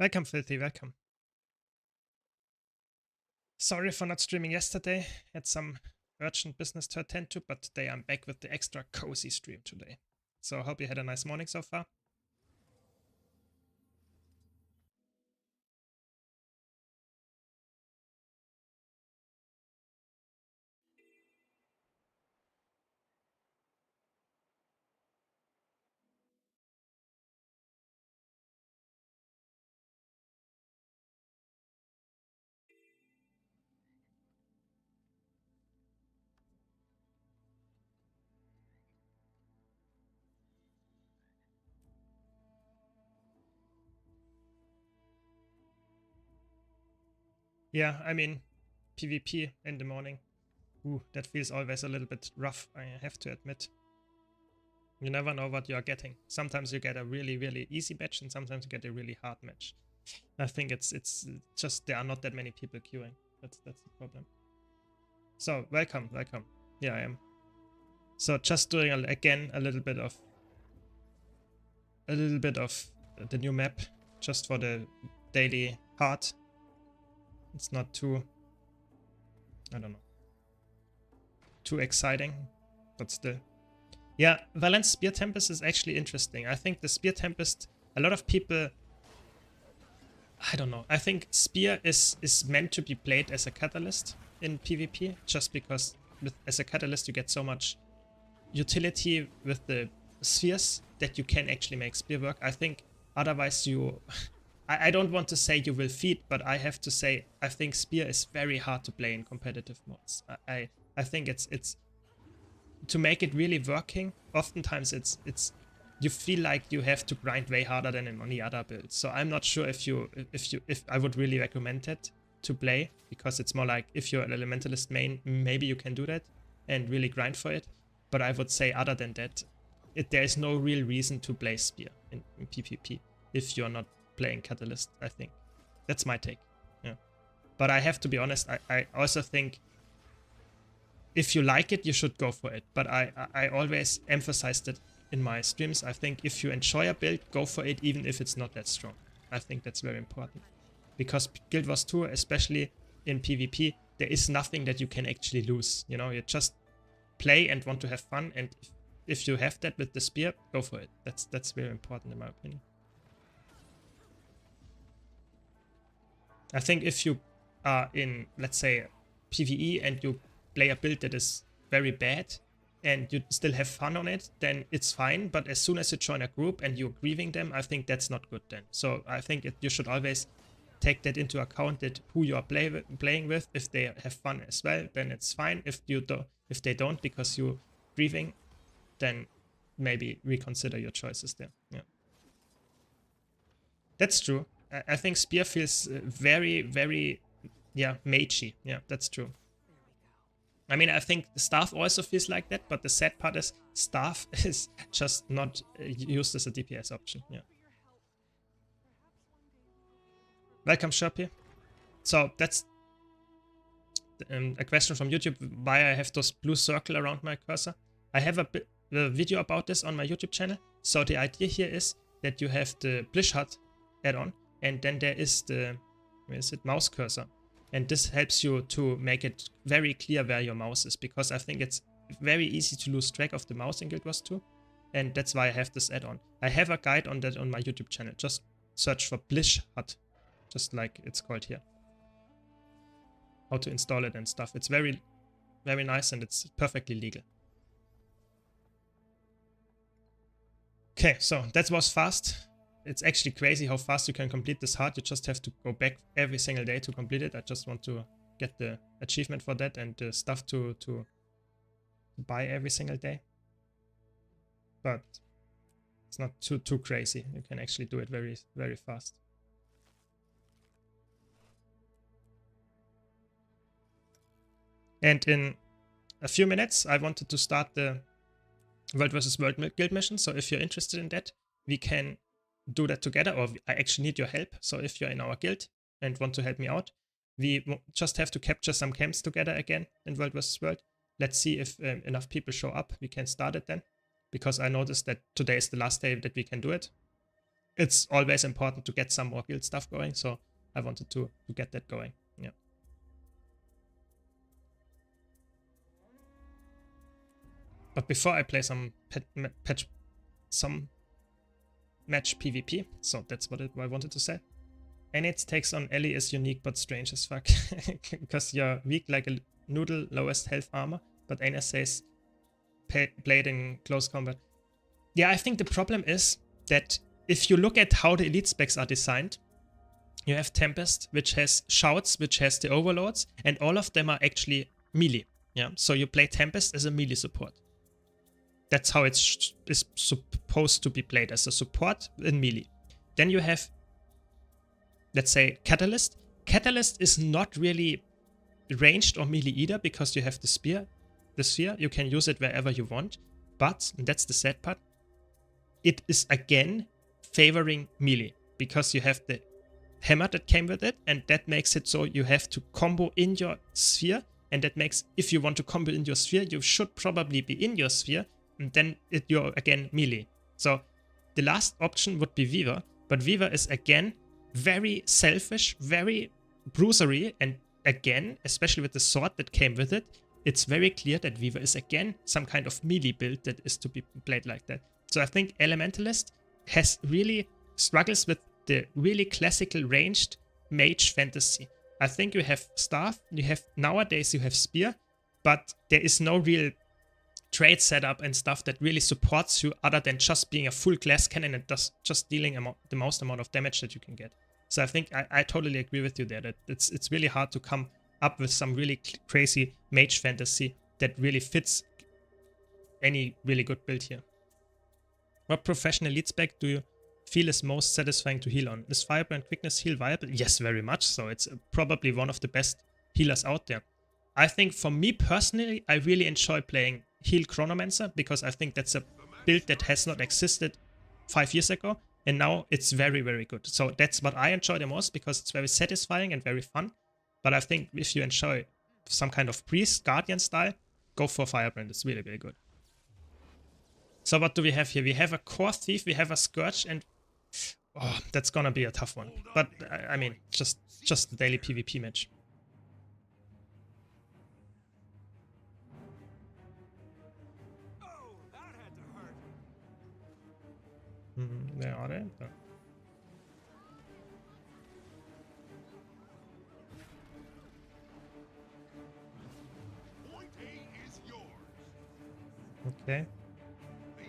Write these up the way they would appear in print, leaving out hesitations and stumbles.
Welcome, Filthy, welcome. Sorry for not streaming yesterday. Had some urgent business to attend to, but today I'm back with the extra cozy stream today. So I hope you had a nice morning so far. Yeah, I mean, PvP in the morning. Ooh, that feels always a little bit rough, I have to admit. You never know what you're getting. Sometimes you get a really, really easy match, and sometimes you get a really hard match. I think it's just there are not that many people queuing. That's the problem. So welcome. Yeah, I am. So just doing again a little bit of the new map just for the daily heart. It's not too, I don't know, too exciting, but still. Yeah, Valence Spear Tempest is actually interesting. I think the Spear Tempest, a lot of people, I don't know, I think Spear is meant to be played as a catalyst in PvP, just because as a catalyst you get so much utility with the spheres that you can actually make Spear work. I think otherwise you... I don't want to say you will feed, but I have to say I think Spear is very hard to play in competitive modes. I think it's to make it really working. Oftentimes it's you feel like you have to grind way harder than in any other build. So I'm not sure if I would really recommend it to play, because it's more like if you're an elementalist main, maybe you can do that and really grind for it. But I would say other than that, there is no real reason to play Spear in PvP if you're not playing Catalyst, I think. That's my take. Yeah. But I have to be honest, I also think if you like it, you should go for it. But I always emphasized it in my streams. I think if you enjoy a build, go for it even if it's not that strong. I think that's very important. Because Guild Wars 2, especially in PvP, there is nothing that you can actually lose. You know, you just play and want to have fun, and if you have that with the spear, go for it. That's very important in my opinion. I think if you are in, let's say, PvE and you play a build that is very bad and you still have fun on it, then it's fine. But as soon as you join a group and you're grieving them, I think that's not good then. So I think you should always take that into account, that who you are playing with. If they have fun as well, then it's fine. If they don't because you're grieving, then maybe reconsider your choices there. Yeah, that's true. I think Spear feels very, very, yeah, magey. Yeah, that's true. I mean, I think Staff also feels like that, but the sad part is Staff is just not used as a DPS option. Yeah. Welcome, Sherpy. So that's a question from YouTube, why I have those blue circle around my cursor. I have a video about this on my YouTube channel. So the idea here is that you have the Blish Hut add-on, and then there is the, where is it, mouse cursor. And this helps you to make it very clear where your mouse is, because I think it's very easy to lose track of the mouse in Guild Wars 2. And that's why I have this add-on. I have a guide on that on my YouTube channel. Just search for Blish Hut, just like it's called here. How to install it and stuff. It's very, very nice, and it's perfectly legal. Okay, so that was fast. It's actually crazy how fast you can complete this hard. You just have to go back every single day to complete it. I just want to get the achievement for that and the stuff to buy every single day. But it's not too crazy. You can actually do it very, very fast. And in a few minutes, I wanted to start the World vs. World guild mission. So if you're interested in that, we can do that together, or I actually need your help. So if you're in our guild and want to help me out, we just have to capture some camps together again in World vs. World. Let's see if enough people show up. We can start it then, because I noticed that today is the last day that we can do it. it's always important to get some more guild stuff going, so I wanted to get that going. Yeah. But before I play some match PvP, so that's what I wanted to say. Anid's takes on Ellie is unique but strange as fuck. Because you're weak like a noodle, lowest health armor, but Anna says played in close combat. Yeah, I think the problem is that if you look at how the elite specs are designed, you have Tempest, which has shouts, which has the overlords, and all of them are actually melee. Yeah, so you play Tempest as a melee support. That's how it's supposed to be played, as a support in melee. Then you have, let's say, Catalyst. Catalyst is not really ranged or melee either, because you have the spear, the sphere. You can use it wherever you want, but, and that's the sad part, it is again favoring melee, because you have the hammer that came with it, and that makes it so you have to combo in your sphere, and that makes, if you want to combo in your sphere, you should probably be in your sphere, and then you're again melee. So the last option would be Weaver, but Weaver is again very selfish, very bruisery, and again, especially with the sword that came with it, it's very clear that Weaver is again some kind of melee build that is to be played like that. So I think Elementalist has really struggles with the really classical ranged mage fantasy. I think you have staff, nowadays you have spear, but there is no real trade setup and stuff that really supports you other than just being a full glass cannon and just dealing the most amount of damage that you can get. So I think I totally agree with you there, that it's really hard to come up with some really crazy mage fantasy that really fits any really good build here. What professional lead spec do you feel is most satisfying to heal on? Is Firebrand Quickness heal viable? Yes, very much so. It's probably one of the best healers out there. I think for me personally, I really enjoy playing Heal Chronomancer, because I think that's a build that has not existed 5 years ago, and now it's very, very good. So that's what I enjoy the most, because it's very satisfying and very fun. But I think if you enjoy some kind of Priest, Guardian style, go for Firebrand. It's really, really good. So what do we have here? We have a Core Thief, we have a Scourge, and oh, that's gonna be a tough one. But I mean, just the daily PvP match. Where are they? Oh. Okay.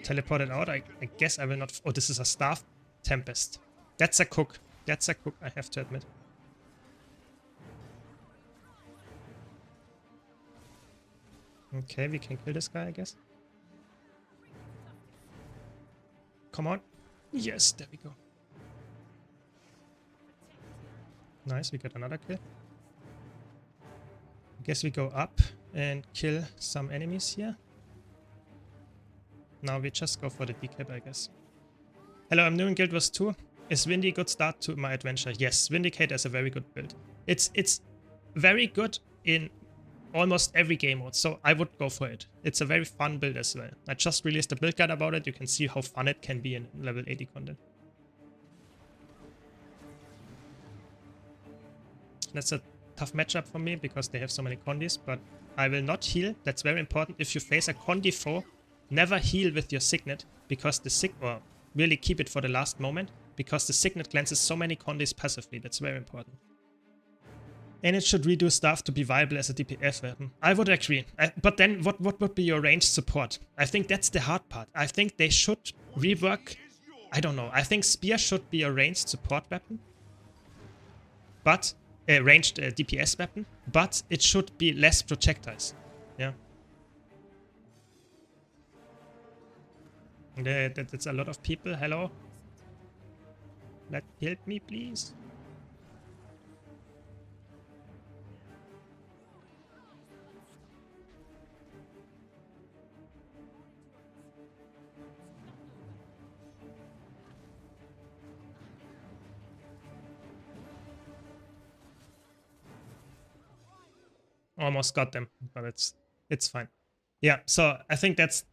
Teleported out. I guess I will not. Oh, this is a Staff Tempest. That's a cook. That's a cook, I have to admit. Okay, we can kill this guy, I guess. Come on. Yes, there we go. Nice, we got another kill. I guess we go up and kill some enemies here. Now we just go for the decap, I guess. Hello, I'm new in Guild Wars 2. Is Windy a good start to my adventure? Yes, Vindicator is a very good build. It's very good in almost every game mode, so I would go for it. It's a very fun build as well. I just released a build guide about it. You can see how fun it can be in level 80 content. That's a tough matchup for me because they have so many condis, but I will not heal. That's very important. If you face a condi foe, never heal with your Signet, because the or really keep it for the last moment, because the Signet cleanses so many condis passively. That's very important. And it should redo stuff to be viable as a DPS weapon. I would agree. But then what would be your ranged support? I think that's the hard part. I think they should rework... I don't know. I think Spear should be a ranged support weapon. But... a ranged DPS weapon. But it should be less projectiles. Yeah. That's a lot of people. Hello? Help me, please. Almost got them, but it's fine. Yeah, so I think that's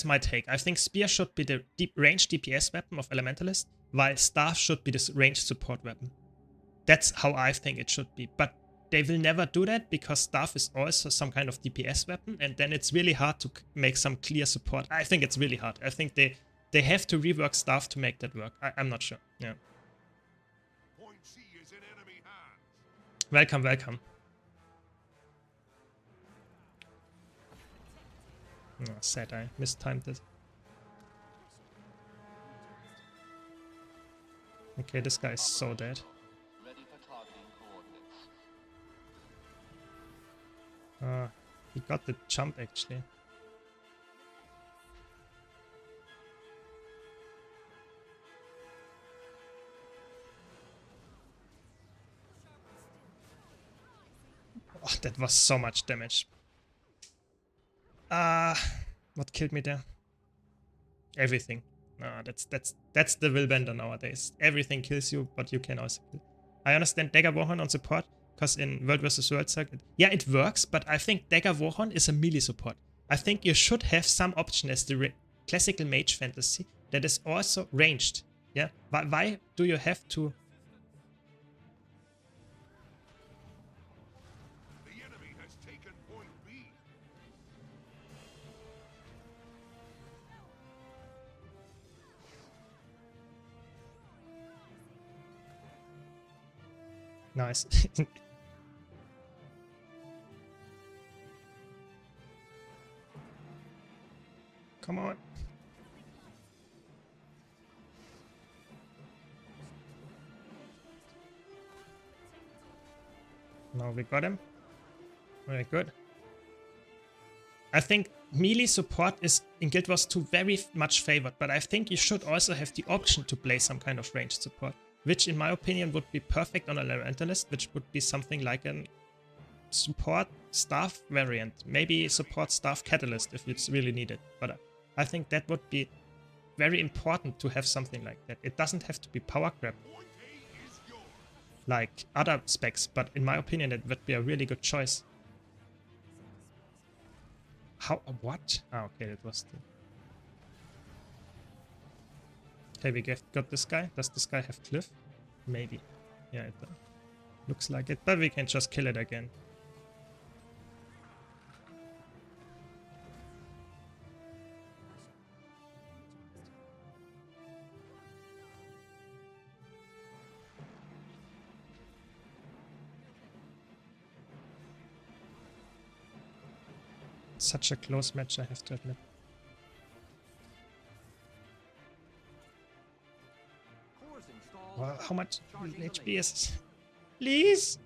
my take. I think Spear should be the deep range DPS weapon of Elementalist, while staff should be this ranged support weapon. That's how I think it should be. But they will never do that because staff is also some kind of DPS weapon, and then it's really hard to make some clear support. I think it's really hard. I think they have to rework staff to make that work. I'm not sure. Yeah. Point C is in enemy hands. Welcome, welcome. Oh, sad I mistimed it. Okay, this guy is so dead. Ready for targeting coordinates. He got the jump actually. Oh, that was so much damage. What killed me there? Everything. That's the will bender nowadays. Everything kills you, but you can also kill. I understand Dagger Warhorn on support, because in World vs. World circuit, yeah, it works, but I think Dagger Warhorn is a melee support. I think you should have some option as the classical mage fantasy that is also ranged. Yeah, why do you have to? The enemy has taken point B. Nice. Come on. Now we got him. Very good. I think melee support is in Guild Wars 2 very much favored, but I think you should also have the option to play some kind of ranged support, which in my opinion would be perfect on a Elementalist, which would be something like an support staff variant. Maybe support staff catalyst if it's really needed, but I think that would be very important to have something like that. It doesn't have to be power grab Point A is yours. like other specs, but in my opinion it would be a really good choice. How? What? Ah, okay, that was the... Okay, we got this guy. Does this guy have cliff? Maybe. Yeah, it looks like it, but we can just kill it again. Such a close match, I have to admit. Cores installed. Wow, how much Charging HP is this? Please!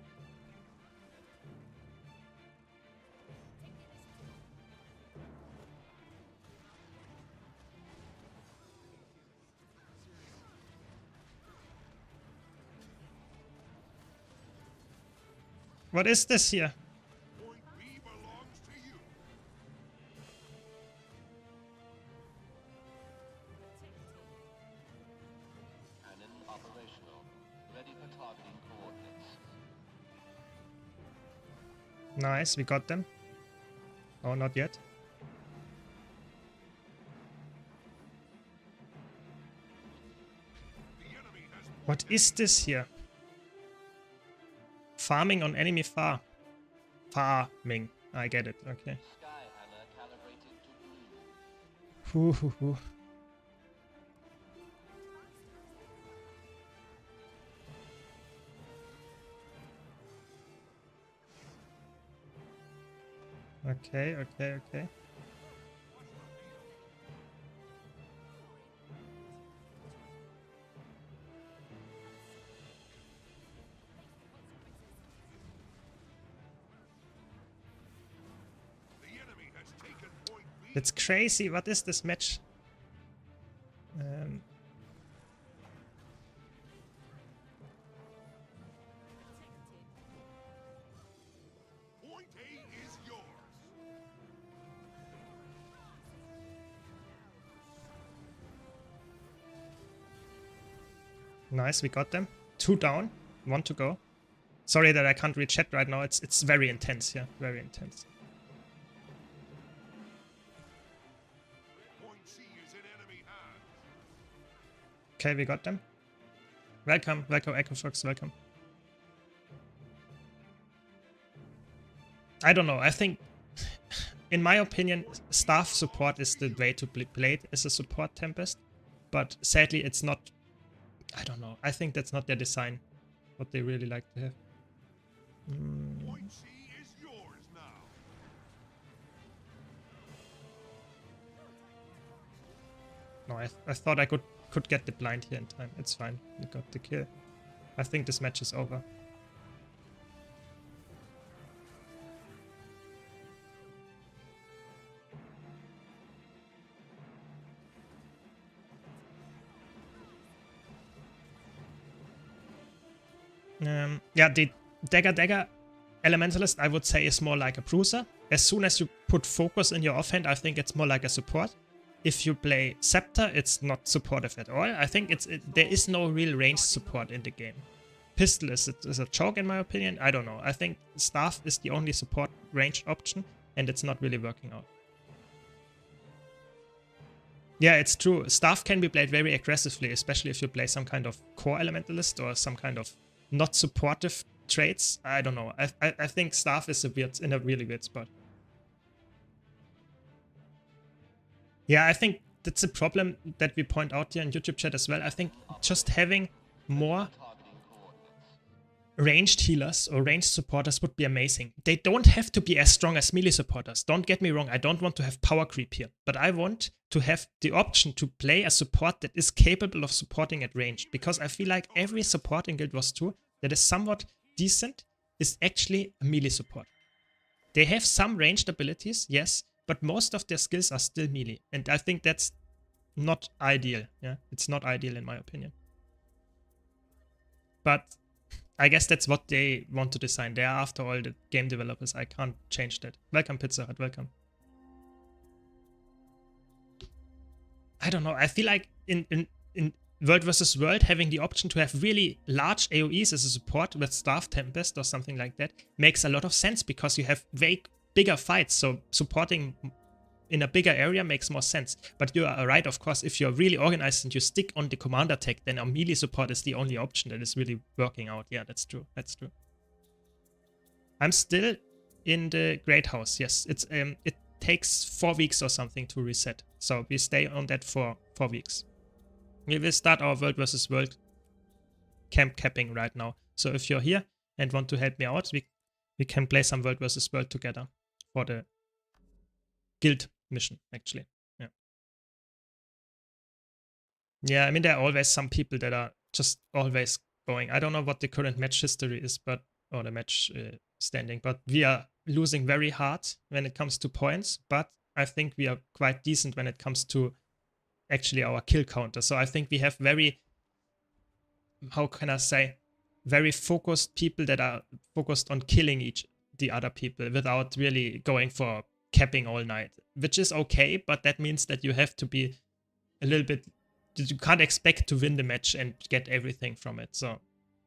What is this here? Point B belongs to you. Cannon operational. Ready for targeting coordinates. Nice, we got them. Oh, not yet. The enemy has What is this here? Farming on enemy far. Farming. I get it, okay. Skyhammer calibrated to blue. Hoo. Okay. The enemy has taken point B. That's crazy. What is this match? Point A is yours. Nice, we got them. 2 down, 1 to go. Sorry that I can't read chat right now. It's very intense here. Very intense. Point C is in enemy hands. Okay, we got them. Welcome, welcome, Echo Fox, welcome. I don't know, I think, in my opinion, staff support is the way to play it as a support Tempest, but sadly it's not, I don't know, I think that's not their design, what they really like to have. Point C is yours now. No, I thought I could get the blind here in time. It's fine. We got the kill. I think this match is over. Yeah, the Dagger Elementalist, I would say, is more like a bruiser. As soon as you put focus in your offhand, I think it's more like a support. If you play Scepter, it's not supportive at all. I think there is no real range support in the game. Pistol is a choke in my opinion. I don't know. I think Staff is the only support range option, and it's not really working out. Yeah, it's true. Staff can be played very aggressively, especially if you play some kind of core elementalist or some kind of not supportive traits. I don't know. I think Staff is in a really weird spot. Yeah, I think that's a problem that we point out here in YouTube chat as well. I think just having more ranged healers or ranged supporters would be amazing. They don't have to be as strong as melee supporters. Don't get me wrong, I don't want to have power creep here. But I want to have the option to play a support that is capable of supporting at range. Because I feel like every support in Guild Wars 2 that is somewhat decent is actually a melee support. They have some ranged abilities, yes, but most of their skills are still melee. And I think that's not ideal. Yeah, it's not ideal in my opinion. But I guess that's what they want to design. They are, after all, the game developers. I can't change that. Welcome, Pizza Hut. Welcome. I don't know. I feel like in World vs. World, having the option to have really large AoEs as a support with Staff Tempest or something like that makes a lot of sense because you have way bigger fights. So supporting in a bigger area makes more sense. But you are right, of course, if you're really organized and you stick on the commander tech, then a melee support is the only option that is really working out. Yeah, that's true. That's true. I'm still in the Great House. Yes, it takes 4 weeks or something to reset. So we stay on that for 4 weeks. We will start our World vs. World camp capping right now. So if you're here and want to help me out, we can play some World vs. World together for the guild mission, actually. Yeah. Yeah, I mean, there are always some people that are just always going. I don't know what the current match history is, but or the match standing, but we are losing very hard when it comes to points, but I think we are quite decent when it comes to actually our kill counter. So I think we have very, how can I say, very focused people that are focused on killing the other people without really going for capping all night, which is okay, but that means that you have to be a little bit, you can't expect to win the match and get everything from it. So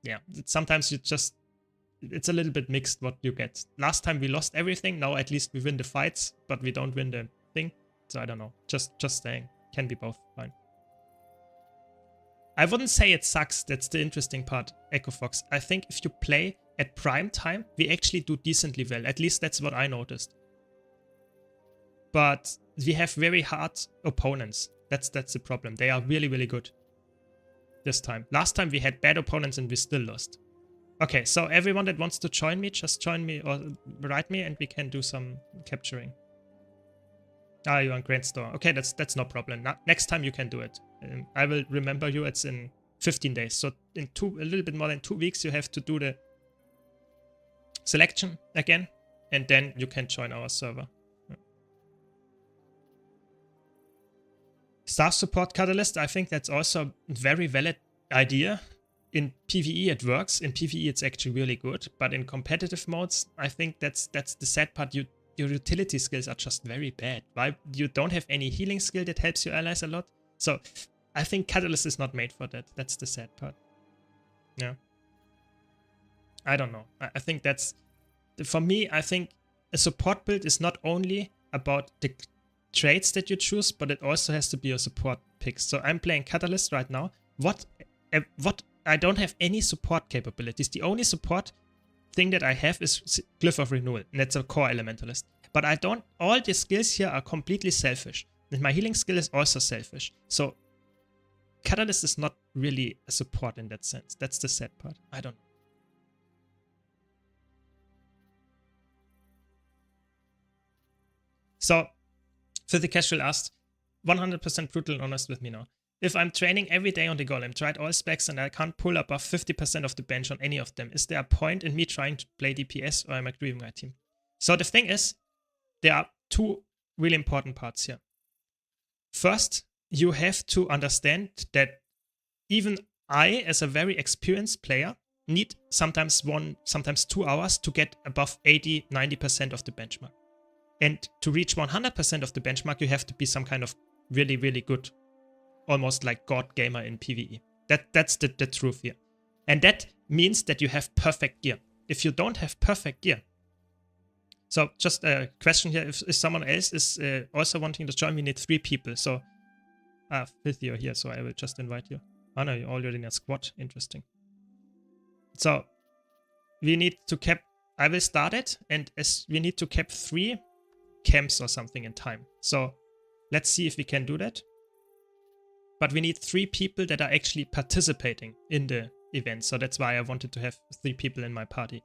yeah, sometimes it's a little bit mixed what you get. Last time we lost everything, now at least we win the fights, but we don't win the thing. So I don't know, just saying, can be both, fine. I wouldn't say it sucks, that's the interesting part, Echo Fox. I think if you play at prime time, we actually do decently well, at least that's what I noticed. But we have very hard opponents. That's the problem. They are really, really good this time. Last time we had bad opponents and we still lost. Okay, so everyone that wants to join me, just join me or write me and we can do some capturing. Ah, you're on Grand Store. Okay, that's no problem. Next time you can do it. I will remember you. It's in 15 days. So in a little bit more than 2 weeks, you have to do the selection again, and then you can join our server. Staff support catalyst, I think that's also a very valid idea. In PvE it works. In PvE it's actually really good, but in competitive modes, I think that's the sad part. Your utility skills are just very bad. Why? You don't have any healing skill that helps your allies a lot. So I think Catalyst is not made for that. That's the sad part. Yeah. I don't know. I think that's, for me, I think a support build is not only about the traits that you choose, but it also has to be a support pick. So I'm playing Catalyst right now. What I don't have any support capabilities. The only support thing that I have is Glyph of Renewal, and that's a core elementalist. But I don't, all the skills here are completely selfish. And my healing skill is also selfish. So Catalyst is not really a support in that sense. That's the sad part. I don't know. So, Filthy Casual asked, 100% brutal and honest with me now. If I'm training every day on the golem, tried all specs and I can't pull above 50% of the bench on any of them, is there a point in me trying to play DPS or am I grieving my team? So the thing is, there are two really important parts here. First, you have to understand that even I, as a very experienced player, need sometimes 2 hours to get above 80, 90% of the benchmark. And to reach 100% of the benchmark, you have to be some kind of really, really good, almost like God gamer in PvE. That's the truth here. And that means that you have perfect gear. If you don't have perfect gear, so just a question here, if someone else is also wanting to join, we need 3 people. So, Filthy, you're here, so I will just invite you. Oh no, you're already in a squad, interesting. So, we need to cap, I will start it, and as we need to cap 3 camps or something in time. So, let's see if we can do that. But we need 3 people that are actually participating in the event. So that's why I wanted to have 3 people in my party.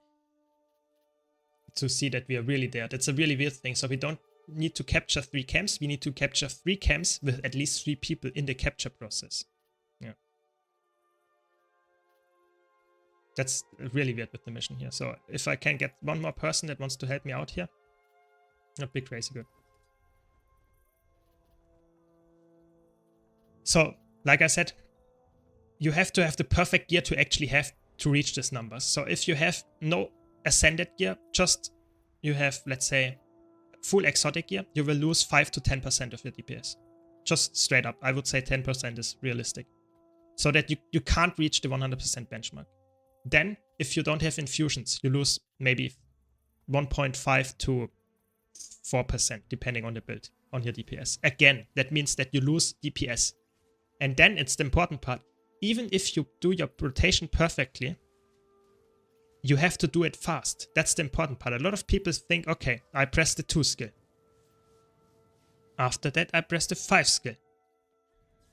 To see that we are really there. That's a really weird thing. So we don't need to capture 3 camps. We need to capture 3 camps with at least 3 people in the capture process. Yeah. That's really weird with the mission here. So if I can get 1 more person that wants to help me out here, that'd be crazy good. So, like I said, you have to have the perfect gear to actually have to reach these numbers. So if you have no ascended gear, just you have, let's say, full exotic gear, you will lose 5 to 10% of your DPS. Just straight up, I would say 10% is realistic. So that you can't reach the 100% benchmark. Then, if you don't have infusions, you lose maybe 1.5 to 4%, depending on the build, on your DPS. Again, that means that you lose DPS. And then it's the important part. Even if you do your rotation perfectly, you have to do it fast. That's the important part. A lot of people think, okay, I press the 2 skill. After that, I press the 5 skill.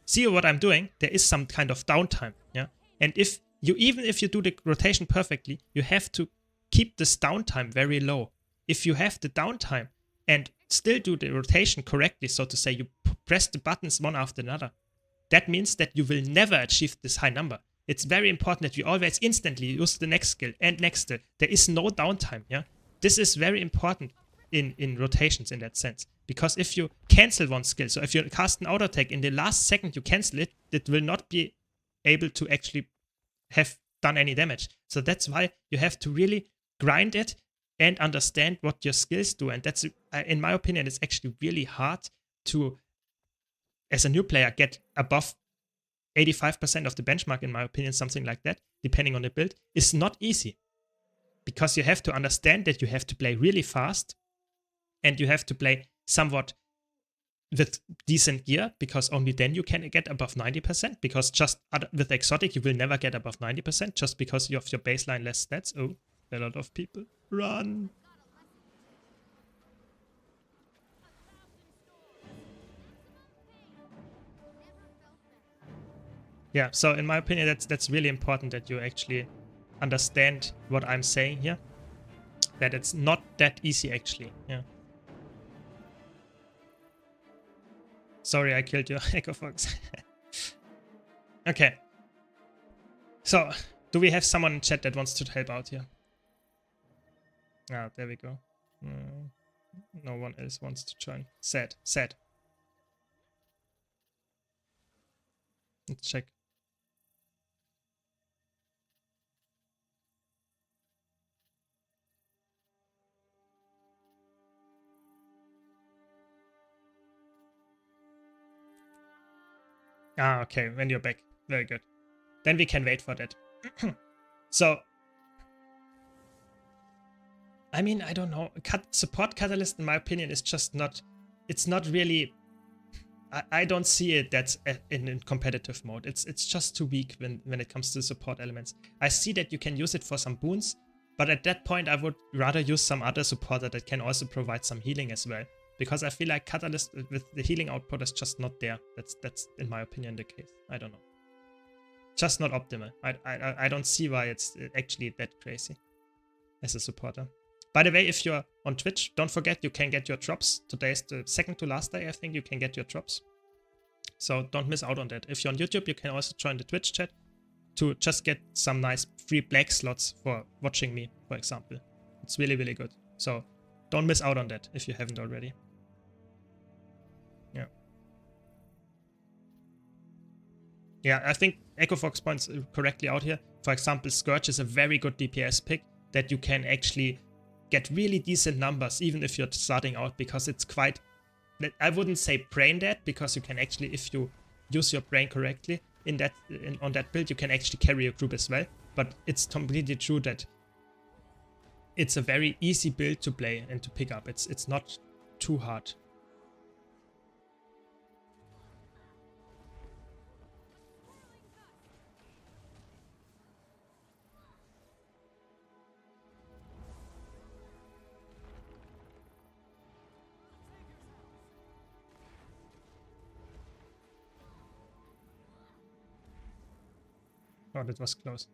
See what I'm doing? There is some kind of downtime. Yeah. And even if you do the rotation perfectly, you have to keep this downtime very low. If you have the downtime and still do the rotation correctly, so to say, you press the buttons one after another, that means that you will never achieve this high number. It's very important that you always instantly use the next skill and next skill. There is no downtime, yeah? This is very important in rotations in that sense. Because if you cancel one skill, so if you cast an auto attack in the last second you cancel it, it will not be able to actually have done any damage. So that's why you have to really grind it and understand what your skills do. And that's, in my opinion, it's actually really hard to, as a new player, get above 85% of the benchmark, in my opinion, something like that, depending on the build, is not easy. Because you have to understand that you have to play really fast and you have to play somewhat with decent gear, because only then you can get above 90%, because just with exotic you will never get above 90% just because you have your baseline less stats. Oh, a lot of people. Run! Yeah, so in my opinion, that's really important that you actually understand what I'm saying here. That it's not that easy, actually. Yeah. Sorry, I killed your Echo Fox. Okay. So, do we have someone in chat that wants to help out here? Ah, there we go. No one else wants to join. Sad. Sad. Let's check. Ah, okay, when you're back. Very good. Then we can wait for that. So, I mean, I don't know. Support Catalyst, in my opinion, is just not... It's not really... I don't see it that's in competitive mode. It's just too weak when it comes to support elements. I see that you can use it for some boons, but at that point I would rather use some other supporter that can also provide some healing as well. Because I feel like Catalyst with the healing output is just not there. That's in my opinion the case. I don't know. Just not optimal. I don't see why it's actually that crazy as a supporter. By the way, if you're on Twitch, don't forget you can get your drops. Today is the second to last day, I think you can get your drops. So don't miss out on that. If you're on YouTube, you can also join the Twitch chat to just get some nice free black slots for watching me, for example. It's really, really good. So don't miss out on that if you haven't already. Yeah. Yeah, I think EchoFox points correctly out here. For example, Scourge is a very good DPS pick that you can actually get really decent numbers even if you're starting out, because it's quite, I wouldn't say brain dead, because you can actually, if you use your brain correctly on that build, you can actually carry a group as well. But it's completely true that it's a very easy build to play and to pick up. It's not too hard. Oh, that was close.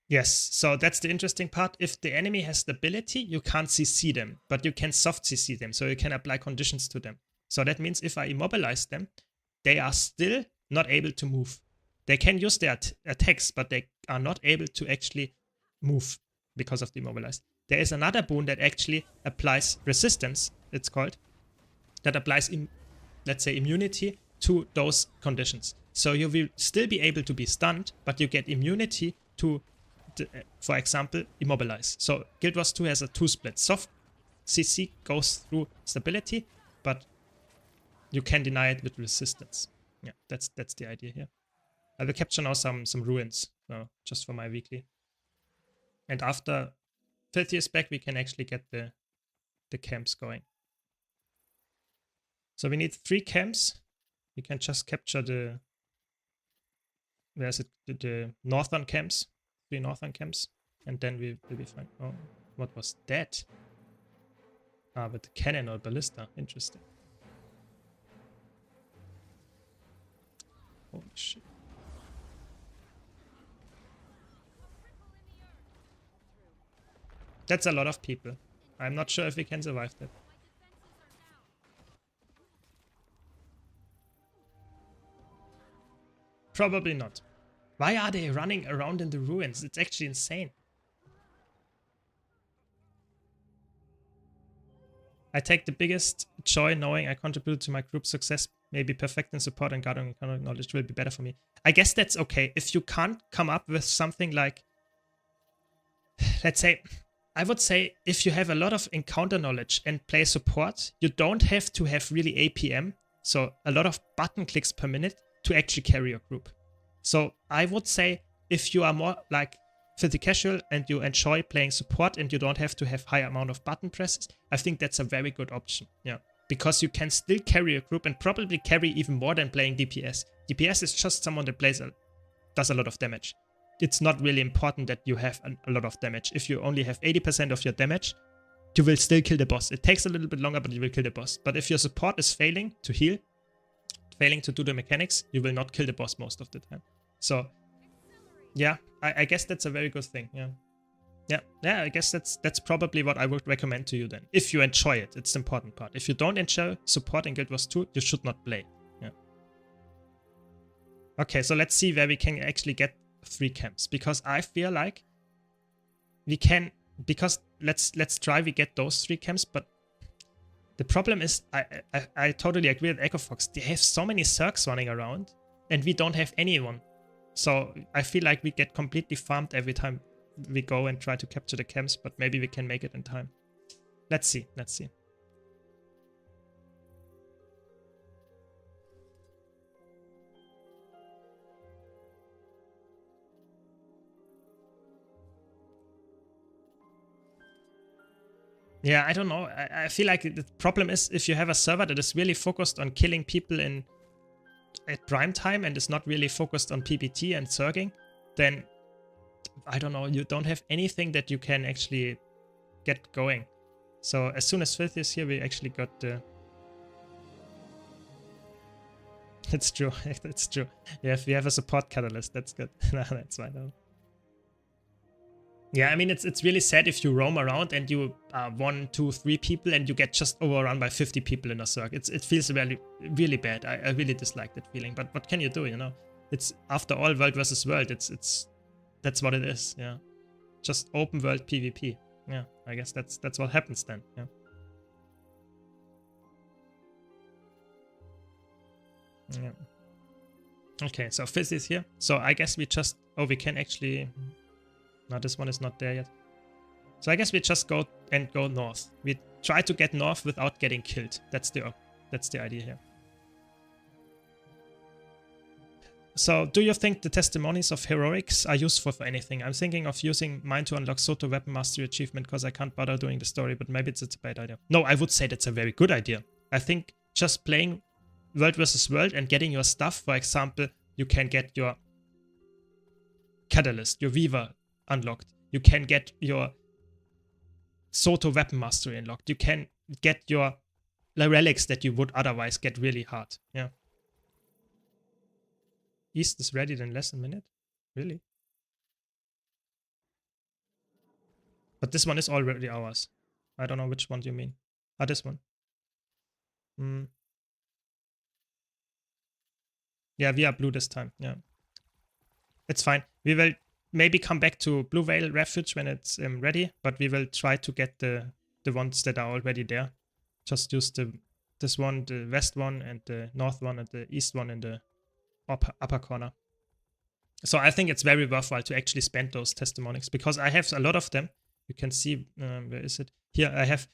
Yes, so that's the interesting part. If the enemy has the ability, you can't CC them, but you can soft CC them, so you can apply conditions to them. So that means if I immobilize them, they are still not able to move. They can use their attacks, but they are not able to actually move because of the immobilized. There is another boon that actually applies resistance, it's called, that applies, let's say, immunity to those conditions. So you will still be able to be stunned, but you get immunity to, for example, immobilize. So Guild Wars 2 has a 2-split. Soft CC goes through stability, but you can deny it with resistance. Yeah, that's the idea here. I will capture now some ruins, just for my weekly. And after 30 is back, we can actually get the camps going. So we need 3 camps. We can just capture the, where's it, the northern camps, 3 northern camps, and then we will be fine. Oh, what was that? Ah, with the cannon or ballista. Interesting. Holy shit. That's a lot of people. I'm not sure if we can survive that. Probably not. Why are they running around in the ruins? It's actually insane. I take the biggest joy knowing I contributed to my group's success. Maybe perfecting support and gathering economic knowledge will be better for me. I guess that's okay. If you can't come up with something like, let's say, I would say if you have a lot of encounter knowledge and play support, you don't have to have really APM, so a lot of button clicks per minute, to actually carry your group. So I would say if you are more like filthy casual and you enjoy playing support and you don't have to have high amount of button presses, I think that's a very good option. Yeah, because you can still carry a group and probably carry even more than playing DPS. DPS is just someone that does a lot of damage. It's not really important that you have a lot of damage. If you only have 80% of your damage, you will still kill the boss. It takes a little bit longer, but you will kill the boss. But if your support is failing to heal, failing to do the mechanics, you will not kill the boss most of the time. So yeah, I guess that's a very good thing. Yeah, I guess that's probably what I would recommend to you then. If you enjoy it, it's the important part. If you don't enjoy support in Guild Wars 2, you should not play. Yeah. Okay, so let's see where we can actually get 3 camps, because I feel like we can, because let's try we get those 3 camps, but the problem is I totally agree with EchoFox. They have so many Zergs running around and we don't have anyone. So I feel like we get completely farmed every time we go and try to capture the camps, but maybe we can make it in time. Let's see. Yeah, I don't know. I feel like the problem is if you have a server that is really focused on killing people at prime time and is not really focused on PvT and zerging, then I don't know, you don't have anything that you can actually get going. So as soon as Filth is here, we actually got the... It's true, it's true. Yeah, if we have a support catalyst, that's good. No, that's fine. Yeah, I mean, it's really sad if you roam around and you are 1, 2, 3 people and you get just overrun by 50 people in a circle. It feels really, really bad. I really dislike that feeling. But what can you do, you know? It's, after all, world versus world. That's what it is, yeah. Just open world PvP. Yeah, I guess that's what happens then, yeah. Yeah. Okay, so Fizz is here. So I guess we just... Oh, we can actually... No, this one is not there yet. So I guess we just go north. We try to get north without getting killed. That's the idea here. So do you think the testimonies of heroics are useful for anything? I'm thinking of using mine to unlock Soto Weapon Mastery achievement because I can't bother doing the story, but maybe it's a bad idea. No, I would say that's a very good idea. I think just playing world versus world and getting your stuff, for example, you can get your Catalyst, your Weaver unlocked. You can get your Soto Weapon Mastery unlocked. You can get your relics that you would otherwise get really hard. Yeah. East is ready in less than a minute? Really? But this one is already ours. I don't know which one you mean. Ah, this one. Yeah, we are blue this time. Yeah. It's fine. We will maybe come back to Blue Whale Refuge when it's ready, but we will try to get the ones that are already there. Just use this one, the west one, and the north one, and the east one in the upper corner. So I think it's very worthwhile to actually spend those testimonies because I have a lot of them. You can see, where is it? Here, I have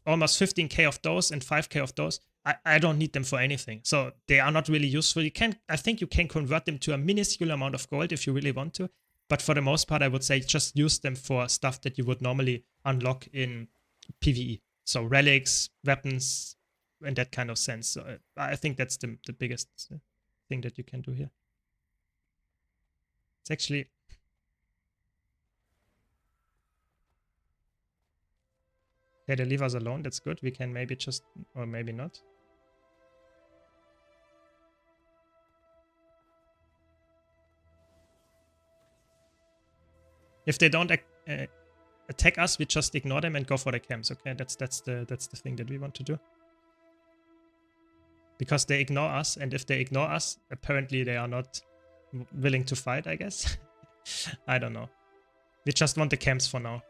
almost 15k of those and 5k of those. I don't need them for anything. So they are not really useful. I think you can convert them to a minuscule amount of gold if you really want to. But for the most part, I would say just use them for stuff that you would normally unlock in PvE. So relics, weapons, in that kind of sense. So I think that's the biggest thing that you can do here. It's actually... Okay, they leave us alone. That's good. We can maybe just... Or maybe not. If they don't attack us, we just ignore them and go for the camps. Okay, that's the thing that we want to do. Because they ignore us, and if they ignore us, apparently they are not willing to fight, I guess. I don't know. We just want the camps for now.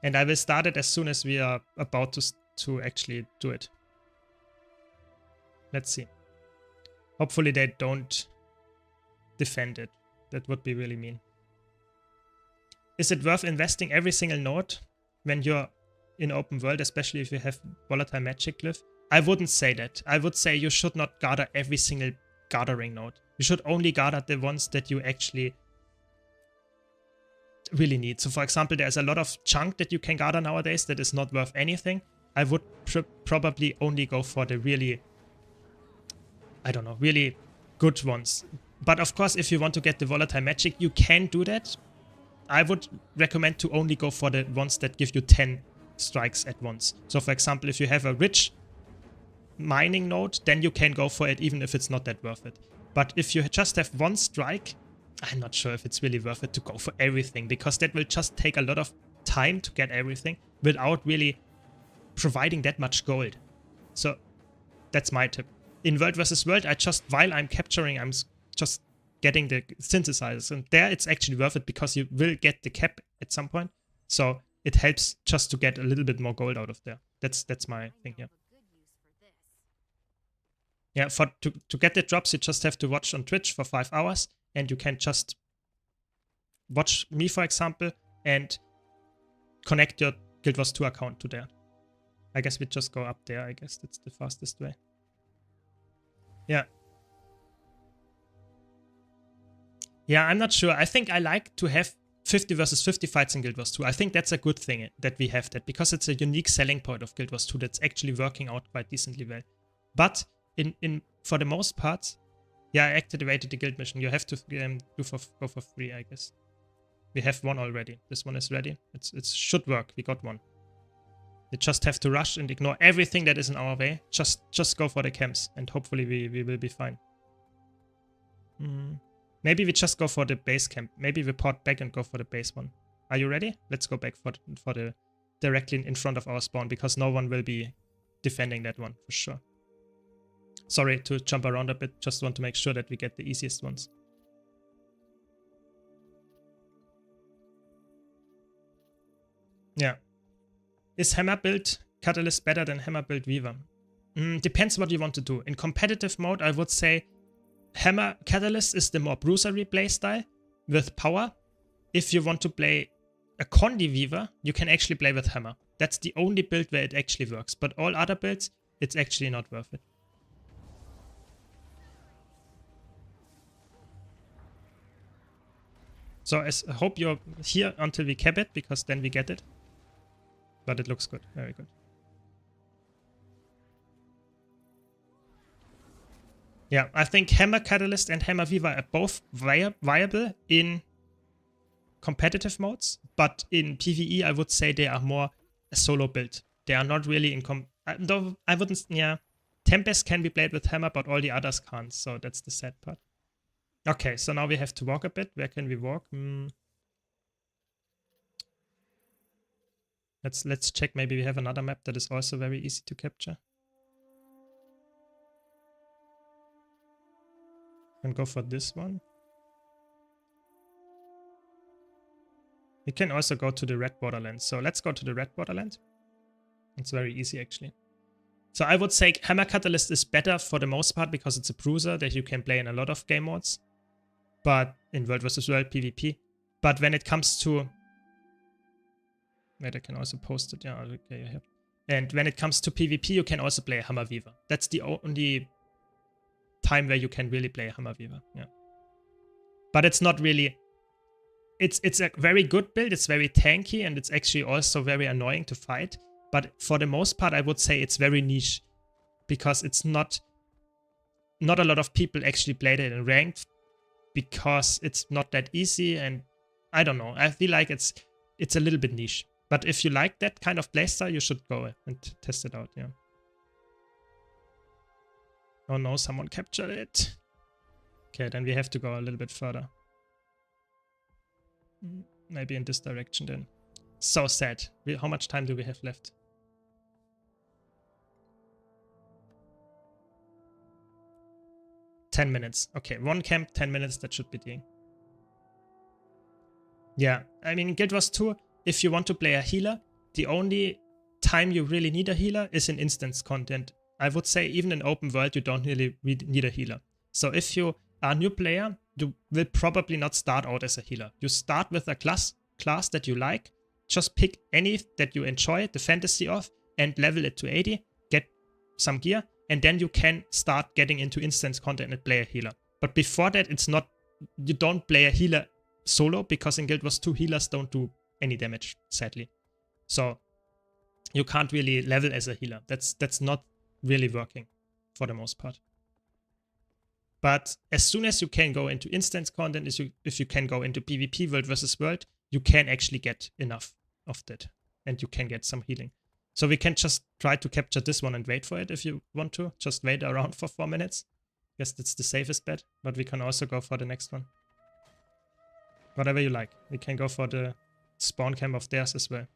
And I will start it as soon as we are about to actually do it. Let's see. Hopefully they don't defend it. That would be really mean. Is it worth investing every single node when you're in open world, especially if you have volatile magic glyph? I wouldn't say that. I would say you should not gather every single gathering node. You should only gather the ones that you actually really need. So for example, there's a lot of chunk that you can gather nowadays that is not worth anything. I would probably only go for the really, I don't know, really good ones. But of course, if you want to get the volatile magic, you can do that. I would recommend to only go for the ones that give you 10 strikes at once. So for example, if you have a rich mining node, then you can go for it even if it's not that worth it. But if you just have one strike, I'm not sure if it's really worth it to go for everything, because that will just take a lot of time to get everything without really providing that much gold. So that's my tip. In World vs. World, while I'm capturing, I'm just getting the synthesizers, and there it's actually worth it because you will get the cap at some point. So it helps just to get a little bit more gold out of there. That's my thing here. Yeah, to get the drops, you just have to watch on Twitch for 5 hours, and you can just watch me, for example, and connect your Guild Wars 2 account to there. I guess we just go up there. I guess that's the fastest way. Yeah. Yeah, I'm not sure. I think I like to have 50 versus 50 fights in Guild Wars 2. I think that's a good thing that we have that, because it's a unique selling point of Guild Wars 2 that's actually working out quite decently well. But for the most part, yeah, I activated the guild mission. You have to go for free, I guess. We have one already. This one is ready. It should work. We got one. We just have to rush and ignore everything that is in our way. Just go for the camps, and hopefully we will be fine. Maybe we just go for the base camp. Maybe we port back and go for the base one. Are you ready? Let's go back for the directly in front of our spawn, because no one will be defending that one for sure. Sorry to jump around a bit. Just want to make sure that we get the easiest ones. Yeah. Is Hammer build Catalyst better than Hammer build Weaver? Depends what you want to do. In competitive mode, I would say Hammer Catalyst is the more bruisery playstyle with power. If you want to play a Condi Weaver, you can actually play with Hammer. That's the only build where it actually works. But all other builds, it's actually not worth it. So I hope you're here until we cap it, because then we get it. But it looks good. Very good. Yeah, I think Hammer Catalyst and Hammer Weaver are both viable in competitive modes, but in PvE I would say they are more a solo build. They are not really in though I wouldn't, yeah. Tempest can be played with Hammer, but all the others can't, so that's the sad part. Okay, so now we have to walk a bit. Where can we walk? Let's check. Maybe we have another map that is also very easy to capture. And go for this one. We can also go to the red borderland. So let's go to the red borderland. It's very easy actually. So I would say Hammer Catalyst is better for the most part, because it's a bruiser that you can play in a lot of game modes. But in World vs. World PvP. But when it comes to... Wait, I can also post it. Yeah, okay, I have. And when it comes to PvP, you can also play Hammer Weaver. That's the only time where you can really play Hammer Weaver. Yeah. But it's not really... It's a very good build. It's very tanky, and it's actually also very annoying to fight. But for the most part, I would say it's very niche, because it's not a lot of people actually played it in ranked, because it's not that easy, and I don't know. I feel like it's a little bit niche. But if you like that kind of playstyle, you should go and test it out, yeah. Oh no, someone captured it. Okay, then we have to go a little bit further. Maybe in this direction then. So sad. How much time do we have left? $10 minutes. Okay, one camp, 10 minutes, that should be the... Yeah, I mean, in Guild Wars 2, if you want to play a healer, the only time you really need a healer is in instance content. I would say even in open world, you don't really need a healer. So if you are a new player, you will probably not start out as a healer. You start with a class that you like, just pick any that you enjoy the fantasy of, and level it to 80, get some gear, and then you can start getting into instance content and play a healer. But before that, it's not, you don't play a healer solo, because in Guild Wars 2 healers don't do any damage, sadly. So you can't really level as a healer. That's not really working for the most part. But as soon as you can go into instance content, if you can go into PvP, world versus world, you can actually get enough of that, and you can get some healing. So we can just try to capture this one and wait for it if you want to. Just wait around for 4 minutes. Guess that's the safest bet, but we can also go for the next one. Whatever you like. We can go for the spawn camp of theirs as well.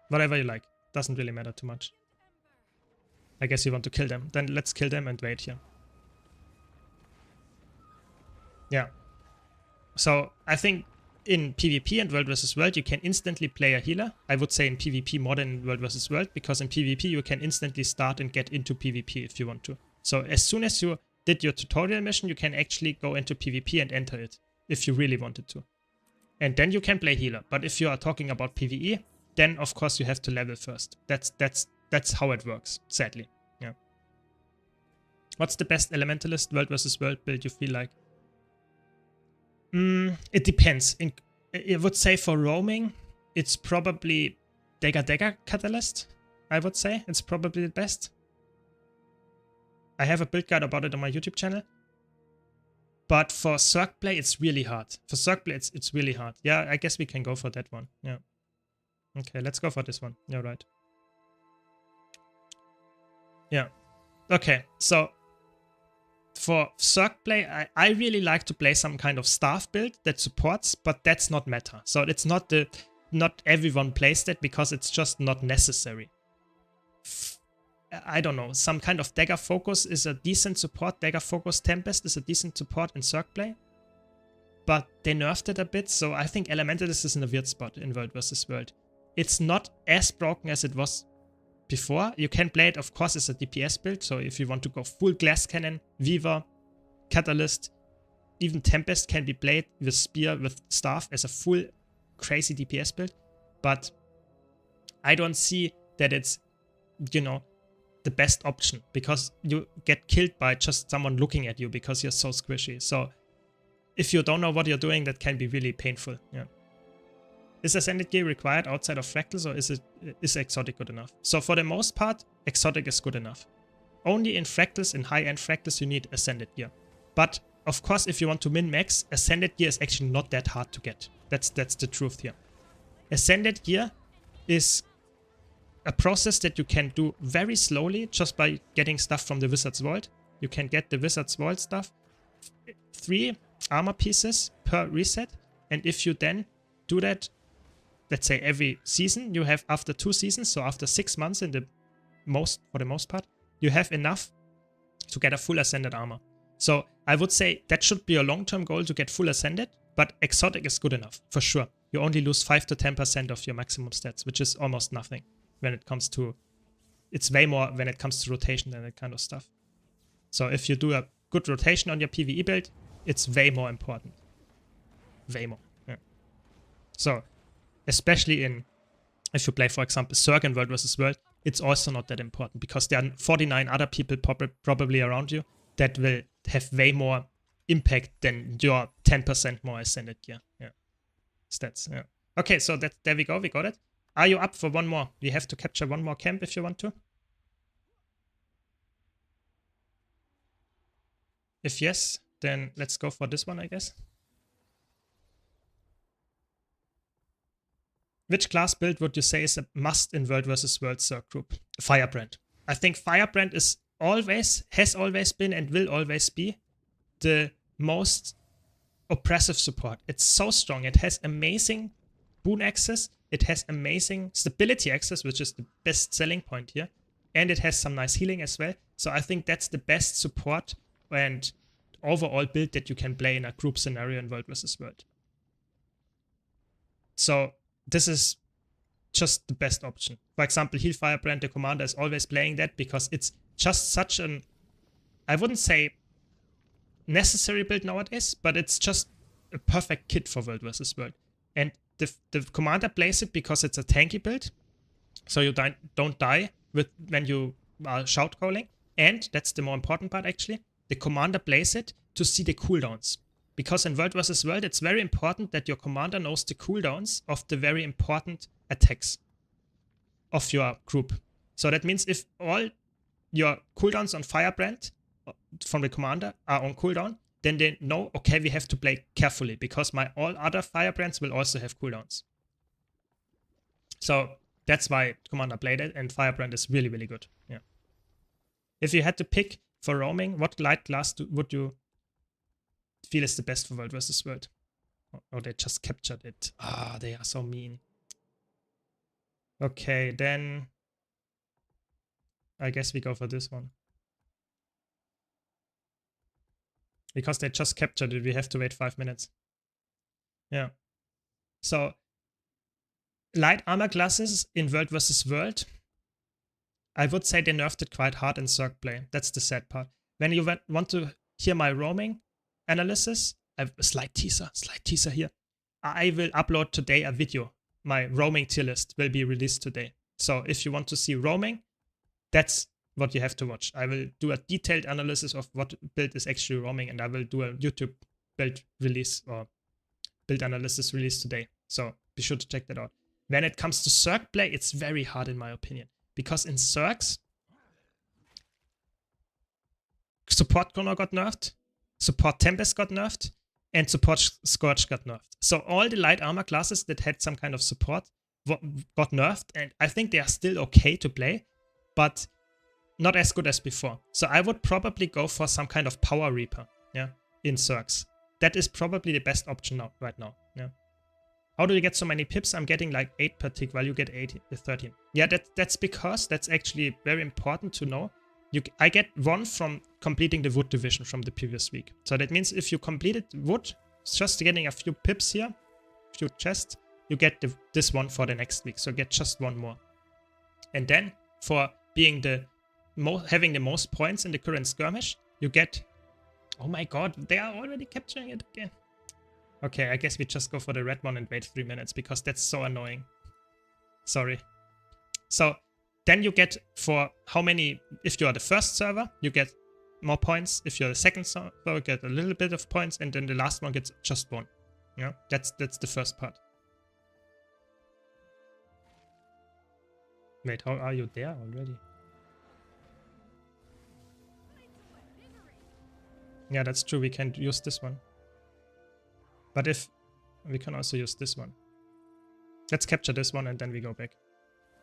Whatever you like. Doesn't really matter too much. I guess you want to kill them. Then let's kill them and wait here. Yeah. So I think in PvP and World vs. World, you can instantly play a healer. I would say in PvP more than in World vs. World, because in PvP you can instantly start and get into PvP if you want to. So as soon as you did your tutorial mission, you can actually go into PvP and enter it if you really wanted to. And then you can play healer. But if you are talking about PvE, then of course you have to level first. That's how it works, sadly. Yeah. What's the best Elementalist World vs. World build you feel like? It depends. I would say for roaming, it's probably Dagger Catalyst. I would say it's probably the best. I have a build guide about it on my YouTube channel. But for Circ play, it's really hard. For Circ play, it's really hard. Yeah, I guess we can go for that one. Yeah. Okay, let's go for this one. You're right. Yeah. Okay, so for Circ play, I really like to play some kind of staff build that supports, but that's not meta. So it's not everyone plays that because it's just not necessary. I don't know, some kind of Dagger Focus is a decent support. Dagger Focus Tempest is a decent support in Circ play. But they nerfed it a bit, so I think Elementalist is in a weird spot in World vs. World. It's not as broken as it was before. You can play it, of course, as a DPS build, so if you want to go full Glass Cannon, Weaver, Catalyst, even Tempest can be played with Spear, with Staff as a full crazy DPS build. But I don't see that it's, you know, the best option, because you get killed by just someone looking at you because you're so squishy. So if you don't know what you're doing, that can be really painful. Yeah. Is Ascended gear required outside of Fractals, or is Exotic good enough? So for the most part, Exotic is good enough. Only in Fractals, in high-end Fractals, you need Ascended gear. But of course, if you want to min-max, Ascended gear is actually not that hard to get. That's the truth here. Ascended gear is a process that you can do very slowly just by getting stuff from the Wizard's Vault. You can get the Wizard's Vault stuff, 3 armor pieces per reset, and if you then do that, let's say every season, you have after 2 seasons, so after 6 months for the most part, you have enough to get a full Ascended armor. So I would say that should be a long-term goal to get full Ascended, but Exotic is good enough, for sure. You only lose 5 to 10% of your maximum stats, which is almost nothing. When it comes to, it's way more when it comes to rotation and that kind of stuff. So if you do a good rotation on your PvE build, it's way more important. Way more. Yeah. So especially if you play, for example, Zerg in World vs. World, it's also not that important because there are 49 other people probably around you that will have way more impact than your 10% more Ascended gear. Yeah. Stats. Yeah. Okay, so there we go. We got it. Are you up for one more? We have to capture one more camp if you want to. If yes, then let's go for this one, I guess. Which class build would you say is a must in World vs. World Zerg group? Firebrand. I think Firebrand has always been and will always be the most oppressive support. It's so strong. It has amazing boon access. It has amazing stability access, which is the best selling point here. And it has some nice healing as well. So I think that's the best support and overall build that you can play in a group scenario in World vs. World. So this is just the best option. For example, Heal Firebrand, the commander, is always playing that because it's just such an, I wouldn't say necessary build nowadays, but it's just a perfect kit for World vs. World. And the commander plays it because it's a tanky build, so you don't die when you are shout calling. And that's the more important part actually. The commander plays it to see the cooldowns. Because in World vs. World, it's very important that your commander knows the cooldowns of the very important attacks of your group. So that means if all your cooldowns on Firebrand from the commander are on cooldown, then they know, okay, we have to play carefully because my all other Firebrands will also have cooldowns. So that's why commander played it, and Firebrand is really, really good. Yeah. If you had to pick for roaming, what light class would you feel is the best for World vs. World? Oh, they just captured it. Ah, they are so mean. Okay, then I guess we go for this one. Because they just captured it, we have to wait 5 minutes. Yeah. So, light armor classes in World vs. World, I would say they nerfed it quite hard in Zerg play. That's the sad part. When you want to hear my roaming analysis, I have a slight teaser here. I will upload today a video. My roaming tier list will be released today. So if you want to see roaming, that's what you have to watch. I will do a detailed analysis of what build is actually roaming, and I will do a YouTube build release or build analysis released today. So be sure to check that out. When it comes to Zerg play, it's very hard in my opinion. Because in Zergs, Support Gunner got nerfed, Support Tempest got nerfed, and Support Scourge got nerfed. So all the light armor classes that had some kind of support got nerfed, and I think they are still okay to play, but not as good as before. So I would probably go for some kind of Power Reaper, yeah, in Zergs. That is probably the best option now, right now, yeah. How do you get so many pips? I'm getting like 8 per tick, while you get 13. Yeah, that's because that's actually very important to know. I get 1 from completing the wood division from the previous week. So that means if you completed wood, just getting a few pips here, few chests, you get this one for the next week. So get just 1 more. And then for being having the most points in the current skirmish, you get... Oh my god, they are already capturing it again. Okay, I guess we just go for the red one and wait 3 minutes, because that's so annoying. Sorry. So then you get for how many... If you are the first server, you get more points. If you're the second server, you get a little bit of points, and then the last one gets just 1. Yeah, that's the first part. Wait, how are you there already? Yeah, that's true. We can use this one. But if we can also use this one. Let's capture this one and then we go back.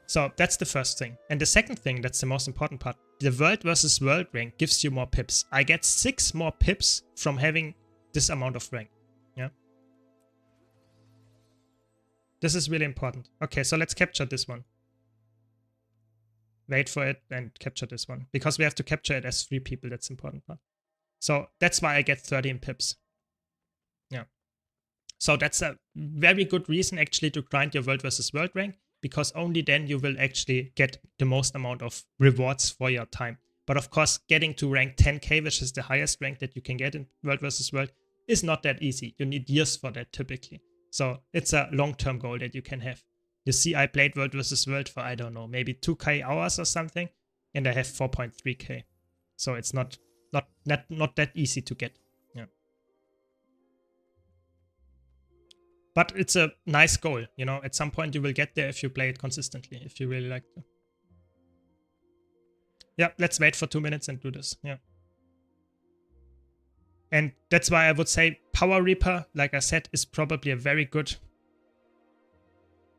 So that's the first thing. And the second thing, that's the most important part. The world versus world rank gives you more pips. I get 6 more pips from having this amount of rank. Yeah. This is really important. Okay, so let's capture this one. Wait for it and capture this one. Because we have to capture it as 3 people. That's the important part. So that's why I get 13 pips. Yeah. So that's a very good reason actually to grind your world versus world rank, because only then you will actually get the most amount of rewards for your time. But of course, getting to rank 10k, which is the highest rank that you can get in world versus world, is not that easy. You need years for that typically. So it's a long-term goal that you can have. You see, I played world versus world for, I don't know, maybe 2k hours or something, and I have 4.3k. So it's not that easy to get. Yeah. But it's a nice goal, you know. At some point you will get there if you play it consistently, if you really like to. Yeah, let's wait for 2 minutes and do this. Yeah. And that's why I would say Power Reaper, like I said, is probably a very good...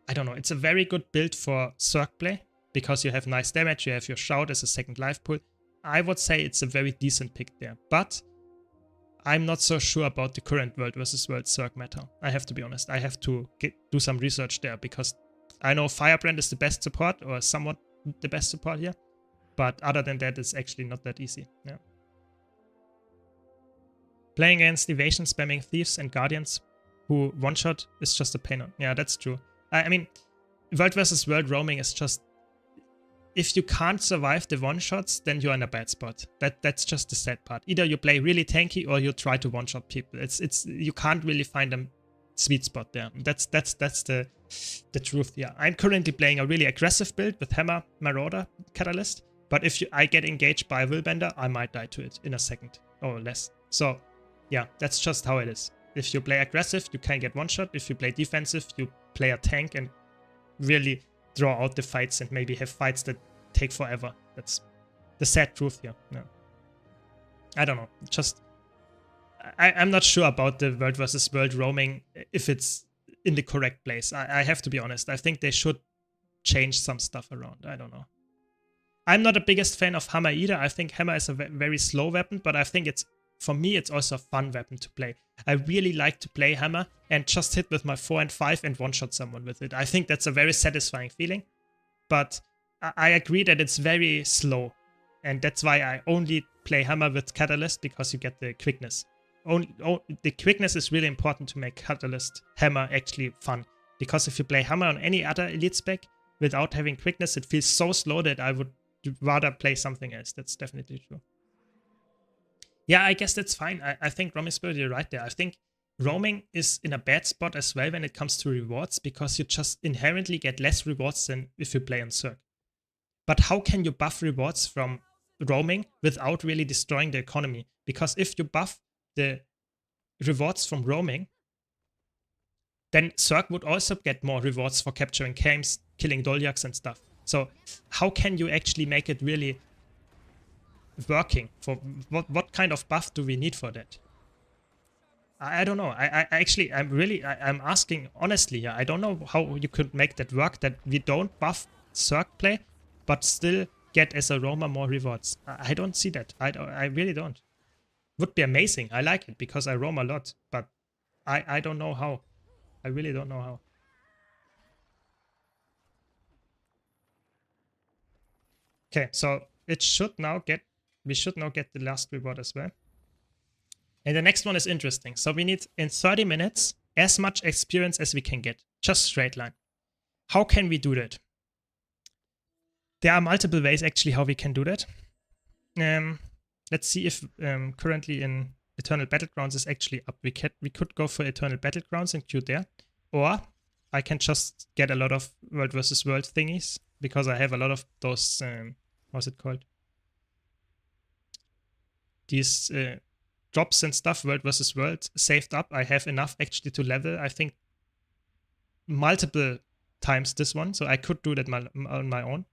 I don't know, it's a very good build for Zerg play, because you have nice damage, you have your Shout as a second life pool. I would say it's a very decent pick there, but I'm not so sure about the current world versus world Zerg meta. I have to be honest. I have to do some research there, because I know Firebrand is the best support, or somewhat the best support here, but other than that, it's actually not that easy. Yeah. Playing against evasion spamming thieves and guardians who one-shot is just a pain. Yeah, that's true. I mean, world versus world roaming is just... If you can't survive the one-shots, then you're in a bad spot. That's just the sad part. Either you play really tanky or you try to one-shot people. You can't really find a sweet spot there. That's the truth here. I'm currently playing a really aggressive build with Hammer, Marauder, Catalyst. But if I get engaged by a Willbender, I might die to it in a second or less. So yeah, that's just how it is. If you play aggressive, you can get one-shot. If you play defensive, you play a tank and really draw out the fights and maybe have fights that take forever. That's the sad truth here. Yeah. I don't know. Just I'm not sure about the world versus world roaming, if it's in the correct place. I have to be honest. I think they should change some stuff around. I don't know. I'm not the biggest fan of Hammer either. I think Hammer is a very slow weapon, but I think for me, it's also a fun weapon to play. I really like to play Hammer and just hit with my 4 and 5 and one-shot someone with it. I think that's a very satisfying feeling. But I agree that it's very slow. And that's why I only play Hammer with Catalyst, because you get the quickness. The quickness is really important to make Catalyst Hammer actually fun. Because if you play Hammer on any other elite spec without having quickness, it feels so slow that I would rather play something else. That's definitely true. Yeah, I guess that's fine. I think Romy Spirit, you're right there. I think roaming is in a bad spot as well when it comes to rewards, because you just inherently get less rewards than if you play on Zerg. But how can you buff rewards from roaming without really destroying the economy? Because if you buff the rewards from roaming, then Zerg would also get more rewards for capturing camps, killing Dolyaks and stuff. So how can you actually make it really working? For what kind of buff do we need for that? I don't know. I'm asking honestly here. I don't know how you could make that work, that we don't buff Zerg play, but still get as a roamer more rewards. I don't see that. I really don't. Would be amazing. I like it because I roam a lot, but I don't know how. I really don't know how. Okay, so it should now get, we should now get the last reward as well. And the next one is interesting. So we need in 30 minutes as much experience as we can get. Just straight line. How can we do that? There are multiple ways actually how we can do that. Let's see if currently in Eternal Battlegrounds is actually up. We could go for Eternal Battlegrounds and queue there. Or I can just get a lot of World versus World thingies because I have a lot of those, what's it called? These drops and stuff, World versus World, saved up. I have enough actually to level, I think, multiple times this one. So I could do that on my own.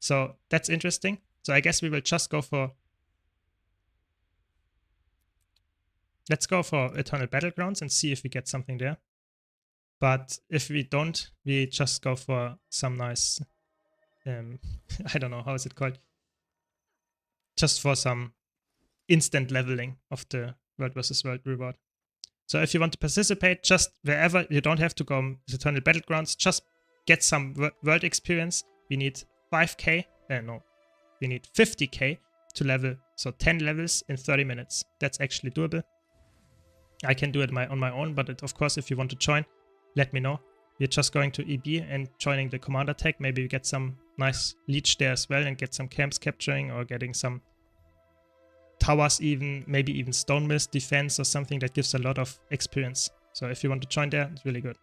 So that's interesting. So I guess we will just go for... Let's go for Eternal Battlegrounds and see if we get something there. But if we don't, we just go for some nice... I don't know, how is it called? Just for some instant leveling of the World versus World reward. So if you want to participate, just wherever, you don't have to go to Eternal Battlegrounds, just get some world experience. We need 5k, we need 50k to level, so 10 levels in 30 minutes. That's actually doable. I can do it on my own, but of course, if you want to join, let me know. We're just going to EB and joining the commander tag. Maybe we get some nice leech there as well and get some camps capturing or getting some towers even, maybe even stone mills defense or something that gives a lot of experience. So if you want to join there, it's really good.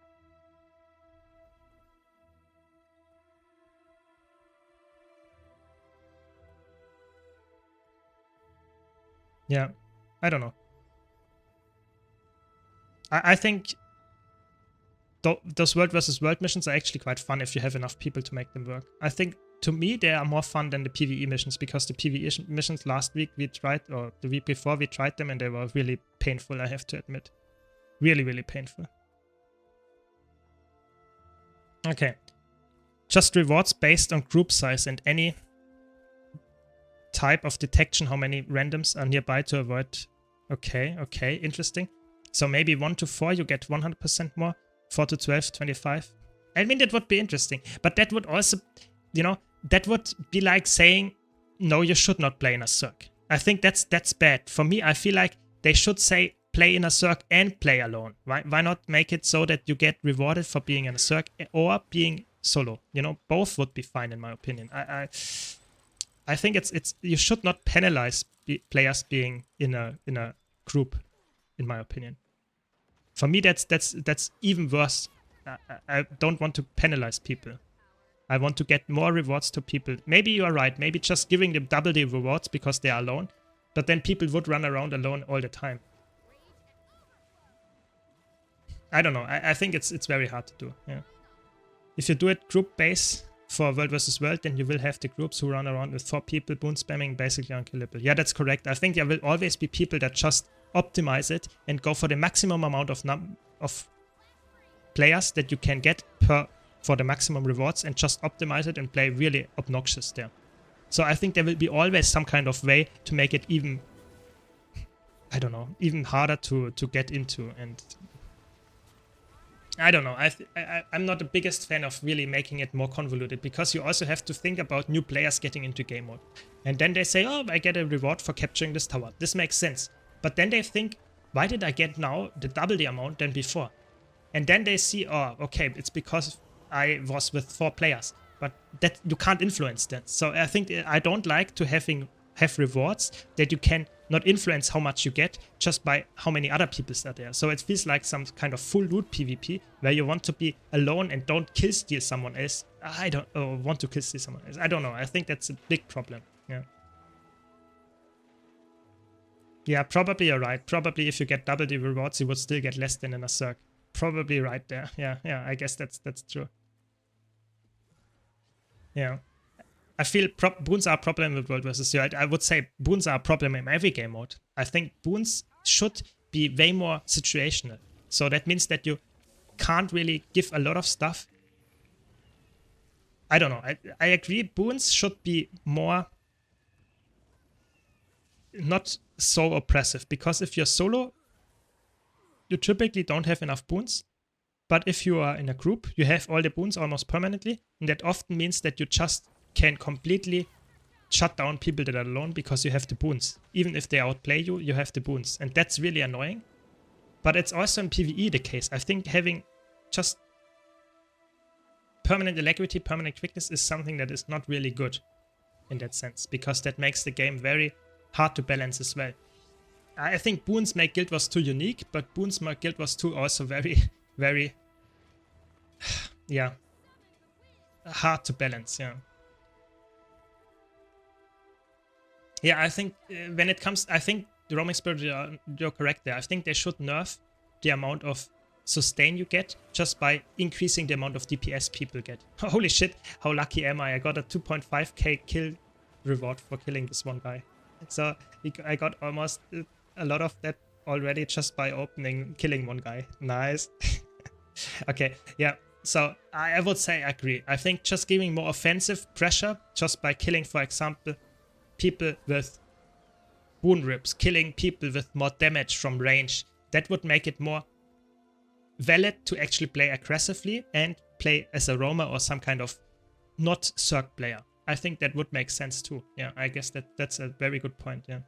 Yeah, I don't know. I think those World versus World missions are actually quite fun if you have enough people to make them work. I think, to me, they are more fun than the PvE missions, because the PvE missions last week we tried, or the week before we tried them, and they were really painful, I have to admit. Really, really painful. Okay. Just rewards based on group size and any type of detection, how many randoms are nearby to avoid. Okay, okay, interesting. So maybe 1 to 4 you get 100% more, 4 to 12, 25. I mean, that would be interesting, but that would also, you know, that would be like saying, no, you should not play in a Zerg. I think that's bad. For me, I feel like they should say play in a Zerg and play alone. Why not make it so that you get rewarded for being in a Zerg or being solo? You know, both would be fine in my opinion. I think it's you should not penalize players being in a group, in my opinion. For me, that's even worse. I don't want to penalize people. I want to get more rewards to people. Maybe you are right. Maybe just giving them double the rewards because they are alone. But then people would run around alone all the time. I don't know. I think it's very hard to do. Yeah. If you do it group base for World vs. World, then you will have the groups who run around with 4 people, boon spamming, basically unkillable. Yeah, that's correct. I think there will always be people that just optimize it and go for the maximum amount of players that you can get for the maximum rewards and just optimize it and play really obnoxious there. So I think there will be always some kind of way to make it even, I don't know, even harder to get into. And I don't know, I'm not the biggest fan of really making it more convoluted, because you also have to think about new players getting into game mode. And then they say, oh, I get a reward for capturing this tower. This makes sense. But then they think, why did I get now the double the amount than before? And then they see, oh, okay, it's because I was with 4 players. But that you can't influence that. So I think I don't like to have rewards that you can not influence how much you get just by how many other people are there. So it feels like some kind of full loot PvP where you want to be alone and don't kill steal someone else. I don't want to kill steal someone else. I don't know. I think that's a big problem. Yeah. Yeah, probably you're right. Probably if you get double the rewards, you would still get less than in a Zerg. probably right there. Yeah, I guess that's true. Yeah. I feel boons are a problem with World vs. Zero. I would say boons are a problem in every game mode. I think boons should be way more situational. So that means that you can't really give a lot of stuff. I don't know. I agree boons should be more not so oppressive, because if you're solo, you typically don't have enough boons. But if you are in a group, you have all the boons almost permanently, and that often means that you just can completely shut down people that are alone because you have the boons. Even if they outplay you, you have the boons, and that's really annoying. But it's also in PvE the case. I think having just permanent alacrity, permanent quickness is something that is not really good in that sense, because that makes the game very hard to balance as well. I think boons make Guild Wars 2 unique, but boons make Guild Wars 2 also very, very, yeah, hard to balance, yeah. Yeah, I think when it comes, I think the Roaming Spirit, you're correct there. I think they should nerf the amount of sustain you get just by increasing the amount of DPS people get. Holy shit, how lucky am I? I got a 2.5k kill reward for killing this one guy. So I got almost a lot of that already just by killing one guy. Nice. Okay, yeah. So I would say I agree. I think just giving more offensive pressure just by killing, for example, people with wound rips, killing people with more damage from range, that would make it more valid to actually play aggressively and play as a roamer or some kind of not Zerg player. I think that would make sense too. Yeah, I guess that's a very good point, yeah.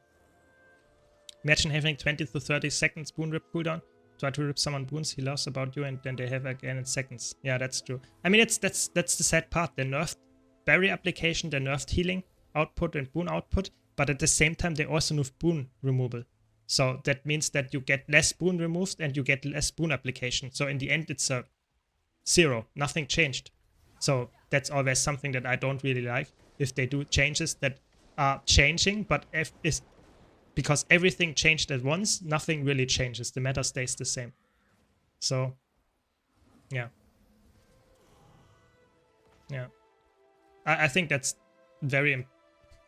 Imagine having 20 to 30 seconds boon rip cooldown. Try to rip someone boons he loves about you and then they have again in seconds. Yeah, that's true. I mean, that's the sad part. They nerfed barrier application, they nerfed healing output and boon output, but at the same time they also nerfed boon removal. So that means that you get less boon removed and you get less boon application. So in the end it's a 0, nothing changed. So that's always something that I don't really like, if they do changes that are changing, but because everything changed at once, nothing really changes. The meta stays the same. So yeah. Yeah. I think that's very,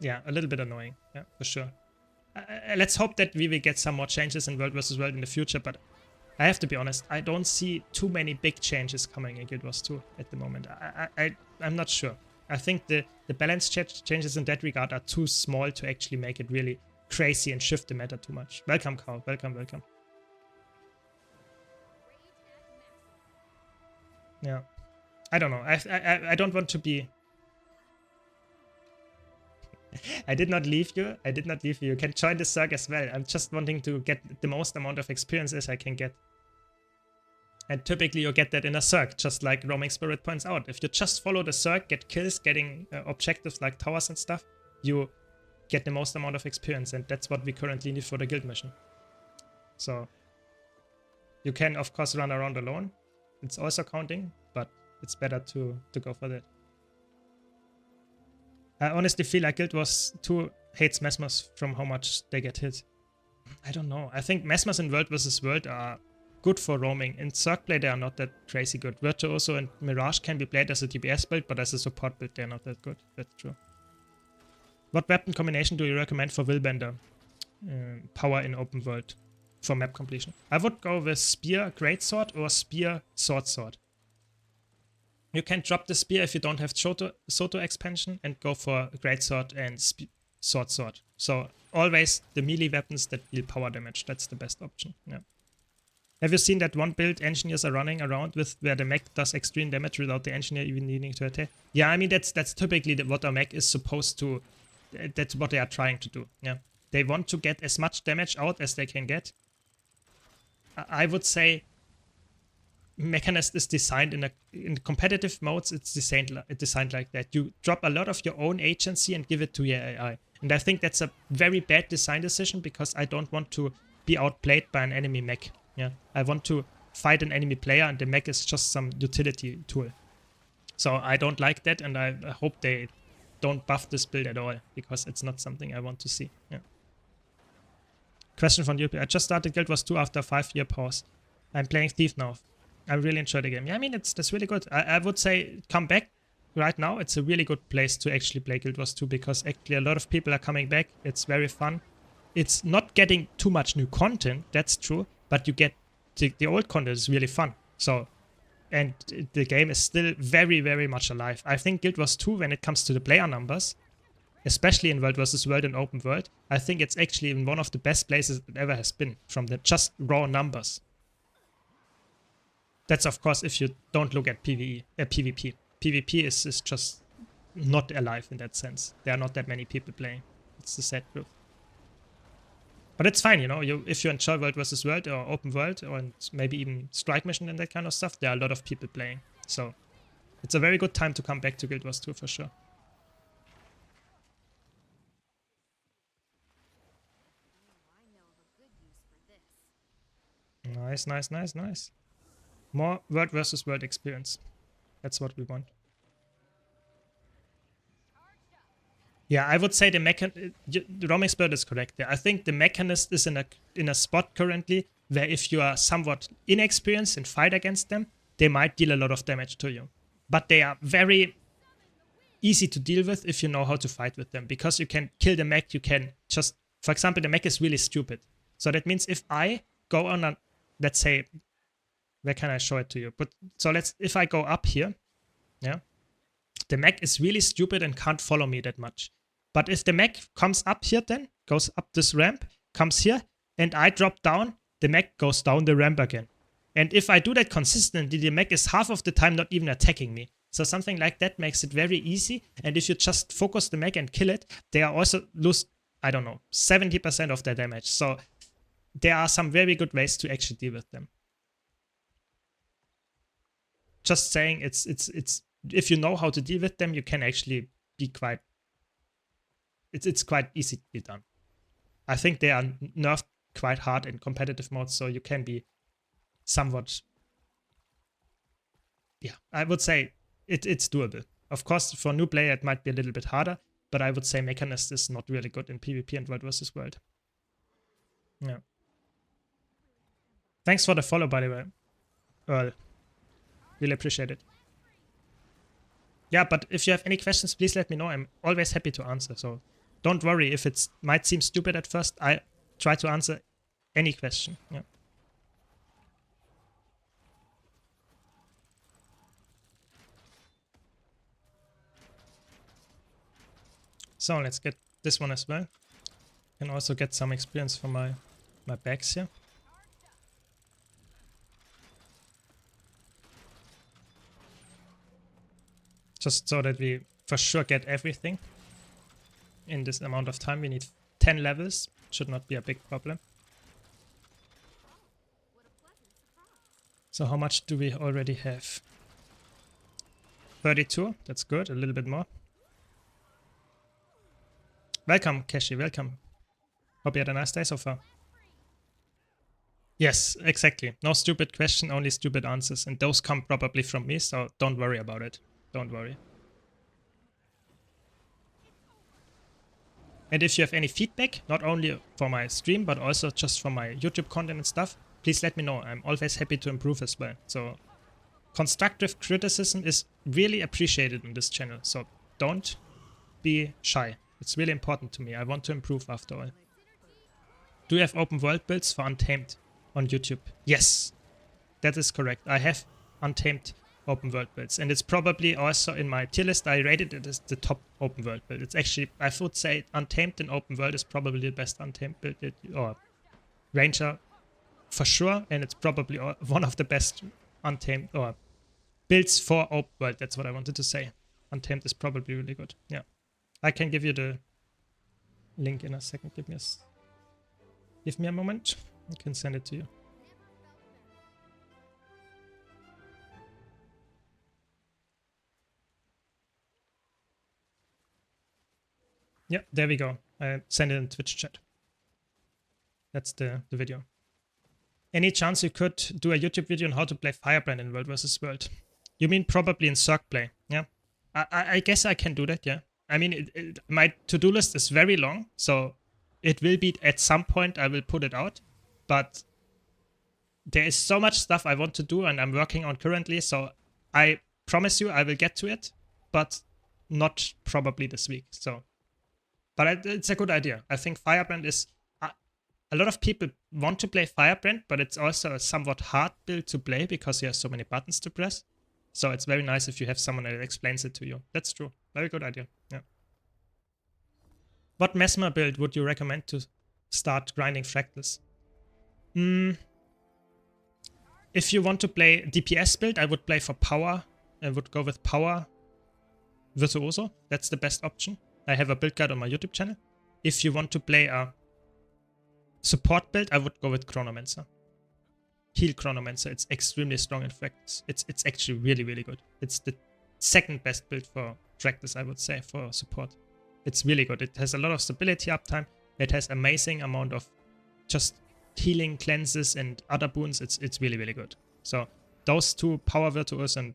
yeah, a little bit annoying. Yeah, for sure. Let's hope that we will get some more changes in World vs. World in the future, but I have to be honest, I don't see too many big changes coming in Guild Wars 2 at the moment. I'm not sure. I think the balance changes in that regard are too small to actually make it really crazy and shift the meta too much. Welcome, Carl. Welcome. Yeah. I don't know. I don't want to be... I did not leave you. You can join the Zerg as well. I'm just wanting to get the most amount of experience as I can get. And typically you get that in a Zerg, just like Roaming Spirit points out. If you just follow the Zerg, get kills, getting objectives like towers and stuff, you get the most amount of experience, and that's what we currently need for the guild mission. So you can of course run around alone. It's also counting, but it's better to go for that. I honestly feel like Guild Wars 2 hates Mesmers from how much they get hit. I don't know. I think Mesmers in World vs. World are good for roaming. In Zerg play they are not that crazy good. Virtuoso and Mirage can be played as a DPS build, but as a support build they're not that good. That's true. What weapon combination do you recommend for Willbender? Power in open world for map completion. I would go with Spear Greatsword or Spear Sword. You can drop the Spear if you don't have Soto expansion and go for Greatsword and Sword. So always the melee weapons that deal power damage. That's the best option. Yeah. Have you seen that one build engineers are running around with where the mech does extreme damage without the engineer even needing to attack? Yeah, I mean that's typically what a mech is supposed to. That's what they are trying to do. Yeah, they want to get as much damage out as they can get. I would say Mechanist is designed in competitive modes. It's designed like that. You drop a lot of your own agency and give it to your AI, and I think that's a very bad design decision because I don't want to be outplayed by an enemy mech. Yeah, I want to fight an enemy player, and the mech is just some utility tool. So I don't like that, and I hope they don't buff this build at all because it's not something I want to see. Yeah. Question from you. I just started Guild Wars 2 after a 5-year pause. I'm playing Thief now. I really enjoy the game. Yeah, I mean, that's really good. I would say come back right now. It's a really good place to actually play Guild Wars 2 because actually a lot of people are coming back. It's very fun. It's not getting too much new content, that's true, but you get the old content is really fun. So, and the game is still very, very much alive. I think Guild Wars 2, when it comes to the player numbers, especially in World versus World and Open World, I think it's actually in one of the best places it ever has been from the just raw numbers. That's of course if you don't look at PvP. PvP is just not alive in that sense. There are not that many people playing. It's the sad truth. But it's fine, you know, if you enjoy World vs. World or Open World or maybe even Strike Mission and that kind of stuff, there are a lot of people playing. So it's a very good time to come back to Guild Wars 2 for sure. Nice, nice, nice, nice. More World vs. World experience. That's what we want. Yeah, I would say the Romix Bird is correct there. I think the Mechanist is in a spot currently where if you are somewhat inexperienced and fight against them, they might deal a lot of damage to you. But they are very easy to deal with if you know how to fight with them. Because you can kill the mech, you can just... For example, the mech is really stupid. So that means if I go on a... Let's say... Where can I show it to you? But so if I go up here, yeah, the mech is really stupid and can't follow me that much. But if the mech comes up here then, goes up this ramp, comes here, and I drop down, the mech goes down the ramp again. And if I do that consistently, the mech is half of the time not even attacking me. So something like that makes it very easy. And if you just focus the mech and kill it, they are also lose, I don't know, 70% of their damage. So there are some very good ways to actually deal with them. Just saying, it's if you know how to deal with them, you can actually be quite... It's quite easy to be done. I think they are nerfed quite hard in competitive modes, so you can be somewhat... Yeah, I would say it's doable. Of course, for a new player, it might be a little bit harder, but I would say Mechanist is not really good in PvP and World vs. World. Yeah. Thanks for the follow, by the way, Earl. Really appreciate it. Yeah, but if you have any questions, please let me know. I'm always happy to answer, so don't worry if it might seem stupid at first. I try to answer any question. Yeah. So let's get this one as well. And also get some experience from my bags here. Just so that we for sure get everything in this amount of time. We need 10 levels. Should not be a big problem. So how much do we already have? 32. That's good. A little bit more. Welcome, Keshi. Welcome. Hope you had a nice day so far. Yes, exactly. No stupid question, only stupid answers. And those come probably from me, so don't worry about it. Don't worry. And if you have any feedback, not only for my stream, but also just for my YouTube content and stuff, please let me know. I'm always happy to improve as well. So constructive criticism is really appreciated on this channel. So don't be shy. It's really important to me. I want to improve after all. Do you have open world builds for Untamed on YouTube? Yes, that is correct. I have Untamed open world builds, and it's probably also in my tier list. I rated it as the top open world build. It's actually, I would say Untamed in open world is probably the best Untamed build, or Ranger for sure, and it's probably one of the best Untamed or builds for open world. That's what I wanted to say. Untamed is probably really good. Yeah, I can give you the link in a second. Give me a moment. I can send it to you. Yeah, there we go. I send it in Twitch chat. That's the video. Any chance you could do a YouTube video on how to play Firebrand in World vs. World? You mean probably in Circ play? Yeah, I guess I can do that. Yeah, I mean my to-do list is very long, so it will be at some point I will put it out. But there is so much stuff I want to do and I'm working on currently, so I promise you I will get to it, but not probably this week. So, but it's a good idea. I think Firebrand is... a lot of people want to play Firebrand, but it's also a somewhat hard build to play because you have so many buttons to press. So it's very nice if you have someone that explains it to you. That's true. Very good idea. Yeah. What Mesmer build would you recommend to start grinding fractals? If you want to play DPS build, I would play for power. I would go with power virtuoso. That's the best option. I have a build guide on my YouTube channel. If you want to play a support build, I would go with Chronomancer. Heal Chronomancer. It's extremely strong in fractals. It's actually really, really good. It's the second best build for fractals, I would say, for support. It's really good. It has a lot of stability uptime. It has amazing amount of just healing cleanses and other boons. It's really, really good. So those two, Power Virtuos and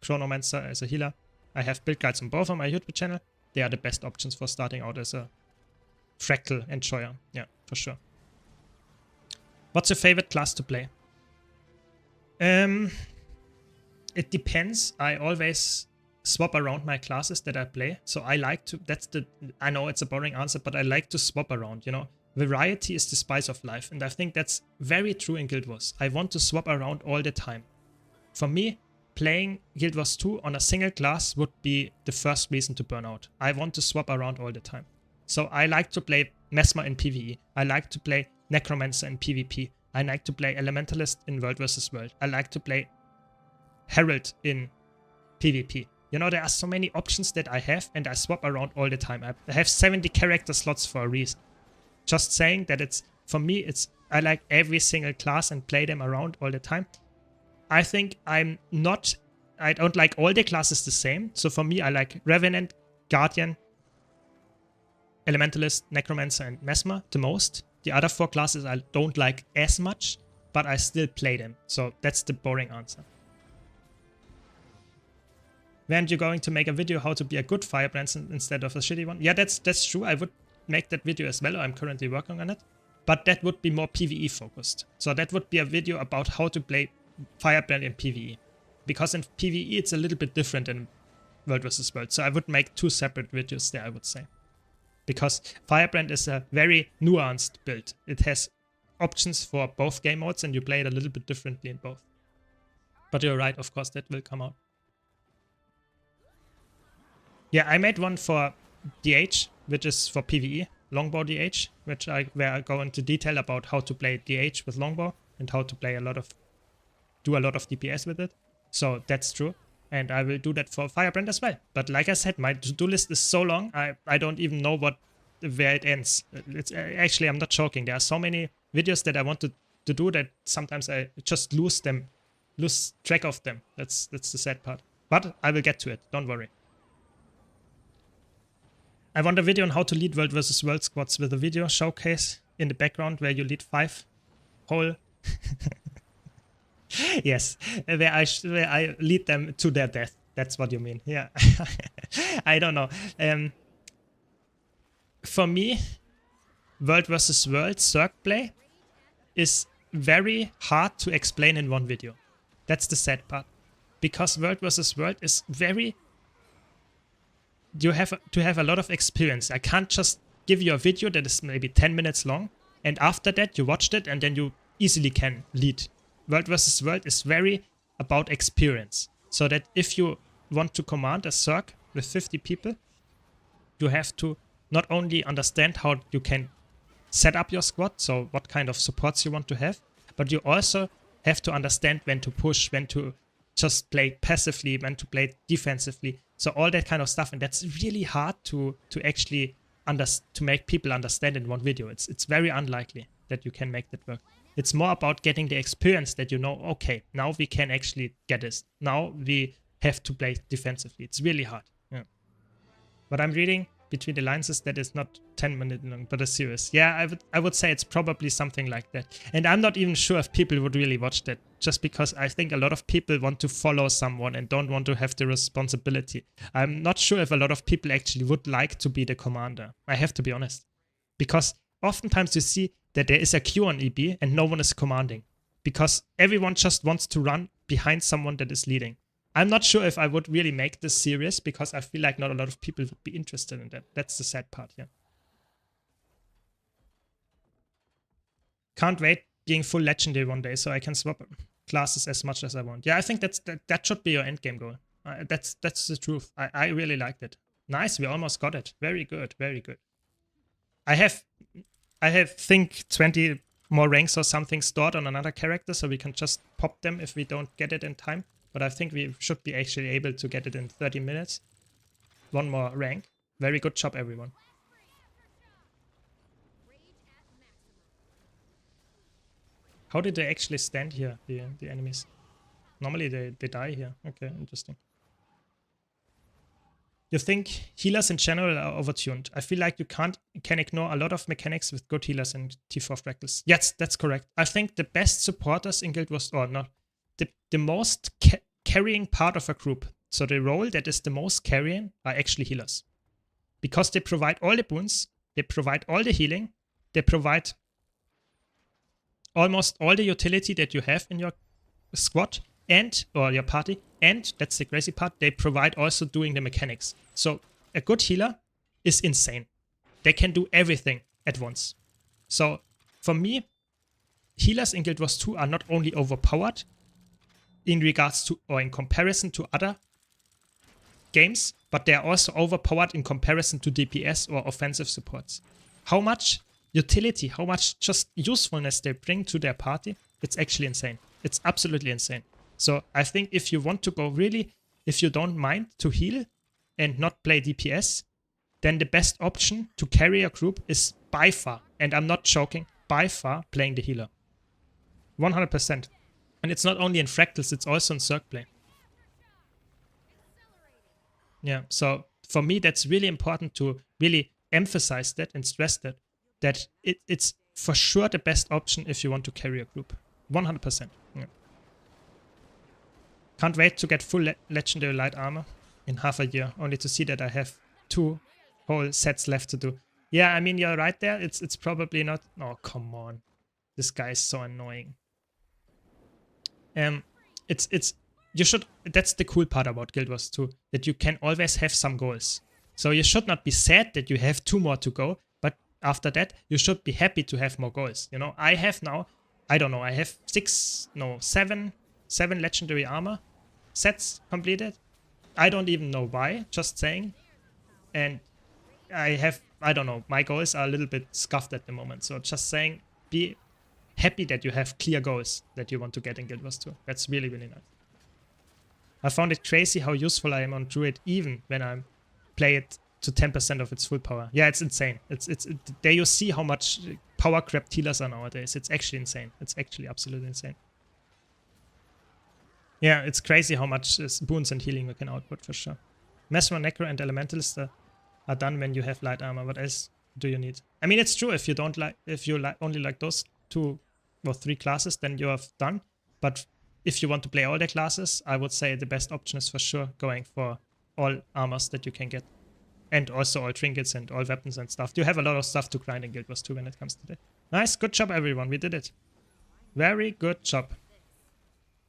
Chronomancer as a healer, I have build guides on both on my YouTube channel. They are the best options for starting out as a fractal enjoyer. Yeah, for sure. What's your favorite class to play? It depends. I always swap around my classes that I play. So I like to, I know it's a boring answer, but I like to swap around, you know. Variety is the spice of life. And I think that's very true in Guild Wars. I want to swap around all the time. For me, playing Guild Wars 2 on a single class would be the first reason to burn out. I want to swap around all the time. So I like to play Mesmer in PvE. I like to play Necromancer in PvP. I like to play Elementalist in World vs. World. I like to play Herald in PvP. You know, there are so many options that I have and I swap around all the time. I have 70 character slots for a reason. Just saying that it's, for me, I like every single class and play them around all the time. I think I don't like all the classes the same. So for me, I like Revenant, Guardian, Elementalist, Necromancer, and Mesmer the most. The other 4 classes I don't like as much, but I still play them. So that's the boring answer. Weren't you going to make a video how to be a good Firebrand instead of a shitty one? Yeah, that's true. I would make that video as well. I'm currently working on it. But that would be more PvE focused. So that would be a video about how to play Firebrand in PvE. Because in PvE it's a little bit different in World vs. World. So I would make 2 separate videos there, I would say. Because Firebrand is a very nuanced build. It has options for both game modes and you play it a little bit differently in both. But you're right, of course, that will come out. Yeah, I made one for DH, which is for PvE, Longbow DH, where I go into detail about how to play DH with Longbow and how to play do a lot of DPS with it. So that's true. And I will do that for Firebrand as well. But like I said, my to-do list is so long, I don't even know where it ends. Actually, I'm not joking. There are so many videos that I want to do that sometimes I just lose track of them. That's the sad part. But I will get to it. Don't worry. I want a video on how to lead World vs. World squads with a video showcase in the background where you lead 5 whole... Yes, where I lead them to their death. That's what you mean. Yeah. I don't know. For me, World vs. World Zerg play is very hard to explain in one video. That's the sad part. Because World vs. World is very... You have to have a lot of experience. I can't just give you a video that is maybe 10 minutes long, and after that you watched it and then you easily can lead. World vs. World is very about experience. So that if you want to command a Zerg with 50 people, you have to not only understand how you can set up your squad, so what kind of supports you want to have, but you also have to understand when to push, when to just play passively, when to play defensively. So all that kind of stuff, and that's really hard to actually to make people understand in one video. It's very unlikely that you can make that work. It's more about getting the experience that you know, okay, now we can actually get this. Now we have to play defensively. It's really hard. Yeah. What I'm reading between the lines is that it's not 10 minutes long, but a series. Yeah, I would say it's probably something like that. And I'm not even sure if people would really watch that, just because I think a lot of people want to follow someone and don't want to have the responsibility. I'm not sure if a lot of people actually would like to be the commander. I have to be honest. Because oftentimes you see that there is a queue on EB and no one is commanding. because everyone just wants to run behind someone that is leading. I'm not sure if I would really make this serious because I feel like not a lot of people would be interested in that. That's the sad part here. Can't wait being full legendary one day so I can swap classes as much as I want. Yeah, I think that should be your endgame goal. That's the truth. I really liked it. Nice, we almost got it. Very good, very good. I have think 20 more ranks or something stored on another character so we can just pop them if we don't get it in time. But I think we should be actually able to get it in 30 minutes. One more rank. Very good job, everyone. How did they actually stand here, the enemies? Normally they die here. Okay, interesting. You think healers in general are overtuned? I feel like you can ignore a lot of mechanics with good healers in T4 Fractals. Yes, that's correct. I think the best supporters in Guild Wars, or not, the most carrying part of a group, so the role that is the most carrying, are actually healers. Because they provide all the boons, they provide all the healing, they provide almost all the utility that you have in your squad and or your party, and that's the crazy part, they provide also doing the mechanics. So a good healer is insane. They can do everything at once. So for me, healers in Guild Wars 2 are not only overpowered in regards to or in comparison to other games, but they are also overpowered in comparison to DPS or offensive supports. How much utility, how much just usefulness they bring to their party, it's actually insane. It's absolutely insane. So I think if you want to go really, if you don't mind to heal and not play DPS, then the best option to carry a group is by far, and I'm not joking, by far playing the healer. 100%. And it's not only in Fractals, it's also in Cirque play. Yeah, so for me that's really important to really emphasize that and stress that it's for sure the best option if you want to carry a group. 100%. Yeah. Can't wait to get full legendary light armor in half a year, only to see that I have 2 whole sets left to do. Yeah, I mean, you're right there. It's probably not... Oh, come on. This guy is so annoying. You should... That's the cool part about Guild Wars 2, that you can always have some goals. So you should not be sad that you have 2 more to go, but after that, you should be happy to have more goals. You know, I have now, I don't know, I have 7 legendary armor sets completed. I don't even know why, just saying. And I have, I don't know, my goals are a little bit scuffed at the moment. So just saying, be happy that you have clear goals that you want to get in Guild Wars 2. That's really, really nice. I found it crazy how useful I am on Druid even when I play it to 10% of its full power. Yeah, it's insane. There you see how much power crapped healers are nowadays. It's actually insane. It's actually absolutely insane. Yeah, it's crazy how much boons and healing we can output for sure. Mesmer, Necro, and Elementalist are done when you have light armor. What else do you need? I mean, it's true. If you don't like, if you only like those 2 or 3 classes, then you have done. But if you want to play all the classes, I would say the best option is for sure going for all armors that you can get. And also all trinkets and all weapons and stuff. You have a lot of stuff to grind in Guild Wars 2 when it comes to that. Nice, good job everyone, we did it. Very good job.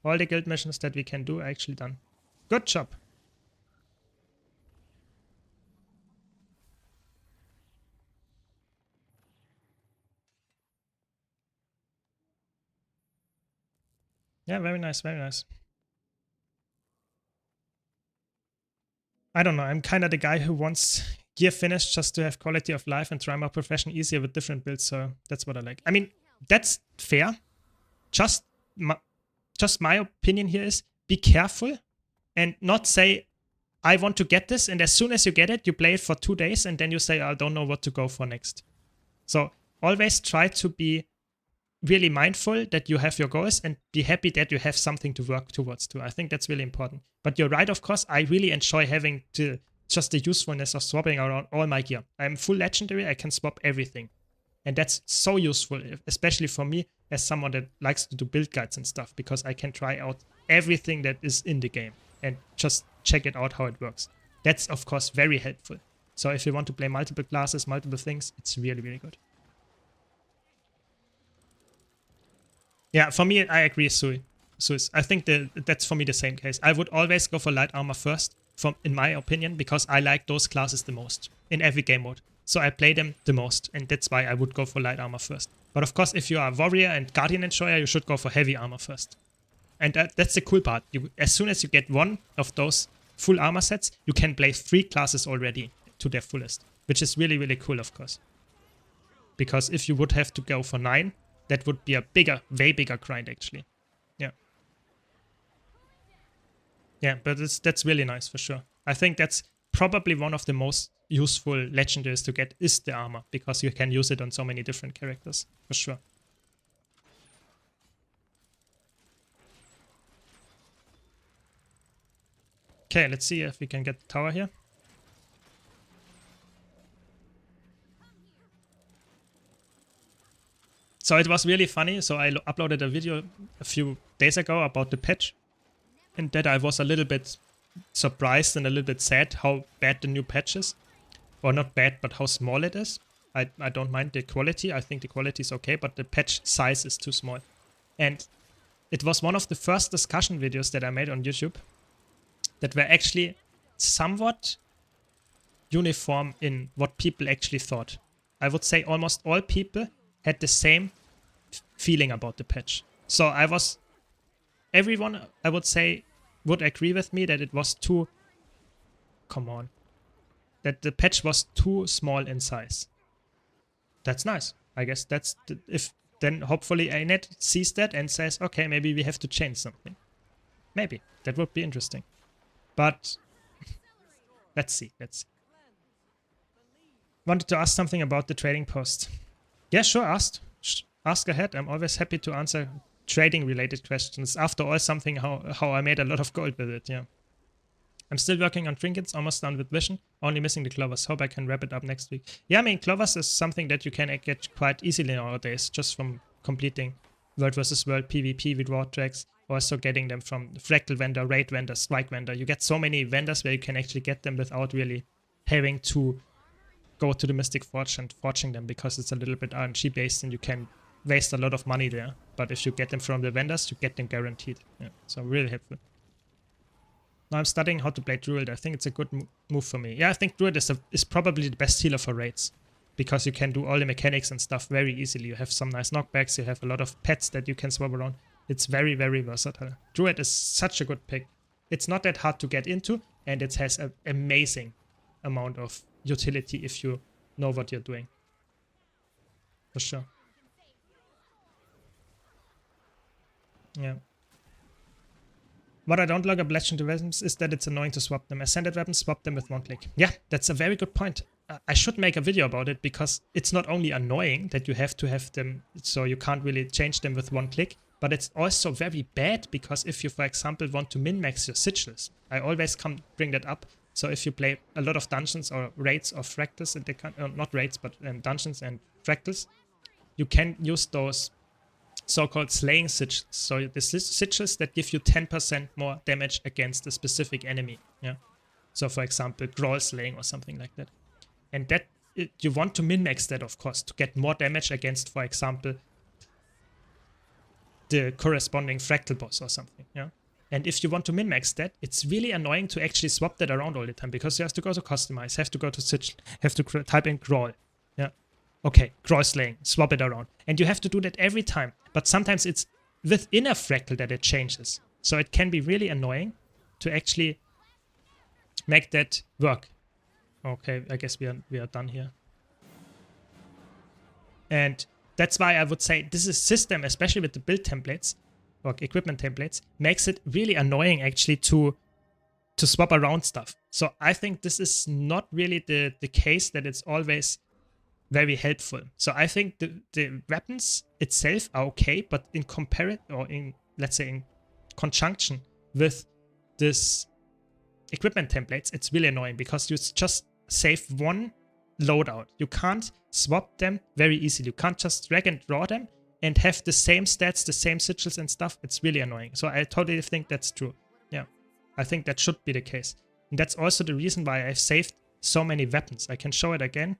All the guild missions that we can do are actually done. Good job. Yeah, very nice, very nice. I don't know, I'm kind of the guy who wants gear finished just to have quality of life and try my profession easier with different builds, so that's what I like. I mean, that's fair. Just my opinion here is be careful and not say, I want to get this, and as soon as you get it, you play it for 2 days, and then you say, I don't know what to go for next. So always try to be really mindful that you have your goals and be happy that you have something to work towards too. I think that's really important. But you're right, of course, I really enjoy having just the usefulness of swapping around all my gear. I'm full legendary, I can swap everything. And that's so useful, especially for me as someone that likes to do build guides and stuff, because I can try out everything that is in the game and just check it out how it works. That's, of course, very helpful. So if you want to play multiple classes, multiple things, it's really, really good. Yeah, for me, I agree, Suis. I think that's for me the same case. I would always go for light armor first, in my opinion, because I like those classes the most in every game mode. So I play them the most, and that's why I would go for light armor first. But of course, if you are warrior and guardian enjoyer, you should go for heavy armor first. And that's the cool part. As soon as you get one of those full armor sets, you can play 3 classes already to their fullest, which is really, really cool, of course. Because if you would have to go for 9, that would be a way bigger grind, actually. Yeah. Yeah, but that's really nice for sure. I think that's probably one of the most useful legendaries to get is the armor, because you can use it on so many different characters, for sure. Okay, let's see if we can get the tower here. So it was really funny. So I uploaded a video a few days ago about the patch. And that I was a little bit surprised and a little bit sad how bad the new patch is. Or not bad, but how small it is. I don't mind the quality. I think the quality is okay, but the patch size is too small. And it was one of the first discussion videos that I made on YouTube that were actually somewhat uniform in what people actually thought. I would say almost all people had the same feeling about the patch. So everyone, I would say, would agree with me that it was too, that the patch was too small in size. That's nice. I guess that's, then hopefully ANET sees that and says, okay, maybe we have to change something. Maybe, that would be interesting. But, let's see. Wanted to ask something about the trading post. Yeah, sure, ask ahead. I'm always happy to answer trading related questions. After all, something how I made a lot of gold with it, yeah. I'm still working on trinkets, almost done with vision, only missing the clovers. Hope I can wrap it up next week. Yeah, I mean, clovers is something that you can get quite easily nowadays, just from completing World vs. World PvP with reward tracks, also getting them from the Fractal vendor, Raid vendor, Strike vendor. You get so many vendors where you can actually get them without really having to go to the Mystic Forge and forging them, because it's a little bit RNG based and you can waste a lot of money there. But if you get them from the vendors, you get them guaranteed. Yeah, so really helpful. Now I'm studying how to play Druid. I think it's a good move for me. Yeah, I think Druid is probably the best healer for raids, because you can do all the mechanics and stuff very easily. You have some nice knockbacks, you have a lot of pets that you can swap around. It's very, very versatile. Druid is such a good pick. It's not that hard to get into, and it has an amazing amount of utility if you know what you're doing. For sure. Yeah. What I don't like about legendary weapons is that it's annoying to swap them. Ascended weapons, swap them with one click. Yeah, that's a very good point. I should make a video about it, because it's not only annoying that you have to have them so you can't really change them with one click, but it's also very bad, because if you, for example, want to min-max your sigils, I always bring that up. So if you play a lot of dungeons or raids or fractals, and they can, not raids, but dungeons and fractals, you can use those so-called slaying sigils. So the sigils that give you 10% more damage against a specific enemy. Yeah. So for example, Grawl slaying or something like that. And that you want to min-max that, of course, to get more damage against, for example, the corresponding fractal boss or something. Yeah. And if you want to min-max that, it's really annoying to actually swap that around all the time, because you have to go to customize, have to go to sigil, have to type in Grawl. Yeah. Okay, Grawl slaying, swap it around. And you have to do that every time. But sometimes it's within a fractal that it changes. So it can be really annoying to actually make that work. Okay, I guess we are done here. And that's why I would say this is system, especially with the build templates or equipment templates, makes it really annoying actually to swap around stuff. So I think this is not really the case that it's always very helpful. So I think the weapons itself are okay, but in let's say in conjunction with this equipment templates, it's really annoying, because you just save one loadout. You can't swap them very easily. You can't just drag and draw them and have the same stats, the same sigils and stuff. It's really annoying. So I totally think that's true. Yeah, I think that should be the case. And that's also the reason why I've saved so many weapons. I can show it again.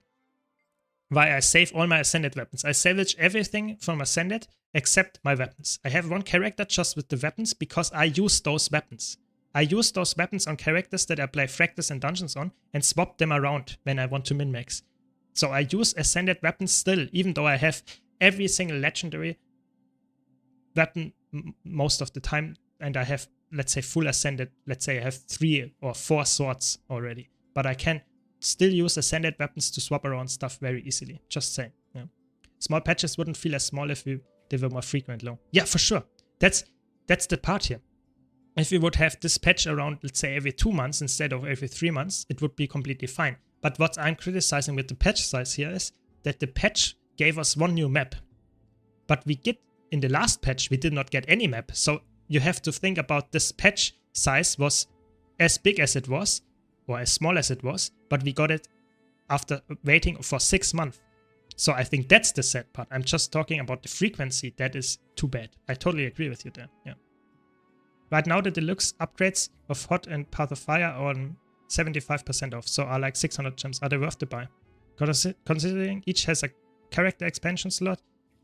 why I save all my Ascended weapons. I salvage everything from Ascended except my weapons. I have one character just with the weapons because I use those weapons. I use those weapons on characters that I play Fractals and Dungeons on and swap them around when I want to min-max. So I use Ascended weapons still, even though I have every single legendary weapon most of the time, and I have, let's say, full Ascended. Let's say I have 3 or 4 swords already, but I can still use Ascended weapons to swap around stuff very easily. Just saying. Yeah. Small patches wouldn't feel as small if they were more frequent low. Yeah, for sure. That's the part here. If we would have this patch around, let's say, every 2 months instead of every 3 months, it would be completely fine. But what I'm criticizing with the patch size here is that the patch gave us 1 new map. But in the last patch, we did not get any map. So you have to think about this patch size was as big as it was, or as small as it was, but we got it after waiting for 6 months. So I think that's the sad part. I'm just talking about the frequency. That is too bad. I totally agree with you there. Yeah. Right now, the deluxe upgrades of Hot and Path of Fire are on 75% off, so are like 600 gems. Are they worth the buy? Considering each has a character expansion slot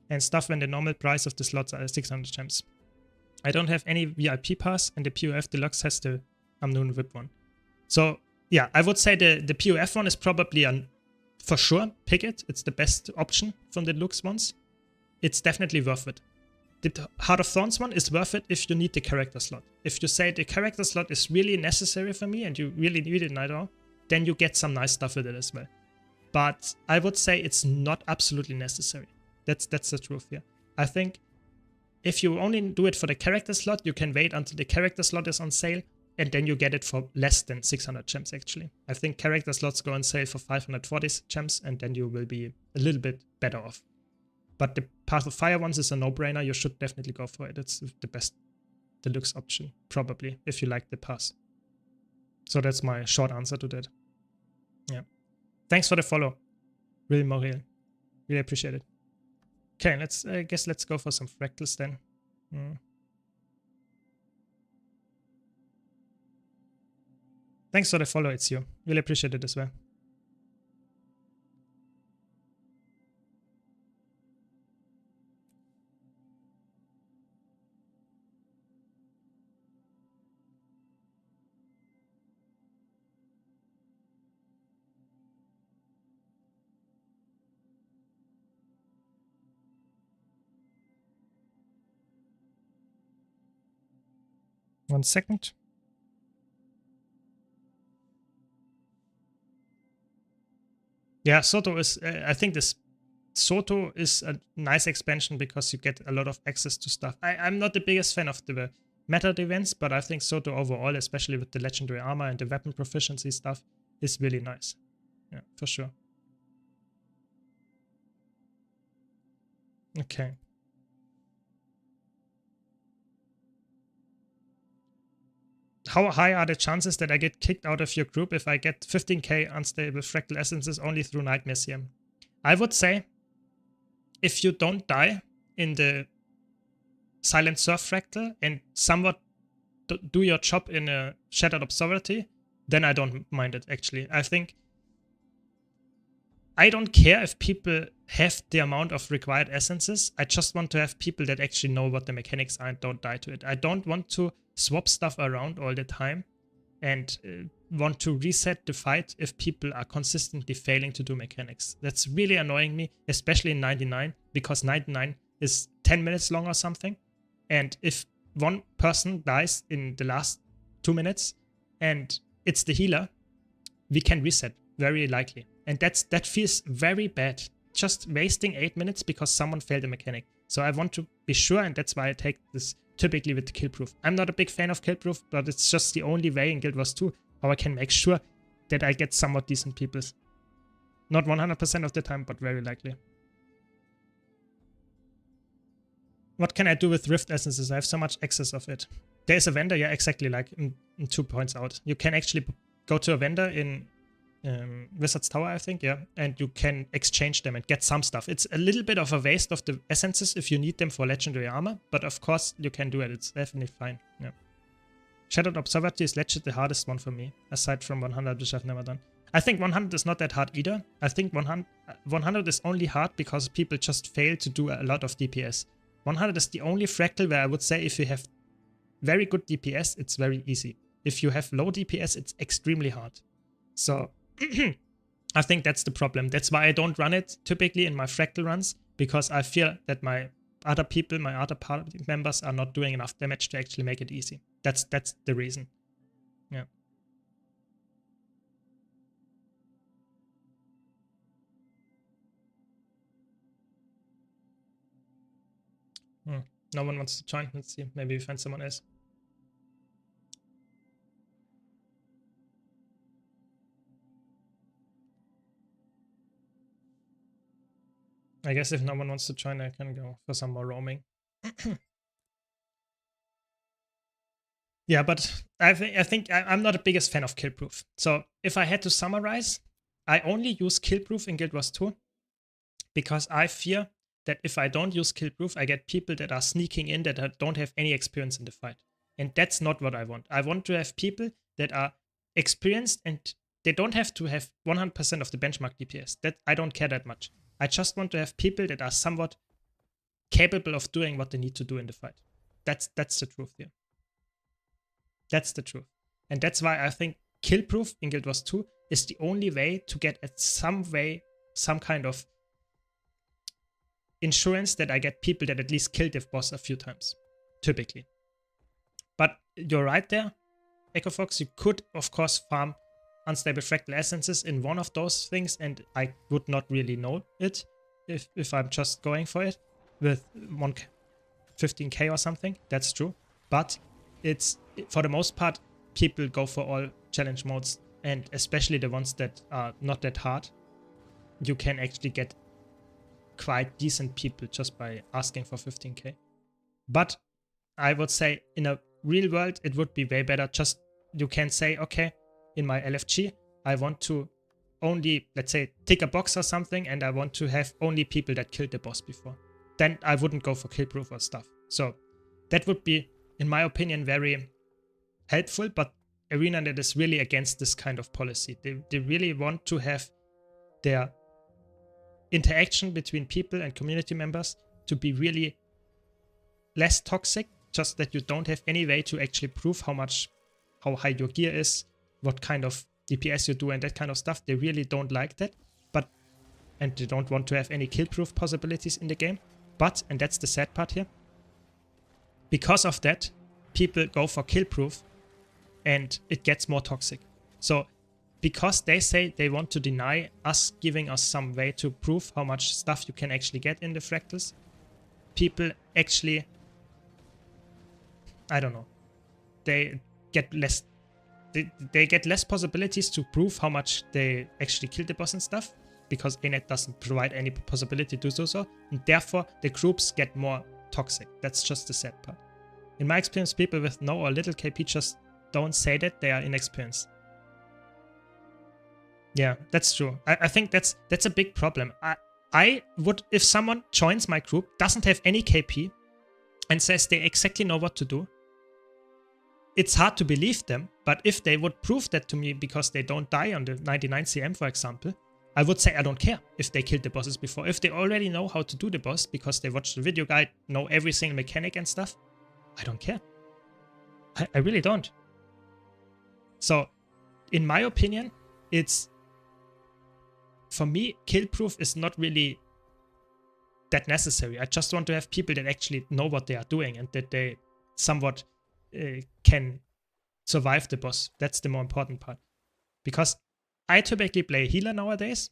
and stuff when the normal price of the slots are 600 gems. I don't have any VIP pass, and the POF Deluxe has the Amnoon VIP one. So yeah, I would say the POF one is probably for sure, pick it. It's the best option from the deluxe ones. It's definitely worth it. The Heart of Thorns one is worth it if you need the character slot. If you say the character slot is really necessary for me and you really need it now, then you get some nice stuff with it as well. But I would say it's not absolutely necessary. That's the truth here. I think if you only do it for the character slot, you can wait until the character slot is on sale and then you get it for less than 600 gems actually. I think character slots go on sale for 540 gems and then you will be a little bit better off. But the Path of Fire ones is a no-brainer. You should definitely go for it. It's the best deluxe option, probably, if you like the pass. So that's my short answer to that. Yeah. Thanks for the follow. Really, Moriel. Really appreciate it. Okay, I guess let's go for some fractals then. Thanks for the follow, it's you. Really appreciate it as well. One second. Yeah, Soto is, I think this Soto is a nice expansion because you get a lot of access to stuff. I'm not the biggest fan of the meta events, but I think Soto overall, especially with the legendary armor and the weapon proficiency stuff, is really nice. Yeah, for sure. Okay. How high are the chances that I get kicked out of your group if I get 15k unstable fractal essences only through Nightmares here? I would say if you don't die in the Silent Surf fractal and somewhat do your job in a Shattered Observatory, then I don't mind it actually. I think I don't care if people have the amount of required essences. I just want to have people that actually know what the mechanics are and don't die to it. I don't want to swap stuff around all the time and want to reset the fight if people are consistently failing to do mechanics. That's really annoying me, especially in 99, because 99 is 10 minutes long or something. And if one person dies in the last 2 minutes and it's the healer, we can reset very likely. And that feels very bad. Just wasting 8 minutes because someone failed a mechanic. So I want to be sure, and that's why I take this typically with the kill proof. I'm not a big fan of kill proof, but it's just the only way in Guild Wars 2 how I can make sure that I get somewhat decent people. Not 100% of the time, but very likely. What can I do with Rift Essences? I have so much access of it. There's a vendor, yeah, exactly, like in 2 points out. You can actually go to a vendor in Wizard's Tower, I think, yeah, and you can exchange them and get some stuff. It's a little bit of a waste of the essences if you need them for legendary armor, but of course you can do it. It's definitely fine. Yeah. Shattered Observatory is legit the hardest one for me, aside from 100, which I've never done. I think 100 is not that hard either. I think 100 is only hard because people just fail to do a lot of DPS. 100 is the only fractal where I would say if you have very good DPS, it's very easy. If you have low DPS, it's extremely hard. So I think that's the problem. That's why I don't run it typically in my fractal runs, because I fear that my other people, my other party members are not doing enough damage to actually make it easy. That's the reason. Yeah. No one wants to join. Let's see. Maybe we find someone else. I guess if no one wants to join, I can go for some more roaming. Yeah, but I think I'm not the biggest fan of killproof. So if I had to summarize, I only use killproof in Guild Wars 2 because I fear that if I don't use killproof, I get people that are sneaking in that don't have any experience in the fight. And that's not what I want. I want to have people that are experienced and they don't have to have 100% of the benchmark DPS. That I don't care that much. I just want to have people that are somewhat capable of doing what they need to do in the fight. That's the truth here. That's the truth. And that's why I think killproof in Guild Wars 2 is the only way to get some kind of insurance that I get people that at least killed the boss a few times, typically. But you're right there, Echo Fox. You could, of course, farm unstable fractal essences in one of those things, and I would not really know it if I'm just going for it with 15k or something. That's true. But it's, for the most part, people go for all challenge modes, and especially the ones that are not that hard. You can actually get quite decent people just by asking for 15k. But I would say in a real world, it would be way better. Just you can say, okay, in my LFG, I want to only, let's say, tick a box or something, and I want to have only people that killed the boss before. Then I wouldn't go for killproof or stuff. So that would be, in my opinion, very helpful, but Arena that is really against this kind of policy. They really want to have their interaction between people and community members to be really less toxic, just that you don't have any way to actually prove how high your gear is, what kind of DPS you do and that kind of stuff. They really don't like that, and they don't want to have any killproof possibilities in the game. But, and that's the sad part here, because of that, people go for killproof and it gets more toxic. So because they say they want to deny us giving us some way to prove how much stuff you can actually get in the fractals, people actually, I don't know, they get less possibilities to prove how much they actually killed the boss and stuff, because ANET doesn't provide any possibility to do so, and therefore the groups get more toxic. That's just the sad part. In my experience, people with no or little KP just don't say that, they are inexperienced. Yeah, that's true. I think that's a big problem. I would, if someone joins my group, doesn't have any KP, and says they exactly know what to do, it's hard to believe them, but if they would prove that to me because they don't die on the 99 CM, for example, I would say I don't care if they killed the bosses before. If they already know how to do the boss because they watched the video guide, know every single mechanic and stuff, I don't care. I really don't. So, in my opinion, it's, for me, killproof is not really that necessary. I just want to have people that actually know what they are doing and that they somewhat can survive the boss. That's the more important part. Because I typically play healer nowadays,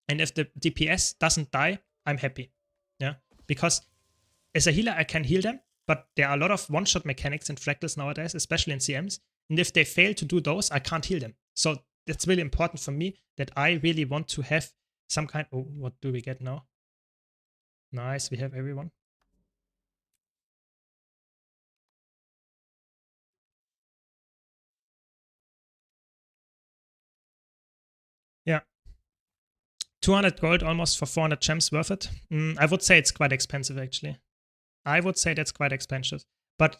and if the DPS doesn't die, I'm happy. Yeah, because as a healer, I can heal them, but there are a lot of one-shot mechanics in fractals nowadays, especially in CMs, and if they fail to do those, I can't heal them. So that's really important for me, that I really want to have some kind... Oh, what do we get now? Nice, we have everyone. Yeah. 200 gold almost for 400 gems, worth it? I would say it's quite expensive, actually. I would say that's quite expensive. But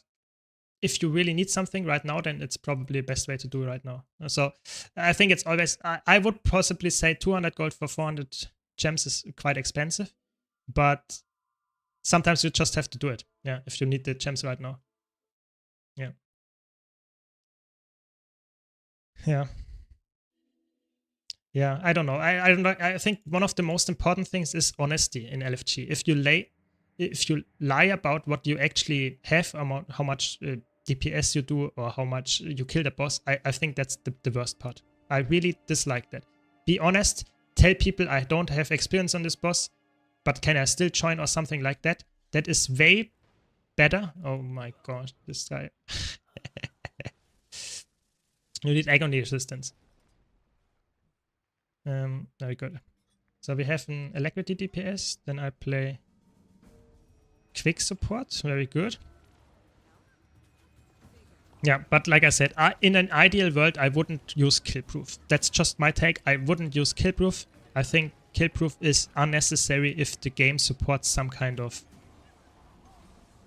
if you really need something right now, then it's probably the best way to do it right now. So I think it's always, I would possibly say 200 gold for 400 gems is quite expensive, but sometimes you just have to do it. Yeah, if you need the gems right now. Yeah. Yeah. Yeah, I don't know. I don't know. I think one of the most important things is honesty in LFG. If you lie about what you actually have, how much DPS you do or how much you kill the boss, I think that's the worst part. I really dislike that. Be honest. Tell people I don't have experience on this boss, but can I still join or something like that? That is way better. Oh my gosh, this guy. You need agony resistance. Very good. So we have an Alacrity DPS, then I play Quick Support, very good. Yeah, but like I said, in an ideal world, I wouldn't use Killproof. That's just my take. I wouldn't use Killproof. I think Killproof is unnecessary if the game supports some kind of,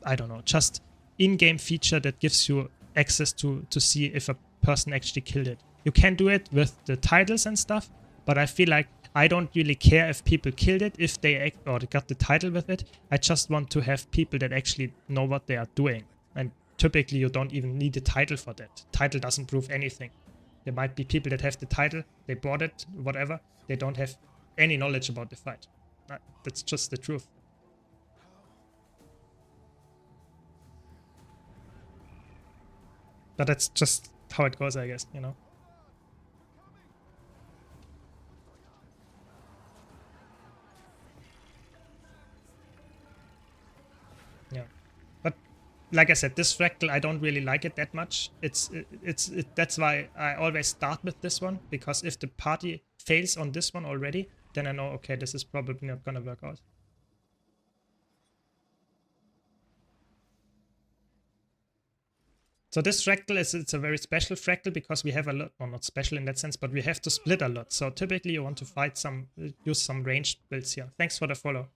I don't know, just in-game feature that gives you access to see if a person actually killed it. You can do it with the titles and stuff, but I feel like I don't really care if people killed it, if they or got the title with it. I just want to have people that actually know what they are doing. And typically you don't even need a title for that. Title doesn't prove anything. There might be people that have the title, they bought it, whatever. They don't have any knowledge about the fight. That's just the truth. But that's just how it goes, I guess, you know. Yeah, but like I said, this fractal, I don't really like it that much. That's why I always start with this one, because if the party fails on this one already, then I know, okay, this is probably not gonna work out. So this fractal it's a very special fractal because we have a lot, well, not special in that sense, but we have to split a lot. So typically you want to fight use some ranged builds here. Thanks for the follow.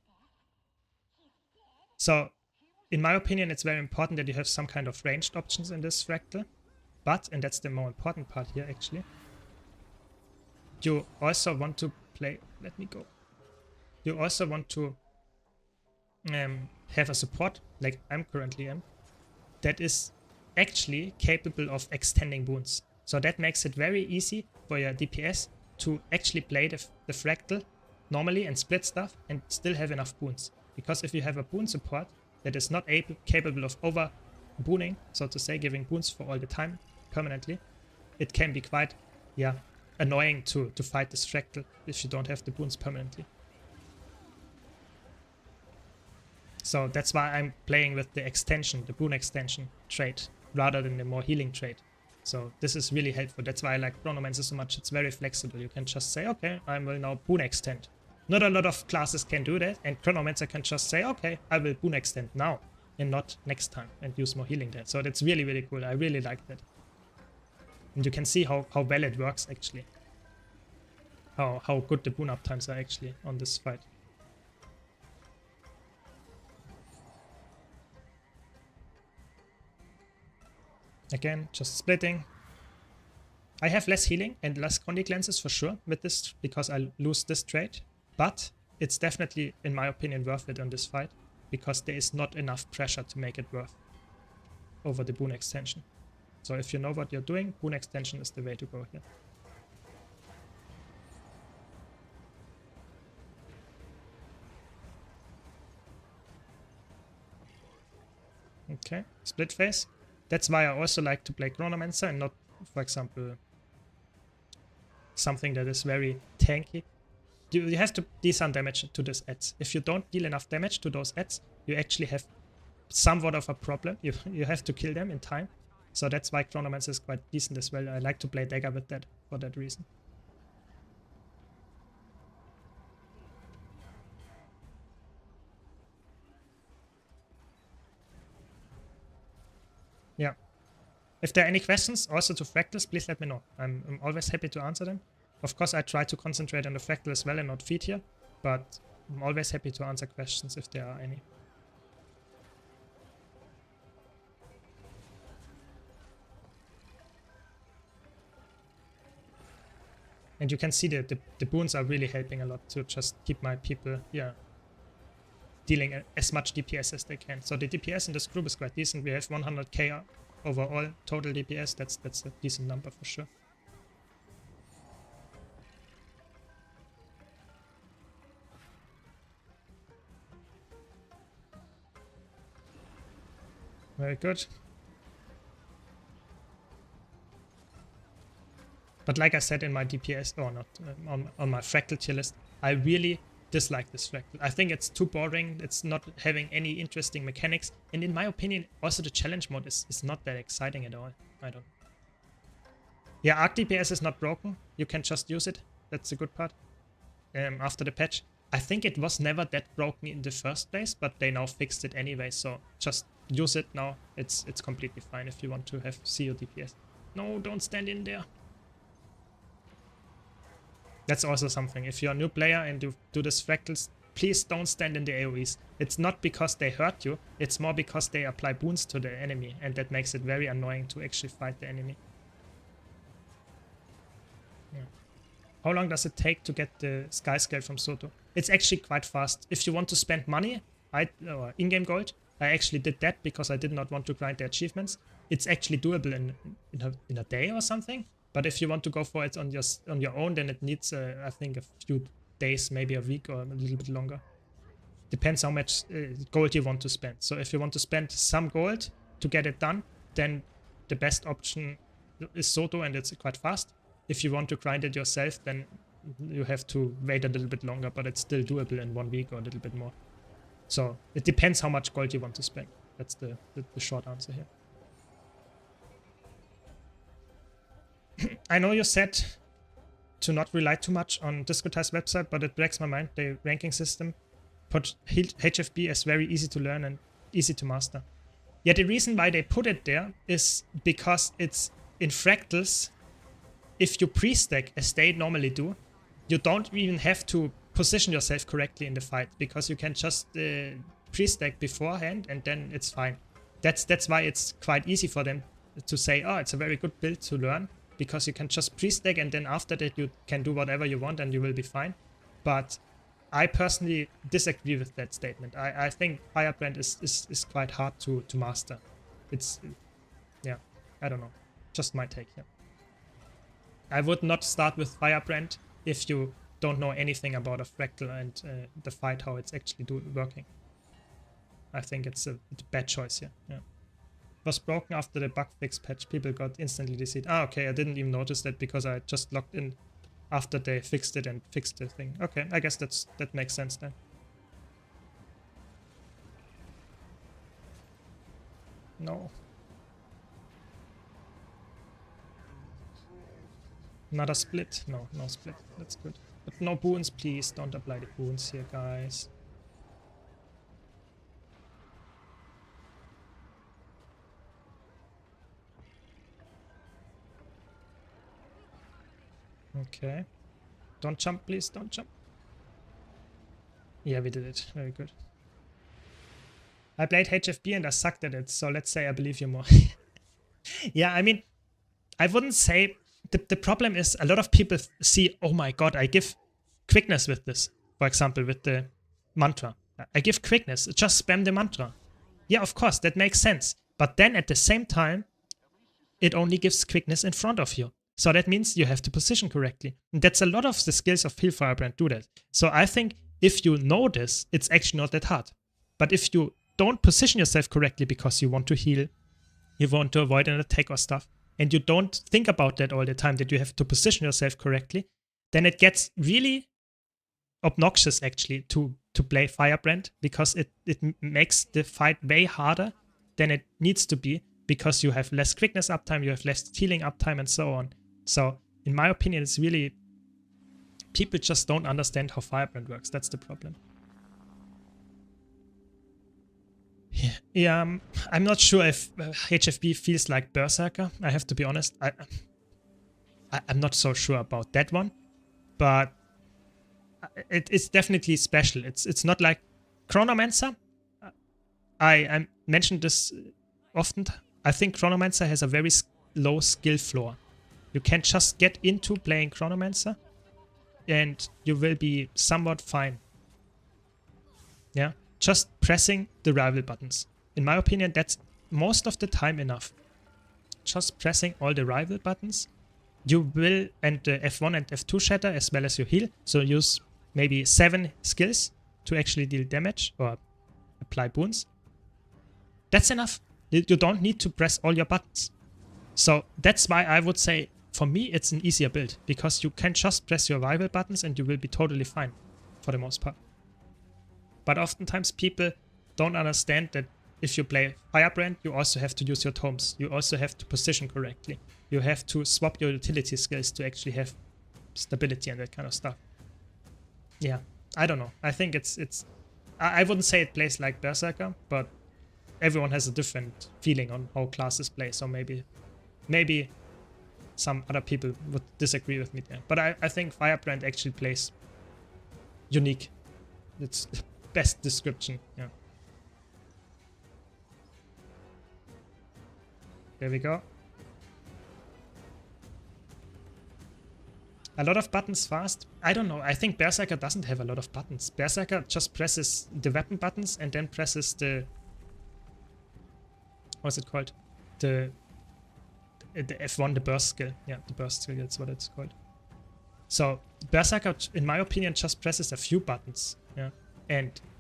So in my opinion, it's very important that you have some kind of ranged options in this fractal. But, and that's the more important part here actually, you also want to play, let me go. You also want to have a support, like I'm currently am, that is actually capable of extending wounds. So that makes it very easy for your DPS to actually play the fractal normally and split stuff and still have enough boons. Because if you have a boon support that is not capable of over booning, so to say, giving boons for all the time permanently, it can be quite, yeah, annoying to fight this fractal if you don't have the boons permanently. So that's why I'm playing with the extension, the boon extension trait, rather than the more healing trait. So this is really helpful. That's why I like Chronomancer so much. It's very flexible. You can just say, okay, I will now boon extend. Not a lot of classes can do that, and Chronomancer can just say, okay, I will boon extend now and not next time and use more healing there. So that's really, really cool. I really like that. And you can see how well it works actually. How good the boon uptimes are actually on this fight. Again, just splitting. I have less healing and less Condi cleanses for sure with this because I lose this trait. But it's definitely, in my opinion, worth it on this fight because there is not enough pressure to make it worth over the boon extension. So if you know what you're doing, boon extension is the way to go here. Okay, split phase. That's why I also like to play Chronomancer and not, for example, something that is very tanky. You have to deal some damage to these ads. If you don't deal enough damage to those ads, you actually have somewhat of a problem. You have to kill them in time. So that's why Chronomancer is quite decent as well. I like to play Dagger with that for that reason. Yeah. If there are any questions also to fractals, please let me know. I'm always happy to answer them. Of course, I try to concentrate on the fractal as well and not feed here, but I'm always happy to answer questions if there are any. And you can see the boons are really helping a lot to just keep my people, yeah, dealing as much DPS as they can. So the DPS in this group is quite decent. We have 100k overall total DPS. That's a decent number for sure. Very good. But like I said in my DPS, or not, on my fractal tier list, I really dislike this fractal. I think it's too boring. It's not having any interesting mechanics. And in my opinion, also the challenge mode is not that exciting at all. I don't. Yeah, Arc DPS is not broken. You can just use it. That's the good part. After the patch. I think it was never that broken in the first place, but they now fixed it anyway. So just use it now. It's completely fine if you want to have CO DPS. No, don't stand in there. That's also something. If you're a new player and you do this fractals, please don't stand in the AoEs. It's not because they hurt you, it's more because they apply boons to the enemy, and that makes it very annoying to actually fight the enemy. Yeah. How long does it take to get the Sky Scale from Soto? It's actually quite fast. If you want to spend money, or in-game gold, I actually did that because I did not want to grind the achievements. It's actually doable in a day or something. But if you want to go for it on your own, then it needs, I think, a few days, maybe a week or a little bit longer. Depends how much gold you want to spend. So if you want to spend some gold to get it done, then the best option is Soto, and it's quite fast. If you want to grind it yourself, then you have to wait a little bit longer, but it's still doable in 1 week or a little bit more. So it depends how much gold you want to spend. That's the short answer here. I know you said to not rely too much on Discoti's website, but it breaks my mind. The ranking system put HFB as very easy to learn and easy to master. Yeah, the reason why they put it there is because it's in fractals. If you pre-stack as they normally do, you don't even have to position yourself correctly in the fight, because you can just pre-stack beforehand and then it's fine. That's why it's quite easy for them to say, oh, it's a very good build to learn, because you can just pre-stack and then after that you can do whatever you want and you will be fine. But I personally disagree with that statement. I think Firebrand is quite hard to master. It's, yeah, I don't know. Just my take here. I would not start with Firebrand if you don't know anything about a fractal and the fight, how it's actually working. I think it's a bad choice here. Yeah. Was broken after the bug fix patch. People got instantly deceived. Ah, okay, I didn't even notice that because I just logged in after they fixed it and fixed the thing. Okay, I guess that makes sense then. No. Another split? No, no split. That's good. But no boons, please. Don't apply the boons here, guys. Okay. Don't jump, please. Don't jump. Yeah, we did it. Very good. I played HFB and I sucked at it, so let's say I believe you more. Yeah, I mean, I wouldn't say... The problem is a lot of people see, oh my god, I give quickness with this. For example, with the mantra. I give quickness. Just spam the mantra. Yeah, of course, that makes sense. But then at the same time, it only gives quickness in front of you. So that means you have to position correctly. And that's a lot of the skills of Heal Firebrand do that. So I think if you know this, it's actually not that hard. But if you don't position yourself correctly because you want to heal, you want to avoid an attack or stuff, and you don't think about that all the time, that you have to position yourself correctly, then it gets really obnoxious actually to play Firebrand, because it makes the fight way harder than it needs to be, because you have less quickness uptime, you have less healing uptime and so on. So in my opinion, it's really, people just don't understand how Firebrand works. That's the problem. Yeah, I'm not sure if HFB feels like Berserker. I have to be honest. I'm not so sure about that one, but it's definitely special. It's not like Chronomancer. I mentioned this often. I think Chronomancer has a very low skill floor. You can just get into playing Chronomancer and you will be somewhat fine. Yeah, just pressing the rival buttons. In my opinion, that's most of the time enough. Just pressing all the rival buttons. You will, and the F1 and F2 shatter as well as your heal. So use maybe 7 skills to actually deal damage or apply boons. That's enough. You don't need to press all your buttons. So that's why I would say, for me, it's an easier build, because you can just press your rival buttons and you will be totally fine for the most part. But oftentimes people don't understand that if you play Firebrand, you also have to use your tomes. You also have to position correctly. You have to swap your utility skills to actually have stability and that kind of stuff. Yeah, I don't know. I think I wouldn't say it plays like Berserker, but everyone has a different feeling on how classes play. So maybe some other people would disagree with me there. But I think Firebrand actually plays unique. It's the best description, yeah. There we go. A lot of buttons fast? I don't know. I think Berserker doesn't have a lot of buttons. Berserker just presses the weapon buttons and then presses the... What's it called? The F1, the burst skill. Yeah, the burst skill, that's what it's called. So Berserker, in my opinion, just presses a few buttons, yeah,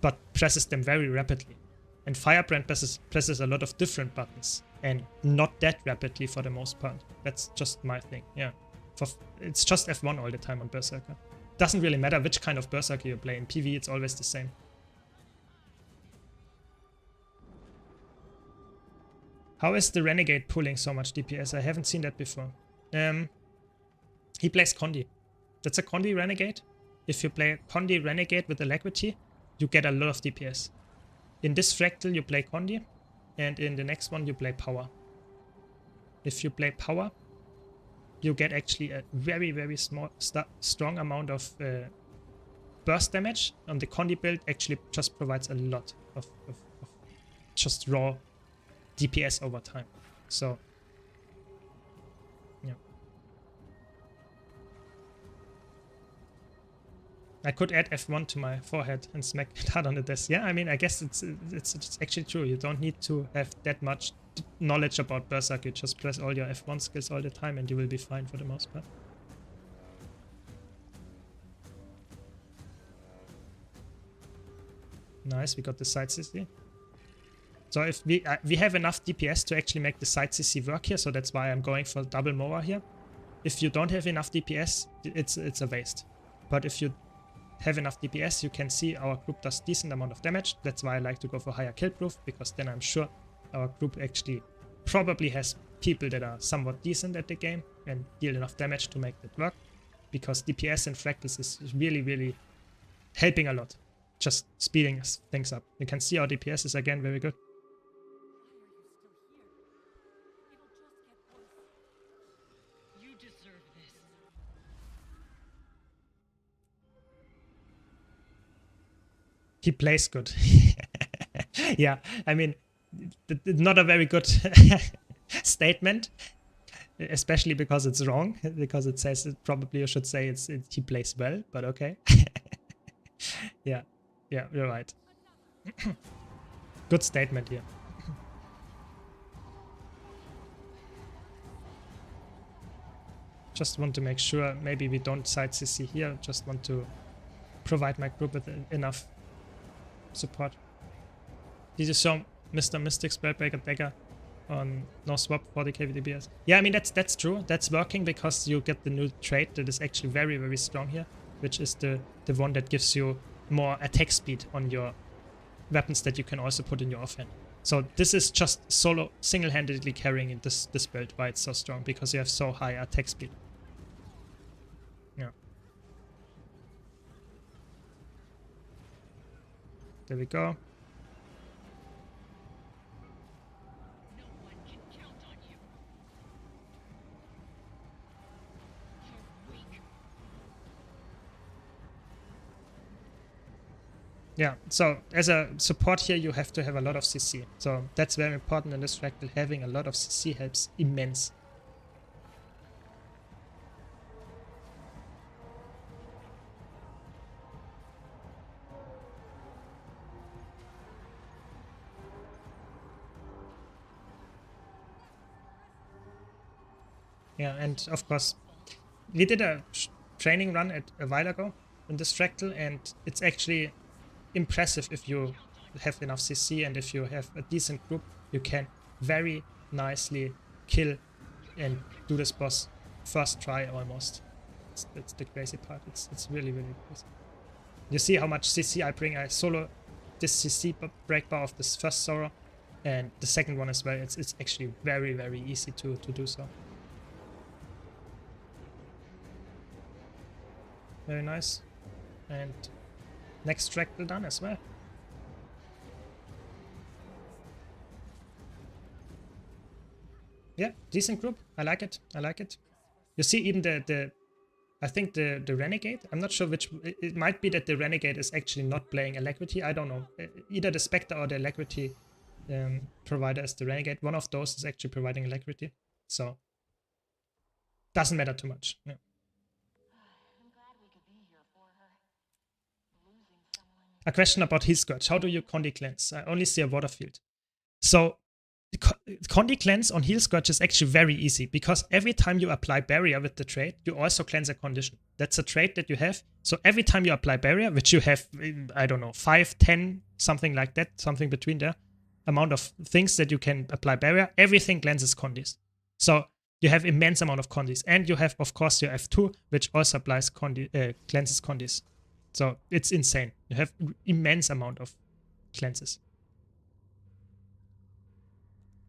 but presses them very rapidly. And Firebrand presses a lot of different buttons, and not that rapidly for the most part. That's just my thing, yeah. It's just F1 all the time on Berserker. Doesn't really matter which kind of Berserker you play. In PvE, it's always the same. How is the Renegade pulling so much DPS? I haven't seen that before. He plays Condi. That's a Condi Renegade. If you play Condi Renegade with Alacrity, you get a lot of DPS. In this fractal you play Condi, and in the next one you play Power. If you play Power, you get actually a very, very strong amount of burst damage. On the Condi build actually just provides a lot of just raw DPS over time. So, yeah. I could add F1 to my forehead and smack it hard on the desk. Yeah, I mean, I guess it's actually true. You don't need to have that much knowledge about Berserk. You just press all your F1 skills all the time and you will be fine for the most part. Nice, we got the side CC. So if we have enough DPS to actually make the side CC work here, so that's why I'm going for double Moa here. If you don't have enough DPS, it's a waste. But if you have enough DPS, you can see our group does decent amount of damage. That's why I like to go for higher kill proof, because then I'm sure our group actually probably has people that are somewhat decent at the game and deal enough damage to make that work. Because DPS and fractals is really, really helping a lot. Just speeding things up. You can see our DPS is again very good. He plays good. Yeah, I mean, not a very good statement, especially because it's wrong, because it says it probably you should say he plays well, but okay. Yeah, you're right. Good statement here. Just want to make sure maybe we don't side CC here. Just want to provide my group with enough support. Did you show Mr. Mystic Spellbreaker Dagger on no swap 40k DPS? Yeah, I mean that's true. That's working because you get the new trait that is actually very, very strong here, which is the one that gives you more attack speed on your weapons that you can also put in your offhand. So this is just single-handedly carrying in this build why it's so strong, because you have so high attack speed. Yeah. There we go. Yeah, so as a support here, you have to have a lot of CC. So that's very important in this fractal. Having a lot of CC helps immense. Yeah, and of course, we did a training run a while ago in this fractal, and it's actually impressive if you have enough CC and if you have a decent group, you can very nicely kill and do this boss first try almost. That's the crazy part. It's really, really crazy. You see how much CC I bring. I solo this CC break bar of this first Sora and the second one as well. It's actually very, very easy to do so. Very nice. And next fractal done as well. Yeah, decent group. I like it. I like it. You see even I think the Renegade, I'm not sure which, it might be that the Renegade is actually not playing Alacrity, I don't know. Either the Spectre or the Alacrity provider is the Renegade. One of those is actually providing Alacrity. So, doesn't matter too much. Yeah. A question about Heal Scourge. How do you Condi cleanse? I only see a water field. So, Condi cleanse on Heal Scourge is actually very easy because every time you apply barrier with the trait, you also cleanse a condition. That's a trait that you have. So every time you apply barrier, which you have, I don't know, 5, 10, something like that, something between there, amount of things that you can apply barrier, everything cleanses condis. So you have immense amount of condis. And you have, of course, your F2, which also applies cleanses condis. So it's insane. You have immense amount of cleanses.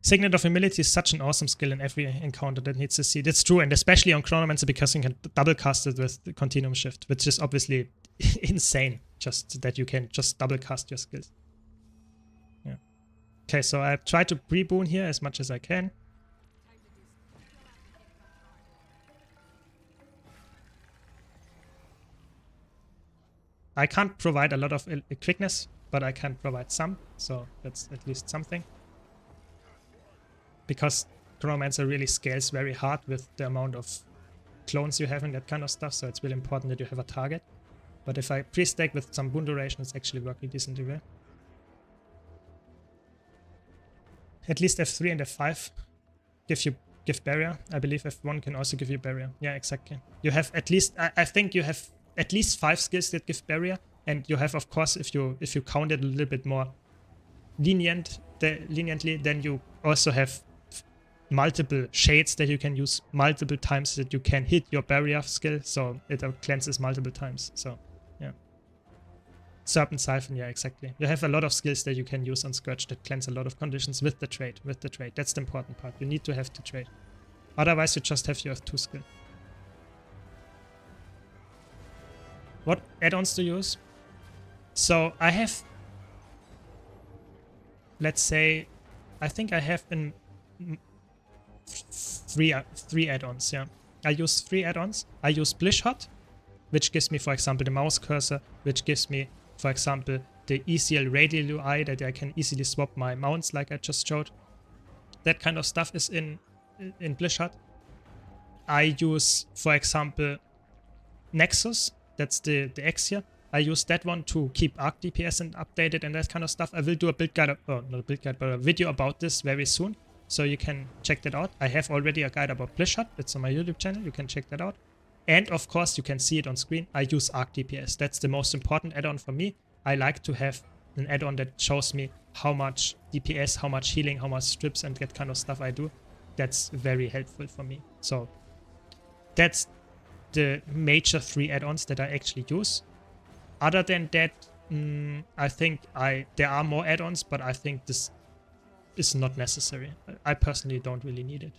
Signet of Humility is such an awesome skill in every encounter that needs to see. That's true, and especially on Chronomancer because you can double cast it with the Continuum Shift, which is obviously insane, just that you can just double cast your skills. Yeah. Okay, so I try to pre-boon here as much as I can. I can't provide a lot of quickness, but I can provide some, so that's at least something. Because Chronomancer really scales very hard with the amount of clones you have and that kind of stuff, so it's really important that you have a target. But if I pre-stack with some boon duration, it's actually working decently well. At least F3 and F5 give barrier. I believe F1 can also give you barrier. Yeah, exactly. You have at least, I think you have at least 5 skills that give barrier, and you have, of course, if you count it a little bit more leniently, then you also have multiple shades that you can use multiple times that you can hit your barrier skill, so it cleanses multiple times. So yeah, Serpent Siphon, yeah, exactly. You have a lot of skills that you can use on Scourge that cleanse a lot of conditions with the trait. That's the important part. You need to have the trait, otherwise you just have your F2 skill. What add-ons to use? So I have, let's say, I think I have in three add-ons, yeah. I use 3 add-ons. I use Blishot, which gives me, for example, the mouse cursor, which gives me, for example, the ECL radial UI that I can easily swap my mounts like I just showed. That kind of stuff is in Blishot. I use, for example, Nexus, that's the X here. I use that one to keep arc DPS and update it and that kind of stuff. I will do a build guide, not a build guide, but a video about this very soon. So you can check that out. I have already a guide about Blishot. It's on my YouTube channel. You can check that out. And of course, you can see it on screen. I use arc DPS. That's the most important add-on for me. I like to have an add-on that shows me how much DPS, how much healing, how much strips and that kind of stuff I do. That's very helpful for me. So that's the major 3 add-ons that I actually use. Other than that, I think there are more add-ons, but I think this is not necessary. I personally don't really need it.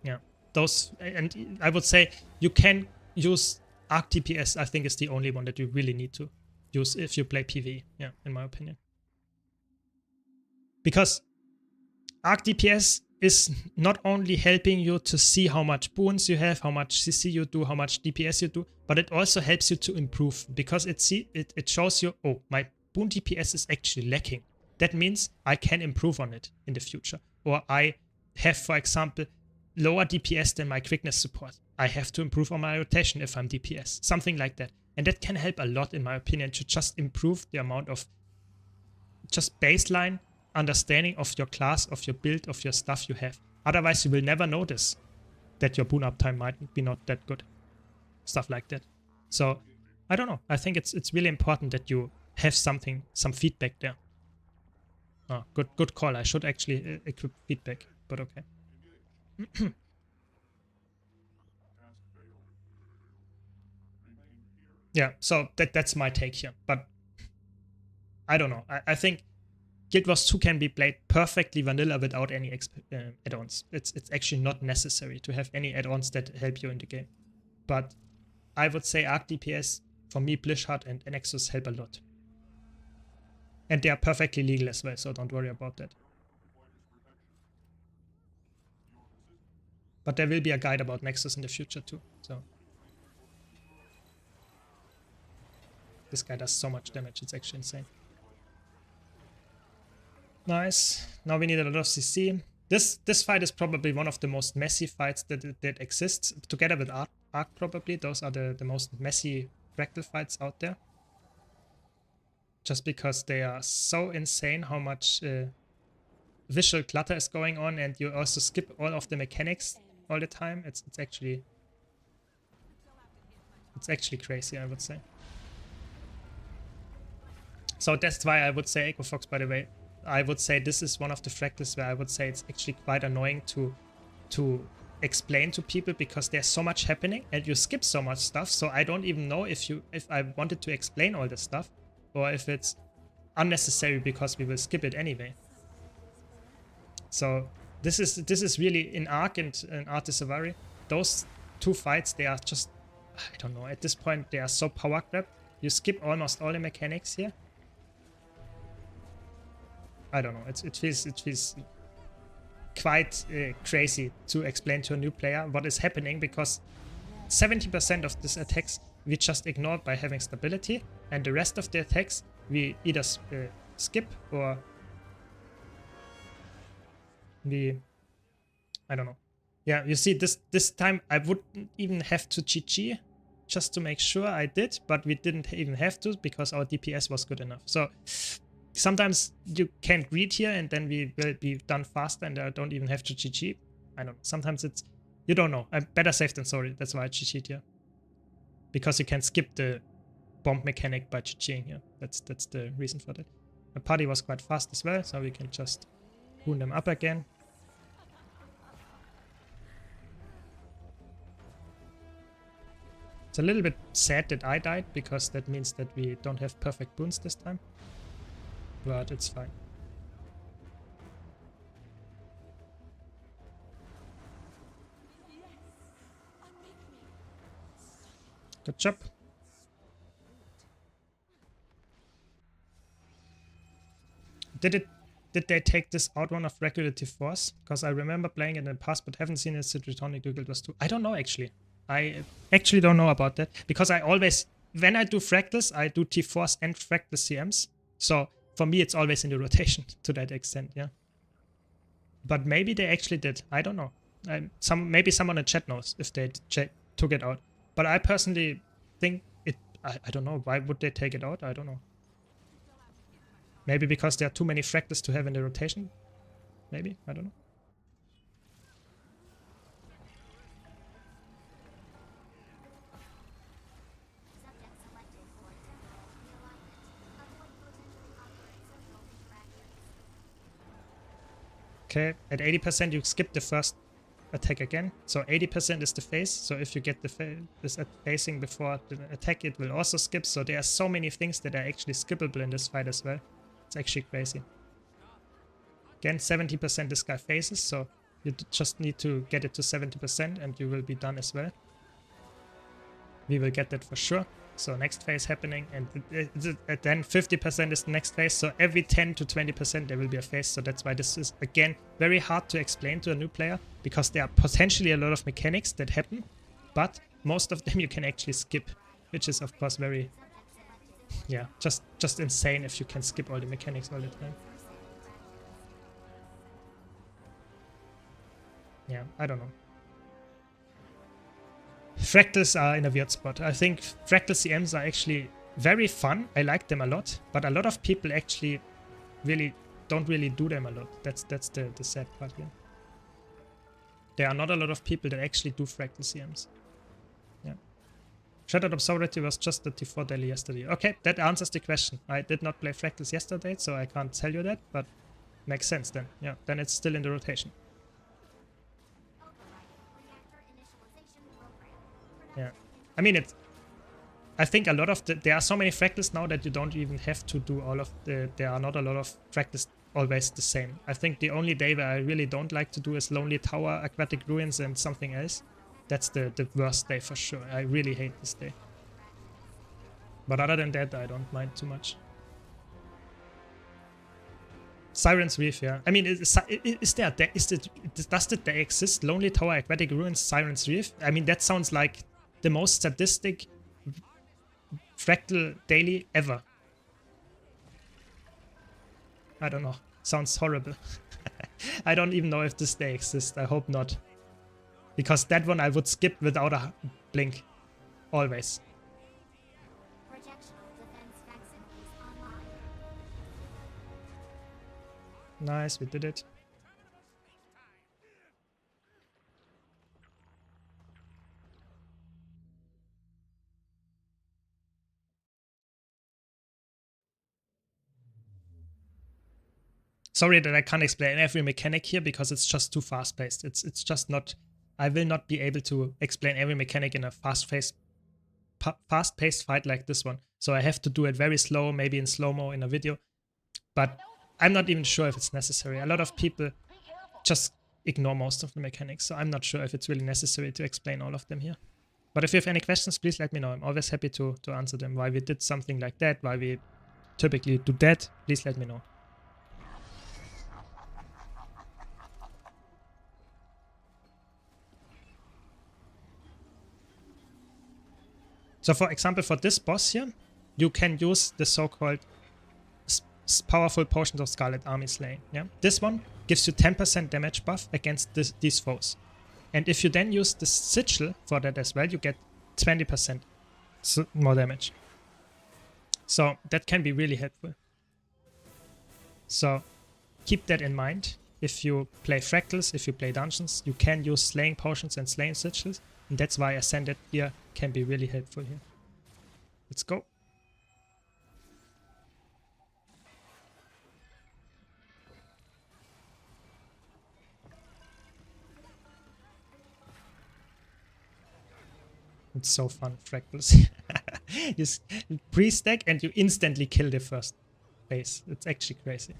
Yeah, those, and I would say you can use arc DPS. I think is the only one that you really need to use if you play PvE. Yeah, in my opinion, because arc DPS is not only helping you to see how much boons you have, how much CC you do, how much DPS you do, but it also helps you to improve, because it shows you, oh, my boon DPS is actually lacking. That means I can improve on it in the future. Or I have, for example, lower DPS than my quickness support. I have to improve on my rotation if I'm DPS. Something like that. And that can help a lot, in my opinion, to just improve the amount of just baseline understanding of your class, of your build, of your stuff you have. Otherwise, you will never notice that your boon uptime might be not that good. Stuff like that. So, I don't know. I think it's really important that you have some feedback there. Oh, good call. I should actually equip feedback, but okay. Yeah, so that's my take here. But I don't know. I think Guild Wars 2 can be played perfectly vanilla without any add-ons. It's actually not necessary to have any add-ons that help you in the game. But I would say Arc DPS, for me, Blishart and Nexus help a lot. And they are perfectly legal as well, so don't worry about that. But there will be a guide about Nexus in the future too. So this guy does so much damage, it's actually insane. Nice. Now we need a lot of CC. This fight is probably one of the most messy fights that exists. Together with Arc probably. Those are the most messy Fractal fights out there. Just because they are so insane how much visual clutter is going on, and you also skip all of the mechanics all the time. It's actually crazy, I would say. So that's why I would say Echo Fox, by the way. I would say this is one of the Fractals where I would say it's actually quite annoying to explain to people, because there's so much happening and you skip so much stuff. So I don't even know if I wanted to explain all this stuff, or if it's unnecessary because we will skip it anyway. So this is really in Arc and Art de Savari. Those two fights, they are just, I don't know, at this point they are so power grabbed. You skip almost all the mechanics here. I don't know, it feels quite crazy to explain to a new player what is happening, because 70% of these attacks we just ignore by having stability, and the rest of the attacks we either skip or we, I don't know. Yeah, you see, this time I wouldn't even have to GG just to make sure I did, but we didn't even have to because our DPS was good enough. So sometimes you can't read here and then we will be done faster and I don't even have to GG. I don't know. Sometimes it's, you don't know. I'm better safe than sorry. That's why I GG'd here. Because you can skip the bomb mechanic by GGing here. That's the reason for that. The party was quite fast as well, so we can just wound them up again. It's a little bit sad that I died, because that means that we don't have perfect boons this time. But it's fine. Good job. Did they take this out one of Regulative Force? Because I remember playing it in the past, but haven't seen it since returning to Guild Wars 2. I don't know, actually. I actually don't know about that. Because I always, when I do Fractals, I do T-Force and Fractal CMs. So for me, it's always in the rotation to that extent, yeah. But maybe they actually did. I don't know. Maybe someone in chat knows if they took it out. But I personally think it, I don't know. Why would they take it out? I don't know. Maybe because there are too many Fractals to have in the rotation? Maybe? I don't know. Okay, at 80% you skip the first attack again. So 80% is the phase. So if you get this phasing before the attack, it will also skip. So there are so many things that are actually skippable in this fight as well. It's actually crazy. Again, 70% this guy phases, so you just need to get it to 70% and you will be done as well. We will get that for sure. So next phase happening, and then 50% is the next phase. So every 10 to 20% there will be a phase. So that's why this is, again, very hard to explain to a new player, because there are potentially a lot of mechanics that happen, but most of them you can actually skip, which is of course very, yeah, just insane if you can skip all the mechanics all the time. Yeah, I don't know. Fractals are in a weird spot. I think Fractal CMs are actually very fun. I like them a lot, but a lot of people actually don't really do them a lot. That's the sad part here. There are not a lot of people that actually do fractal CMs. Yeah. Shattered Observability was just the T4 daily yesterday. Okay, that answers the question. I did not play fractals yesterday, so I can't tell you that, but makes sense then. Yeah, then it's still in the rotation. Yeah. I mean, I think a lot of there are so many fractals now that you don't even have to do all of there are not a lot of fractals always the same. I think the only day where I really don't like to do is Lonely Tower, Aquatic Ruins, and something else. That's the worst day for sure. I really hate this day. But other than that, I don't mind too much. Siren's Reef, yeah. I mean, does the day exist? Lonely Tower, Aquatic Ruins, Siren's Reef? I mean, that sounds like the most sadistic fractal daily ever. I don't know. Sounds horrible. I don't even know if this day exists. I hope not. Because that one I would skip without a blink. Always. Nice, we did it. Sorry that I can't explain every mechanic here because it's just too fast-paced. It's just not... I will not be able to explain every mechanic in a fast-paced fight like this one. So I have to do it very slow, maybe in slow-mo in a video. But I'm not even sure if it's necessary. A lot of people just ignore most of the mechanics, so I'm not sure if it's really necessary to explain all of them here. But if you have any questions, please let me know. I'm always happy to answer them. Why we did something like that, why we typically do that, please let me know. So for example, for this boss here, you can use the so-called powerful Potions of Scarlet Army Slaying. Yeah? This one gives you 10% damage buff against these foes. And if you then use the Sigil for that as well, you get 20% more damage. So that can be really helpful. So keep that in mind. If you play Fractals, if you play Dungeons, you can use Slaying Potions and Slaying Sigils. And that's why Ascended here can be really helpful here. Let's go. It's so fun, Fractals. You pre-stack and you instantly kill the first phase. It's actually crazy.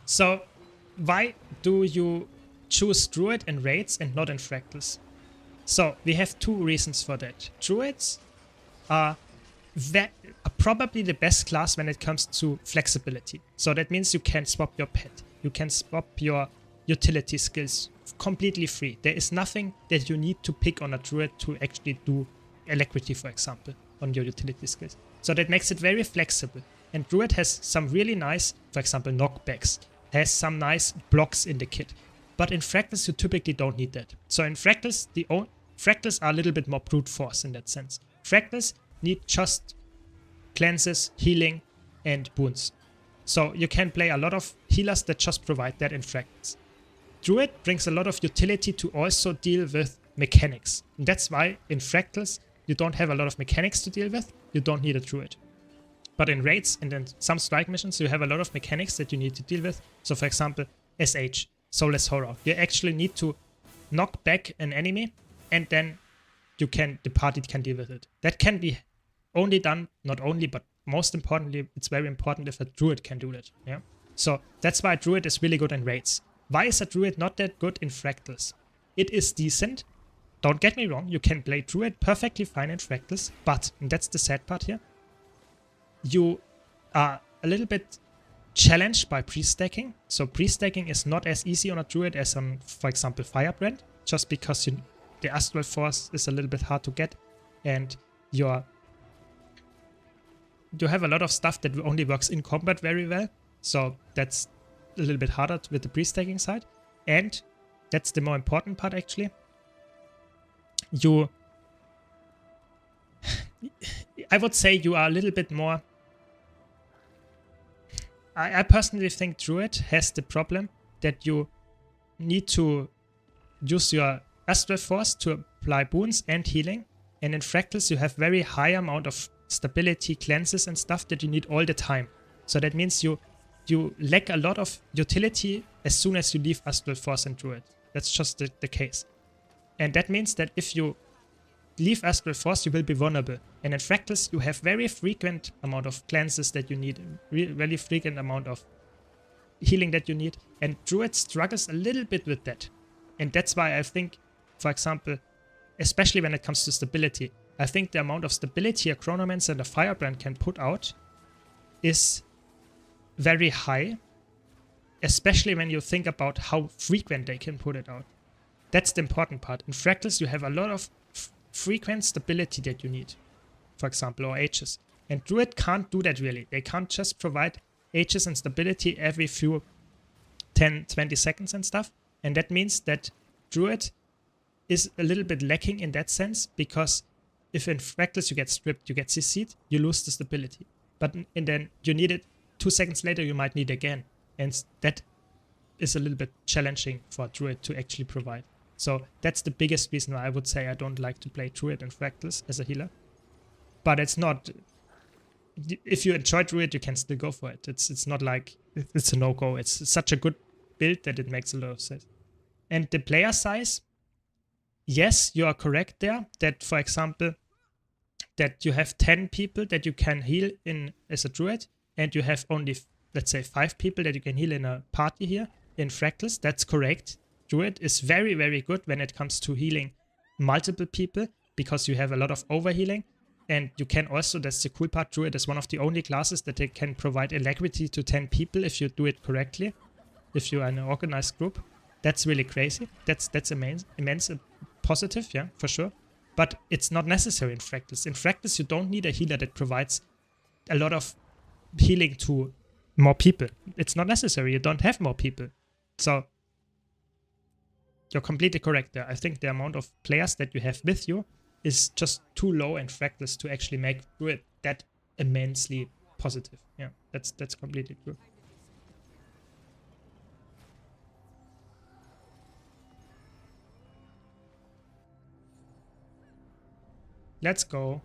So, why do you choose Druid in raids and not in Fractals? So, we have two reasons for that. Druids are probably the best class when it comes to flexibility. So that means you can swap your pet. You can swap your utility skills completely free. There is nothing that you need to pick on a Druid to actually do Alacrity, for example, on your utility skills. So that makes it very flexible. And Druid has some really nice, for example, knockbacks. Has some nice blocks in the kit. But in Fractals, you typically don't need that. So in Fractals, Fractals are a little bit more brute force in that sense. Fractals need just cleanses, healing, and boons. So you can play a lot of healers that just provide that in Fractals. Druid brings a lot of utility to also deal with mechanics. And that's why in Fractals, you don't have a lot of mechanics to deal with. You don't need a Druid. But in raids and in some strike missions, you have a lot of mechanics that you need to deal with. So for example, SH, Soulless Horror. You actually need to knock back an enemy and then the party can deal with it. That can be only done, not only, but most importantly, it's very important if a Druid can do that. Yeah. So that's why Druid is really good in raids. Why is a Druid not that good in Fractals? It is decent. Don't get me wrong, you can play Druid perfectly fine in Fractals, but, and that's the sad part here, you are a little bit challenged by pre-stacking. So pre-stacking is not as easy on a Druid as on, for example, Firebrand, just because the Astral Force is a little bit hard to get, and you have a lot of stuff that only works in combat very well. So that's a little bit harder with the pre-stacking side. And that's the more important part actually. I would say you are a little bit more... I personally think Druid has the problem that you need to use your Astral Force to apply boons and healing. And in Fractals, you have very high amount of stability, cleanses and stuff that you need all the time. So that means you lack a lot of utility as soon as you leave Astral Force and Druid. That's just the case. And that means that if you leave Astral Force, you will be vulnerable. And in Fractals, you have very frequent amount of cleanses that you need, very frequent amount of healing that you need. And Druid struggles a little bit with that. And that's why I think, for example, especially when it comes to stability, I think the amount of stability a Chronomancer and a Firebrand can put out is very high, especially when you think about how frequent they can put it out. That's the important part. In Fractals, you have a lot of frequent stability that you need, for example, or H's. And Druid can't do that really. They can't just provide H's and stability every few 10, 20 seconds and stuff. And that means that Druid is a little bit lacking in that sense, because if in Fractals you get stripped, you get CC'd, you lose the stability. But and then you need it 2 seconds later, you might need again. And that is a little bit challenging for Druid to actually provide. So that's the biggest reason why I would say I don't like to play Druid and Fractals as a healer. But it's not... If you enjoy Druid, you can still go for it. It's not like it's a no-go. It's such a good build that it makes a lot of sense. And the player size, yes, you are correct there. That, for example, that you have 10 people that you can heal in as a Druid, and you have only, let's say, 5 people that you can heal in a party here in Fractals. That's correct. Druid is very, very good when it comes to healing multiple people, because you have a lot of overhealing. And you can also, that's the cool part, Druid is one of the only classes that they can provide alacrity to 10 people if you do it correctly. If you are in an organized group. That's really crazy. That's immense positive, yeah, for sure. But it's not necessary in Fractals. In Fractals, you don't need a healer that provides a lot of healing to more people. It's not necessary. You don't have more people. So you're completely correct there. I think the amount of players that you have with you is just too low in Fractals to actually make Druid that immensely positive. Yeah, that's completely true. Let's go.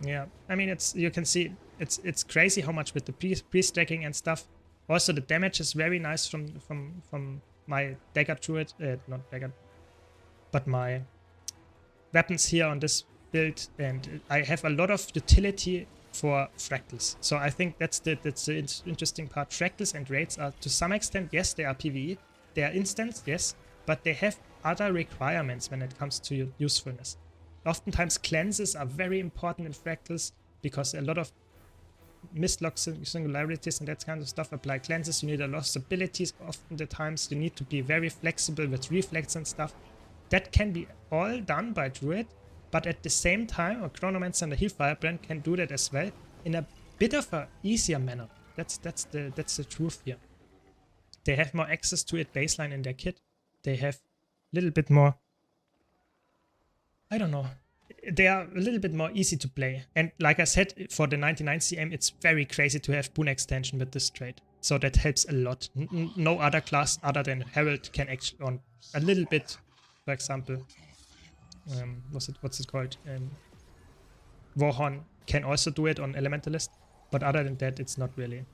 Yeah, I mean, you can see it's crazy how much with the pre-stacking and stuff. Also, the damage is very nice from my dagger Druid, not dagger, but my weapons here on this build, and I have a lot of utility for Fractals. So I think that's the interesting part. Fractals and raids are, to some extent, yes, they are PvE, they are instants, yes, but they have other requirements when it comes to usefulness. Oftentimes cleanses are very important in Fractals, because a lot of mistlock singularities and that kind of stuff apply cleanses. You need a lot of abilities often the times. You need to be very flexible with reflex and stuff. That can be all done by Druid, but at the same time, a Chronomancer and a Heal Firebrand can do that as well in a bit of a easier manner. That's the truth here. They have more access to it baseline in their kit. They have a little bit more, I don't know, they are a little bit more easy to play. And like I said, for the 99 CM, it's very crazy to have boon extension with this trait. So that helps a lot. No other class other than Herald can actually, on a little bit, for example, what's it called? Warhorn can also do it on Elementalist, but other than that, it's not really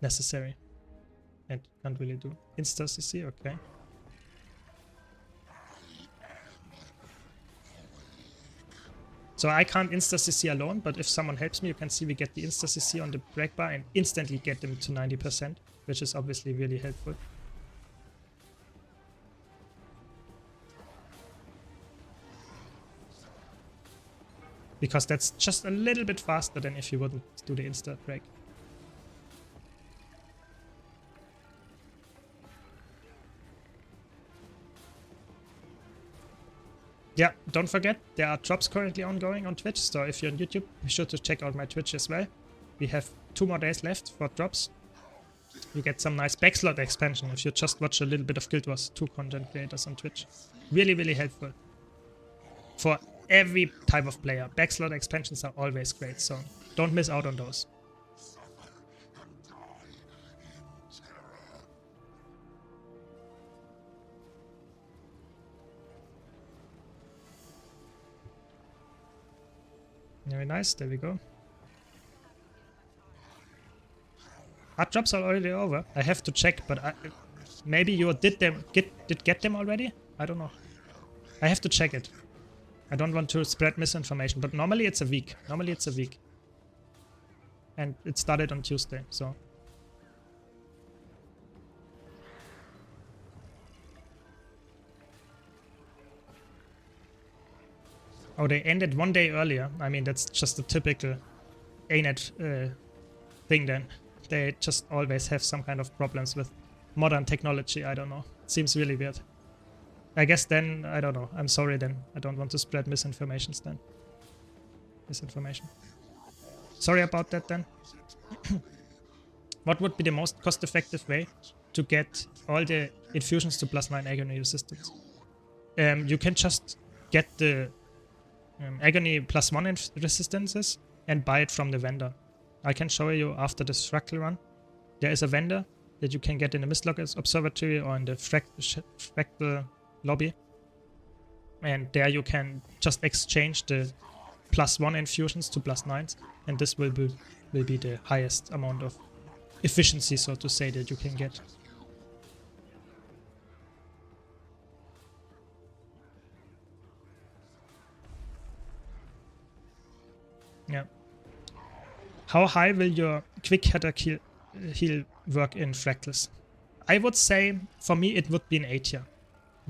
necessary. And can't really do Insta CC, okay. So I can't Insta CC alone, but if someone helps me, you can see we get the Insta CC on the break bar and instantly get them to 90%, which is obviously really helpful. Because that's just a little bit faster than if you wouldn't do the Insta break. Yeah, don't forget, there are drops currently ongoing on Twitch, so if you're on YouTube, be sure to check out my Twitch as well. We have 2 more days left for drops. You get some nice backslot expansion if you just watch a little bit of Guild Wars 2 content creators on Twitch. Really, really helpful. For every type of player. Backslot expansions are always great, so don't miss out on those. Very nice, there we go. Hard drops are already over. I have to check, but maybe you did get them already? I don't know. I have to check it. I don't want to spread misinformation, but normally it's a week. Normally it's a week. And it started on Tuesday, so. Oh, they ended 1 day earlier. I mean, that's just a typical ANET thing then. They just always have some kind of problems with modern technology. I don't know. It seems really weird. I guess then, I don't know. I'm sorry then. I don't want to spread misinformation then. Misinformation. Sorry about that then. What would be the most cost-effective way to get all the infusions to +9 agony resistance? You can just get the agony +1 resistances and buy it from the vendor. I can show you after this fractal run. There is a vendor that you can get in the Mistlog Observatory or in the fractal lobby. And there you can just exchange the +1 infusions to +9s, and this will be the highest amount of efficiency, so to say, that you can get. Yeah. How high will your quick header heal work in fractals? I would say, for me, it would be an A tier.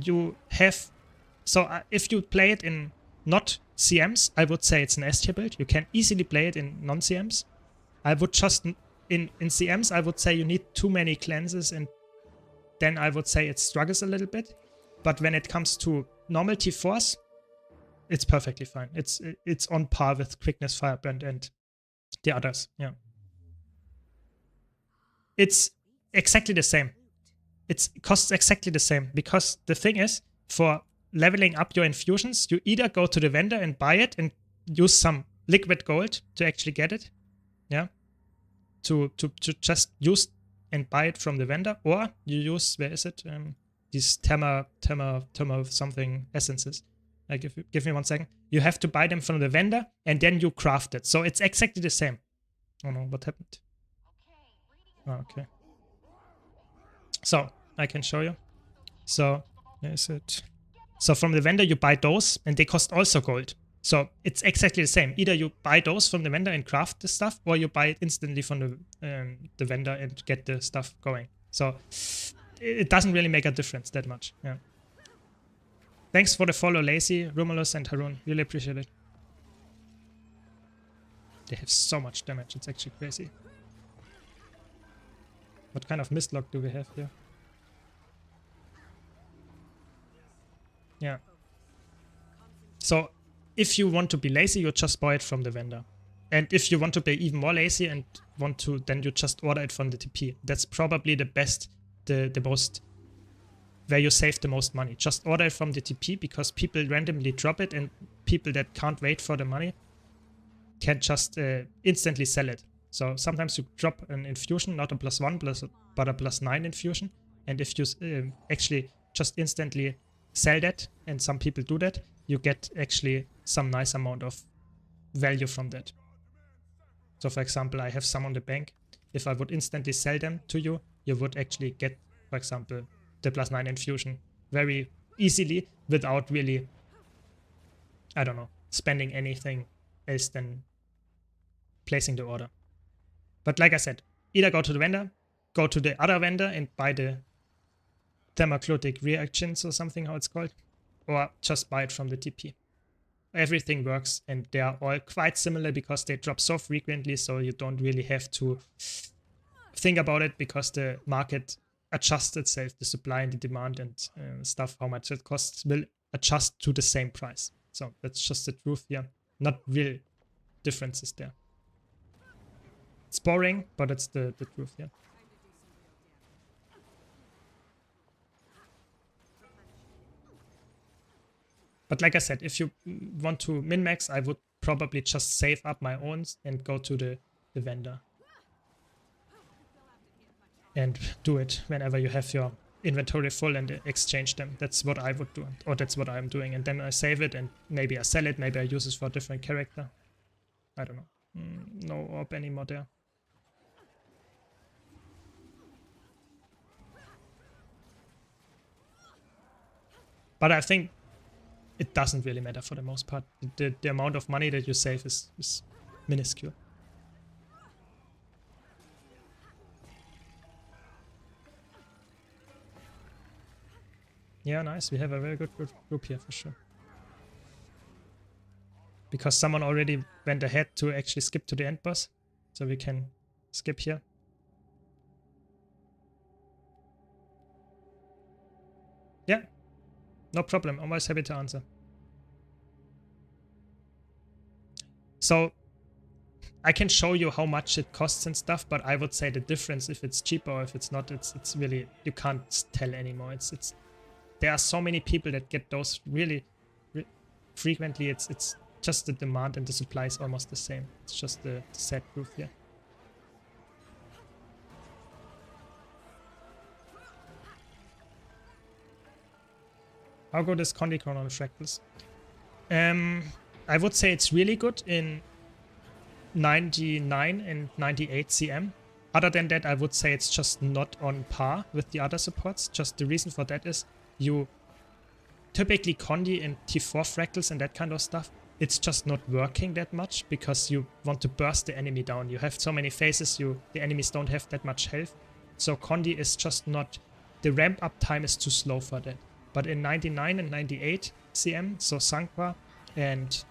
You have... So if you play it in not CMs, I would say it's an S tier build. You can easily play it in non-CMs. I would just... In CMs, I would say you need too many cleanses, and then I would say it struggles a little bit. But when it comes to normal T4s, it's perfectly fine. It's on par with Quickness, Firebrand, and the others. Yeah, it's exactly the same. It costs exactly the same, because the thing is, for leveling up your infusions, you either go to the vendor and buy it and use some liquid gold to actually get it. Yeah, to just use and buy it from the vendor, or you use, where is it? These therma something essences. Give me 1 second. You have to buy them from the vendor, and then you craft it. So it's exactly the same. Oh no, what happened? Oh, okay. So I can show you. So where is it? So from the vendor you buy those, and they cost also gold. So it's exactly the same. Either you buy those from the vendor and craft the stuff, or you buy it instantly from the vendor and get the stuff going. So it doesn't really make a difference that much. Yeah. Thanks for the follow, Lazy, Romulus, and Harun. Really appreciate it. They have so much damage. It's actually crazy. What kind of Mistlog do we have here? Yeah. So if you want to be lazy, you just buy it from the vendor. And if you want to be even more lazy and want to, then you just order it from the TP. That's probably the best, the most, where you save the most money. Just order it from the TP, because people randomly drop it, and people that can't wait for the money can just instantly sell it. So sometimes you drop an infusion, not a +1, but a +9 infusion. And if you actually just instantly sell that, and some people do that, you get actually some nice amount of value from that. So for example, I have some on the bank. If I would instantly sell them to you, you would actually get, for example, the +9 infusion very easily without really, I don't know, spending anything else than placing the order. But like I said, either go to the vendor, go to the other vendor and buy the thermoclotic reactions or something, how it's called, or just buy it from the TP. Everything works, and they are all quite similar because they drop so frequently, so you don't really have to think about it, because the market adjusts itself, the supply and the demand and stuff, how much it costs will adjust to the same price. So that's just the truth here. Not real differences there. It's boring, but it's the truth here. But like I said, if you want to min-max, I would probably just save up my own and go to the vendor. And do it whenever you have your inventory full and exchange them. That's what I would do, or that's what I'm doing. And then I save it and maybe I sell it, maybe I use it for a different character. I don't know. No orb anymore there. But I think it doesn't really matter for the most part. The amount of money that you save is minuscule. Yeah, nice. We have a very good group here for sure. Because someone already went ahead to actually skip to the end boss. So we can skip here. Yeah, no problem. Always happy to answer. So I can show you how much it costs and stuff, but I would say the difference, if it's cheaper or if it's not, it's really, you can't tell anymore. It's there are so many people that get those really frequently. It's just the demand and the supply is almost the same. It's just the sad truth here. How good is Condicron on fractals? I would say it's really good in 99 and 98 CM. Other than that, I would say it's just not on par with the other supports. Just the reason for that is you typically Condi in T4 fractals and that kind of stuff, it's just not working that much because you want to burst the enemy down. You have so many phases, the enemies don't have that much health. So Condi is just not, the ramp up time is too slow for that. But in 99 and 98 CM, so Sanqua and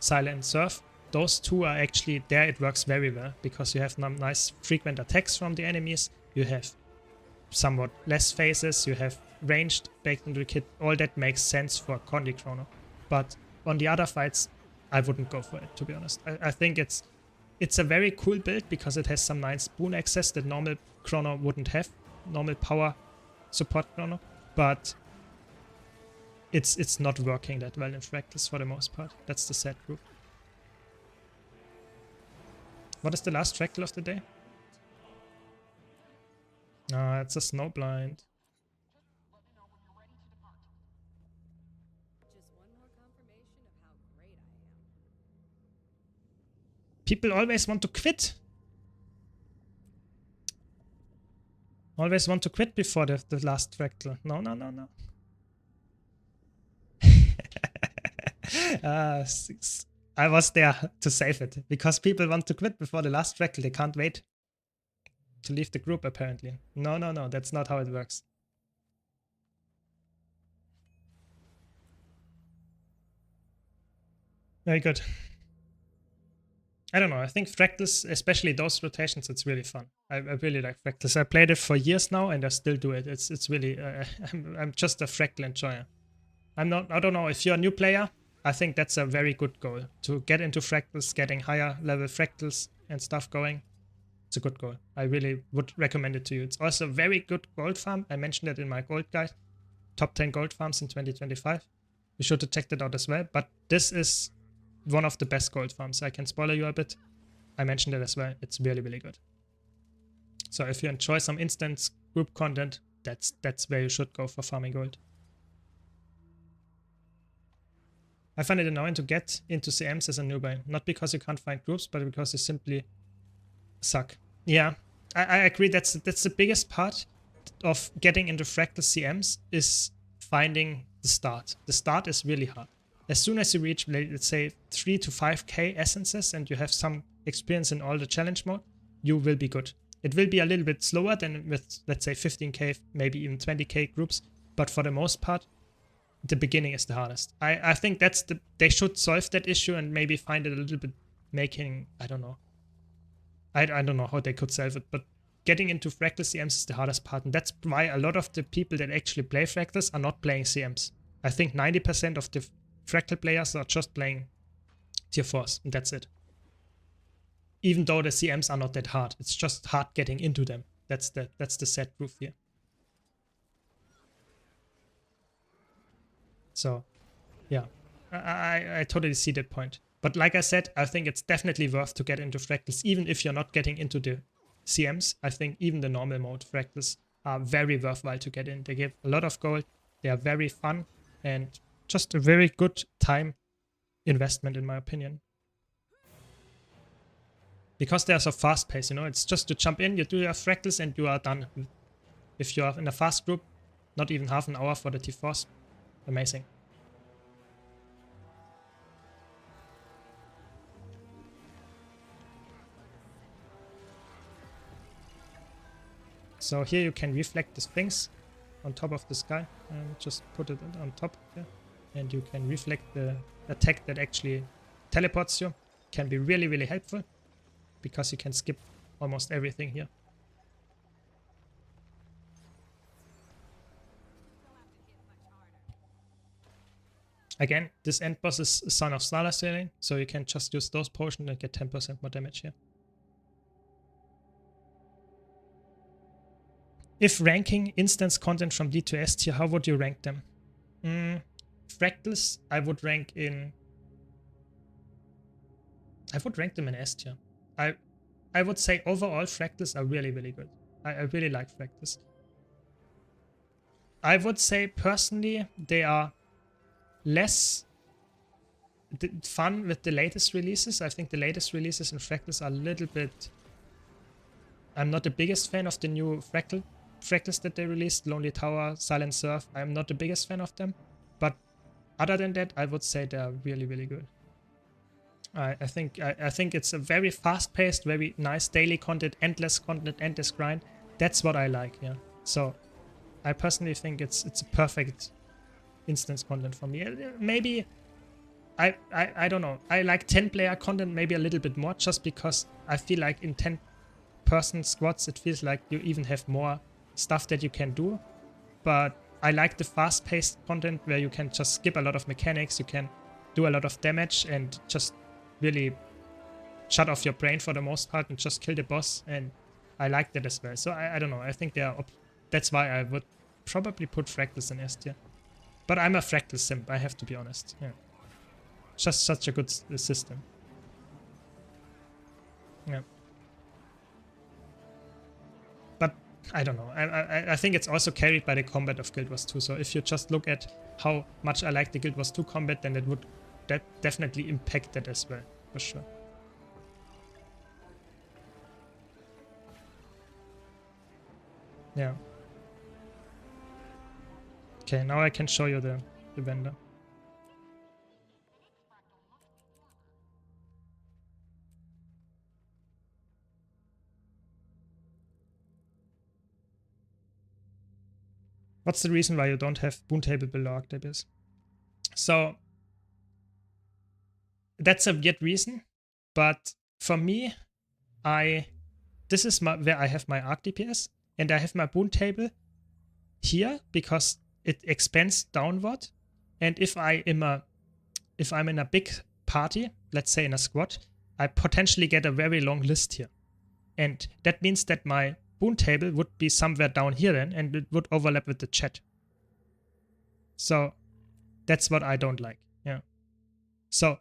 Silent Surf, those two are actually, there it works very well because you have nice frequent attacks from the enemies, you have somewhat less phases, you have ranged baked into the kit, all that makes sense for Condi Chrono. But on the other fights, I wouldn't go for it, to be honest. I think it's a very cool build because it has some nice boon access that normal Chrono wouldn't have, normal power support Chrono, but it's not working that well in fractals for the most part. That's the sad truth. What is the last fractal of the day? Ah, it's a snowblind. People always want to quit. Always want to quit before the last fractal. No, no, no, no. I was there to save it because people want to quit before the last fractal. They can't wait to leave the group apparently. No, no, no. That's not how it works. Very good. I don't know. I think fractals, especially those rotations, it's really fun. I really like fractals. I played it for years now, and I still do it. It's really. I'm just a fractal enjoyer. I'm not. I don't know if you're a new player. I think that's a very good goal to get into fractals, getting higher level fractals and stuff going. It's a good goal. I really would recommend it to you. It's also a very good gold farm. I mentioned it in my gold guide. Top 10 gold farms in 2025. You should have checked it out as well. But this is one of the best gold farms. I can spoiler you a bit. I mentioned it as well. It's really, really good. So if you enjoy some instant group content, that's where you should go for farming gold. I find it annoying to get into CMs as a newbie. Not because you can't find groups, but because you simply suck. Yeah, I agree. That's the biggest part of getting into fractal CMs is finding the start. The start is really hard. As soon as you reach, let's say, 3 to 5k essences and you have some experience in all the challenge mode, you will be good. It will be a little bit slower than with, let's say, 15k, maybe even 20k groups, but for the most part, the beginning is the hardest. I think they should solve that issue and maybe find it a little bit making, I don't know. I don't know how they could solve it, but getting into fractal CMs is the hardest part, and that's why a lot of the people that actually play fractals are not playing CMs. I think 90% of the fractal players are just playing tier 4s, and that's it. Even though the CMs are not that hard, it's just hard getting into them. That's the sad truth here. So yeah, I totally see that point. But like I said, I think it's definitely worth to get into fractals, even if you're not getting into the CMs. I think even the normal mode fractals are very worthwhile to get in. They give a lot of gold. They are very fun and just a very good time investment, in my opinion. Because they are so fast paced, you know, it's just to jump in, you do your fractals and you are done. If you are in a fast group, not even half an hour for the T4s. Amazing. So here you can reflect the things on top of the sky and just put it on top here. And you can reflect the attack that actually teleports you. Can be really, really helpful because you can skip almost everything here. Again, this end boss is Son of Starlight Sailing, so you can just use those potions and get 10% more damage here. If ranking instance content from D to S tier, how would you rank them? Fractals, I would rank them in S tier. I would say overall fractals are really, really good. I really like fractals. I would say personally they are less fun with the latest releases. I think the latest releases in fractals are a little bit... I'm not the biggest fan of the new fractals that they released. Lonely Tower, Silent Surf. I'm not the biggest fan of them. But other than that, I would say they're really, really good. I think it's a very fast-paced, very nice daily content, endless grind. That's what I like, yeah. So I personally think it's a perfect instance content for me. Maybe I don't know. I like 10-player content maybe a little bit more, just because I feel like in 10-person squads it feels like you even have more stuff that you can do. But I like the fast-paced content where you can just skip a lot of mechanics, you can do a lot of damage and just really shut off your brain for the most part and just kill the boss, and I like that as well. So I don't know. I think that's why I would probably put fractals in S tier. But I'm a fractal simp, I have to be honest. Yeah. Just such a good system. Yeah. But I don't know. I think it's also carried by the combat of Guild Wars 2. So if you just look at how much I like the Guild Wars 2 combat, then it would definitely impact that as well, for sure. Yeah. Okay, now I can show you the vendor. What's the reason why you don't have boon table below Arctibus? So that's a weird reason, but for me, this is where I have my Arc DPS, and I have my boon table here because it expands downward. And if I'm in a big party, let's say in a squad, I potentially get a very long list here, and that means that my boon table would be somewhere down here then, and it would overlap with the chat. So that's what I don't like. Yeah. So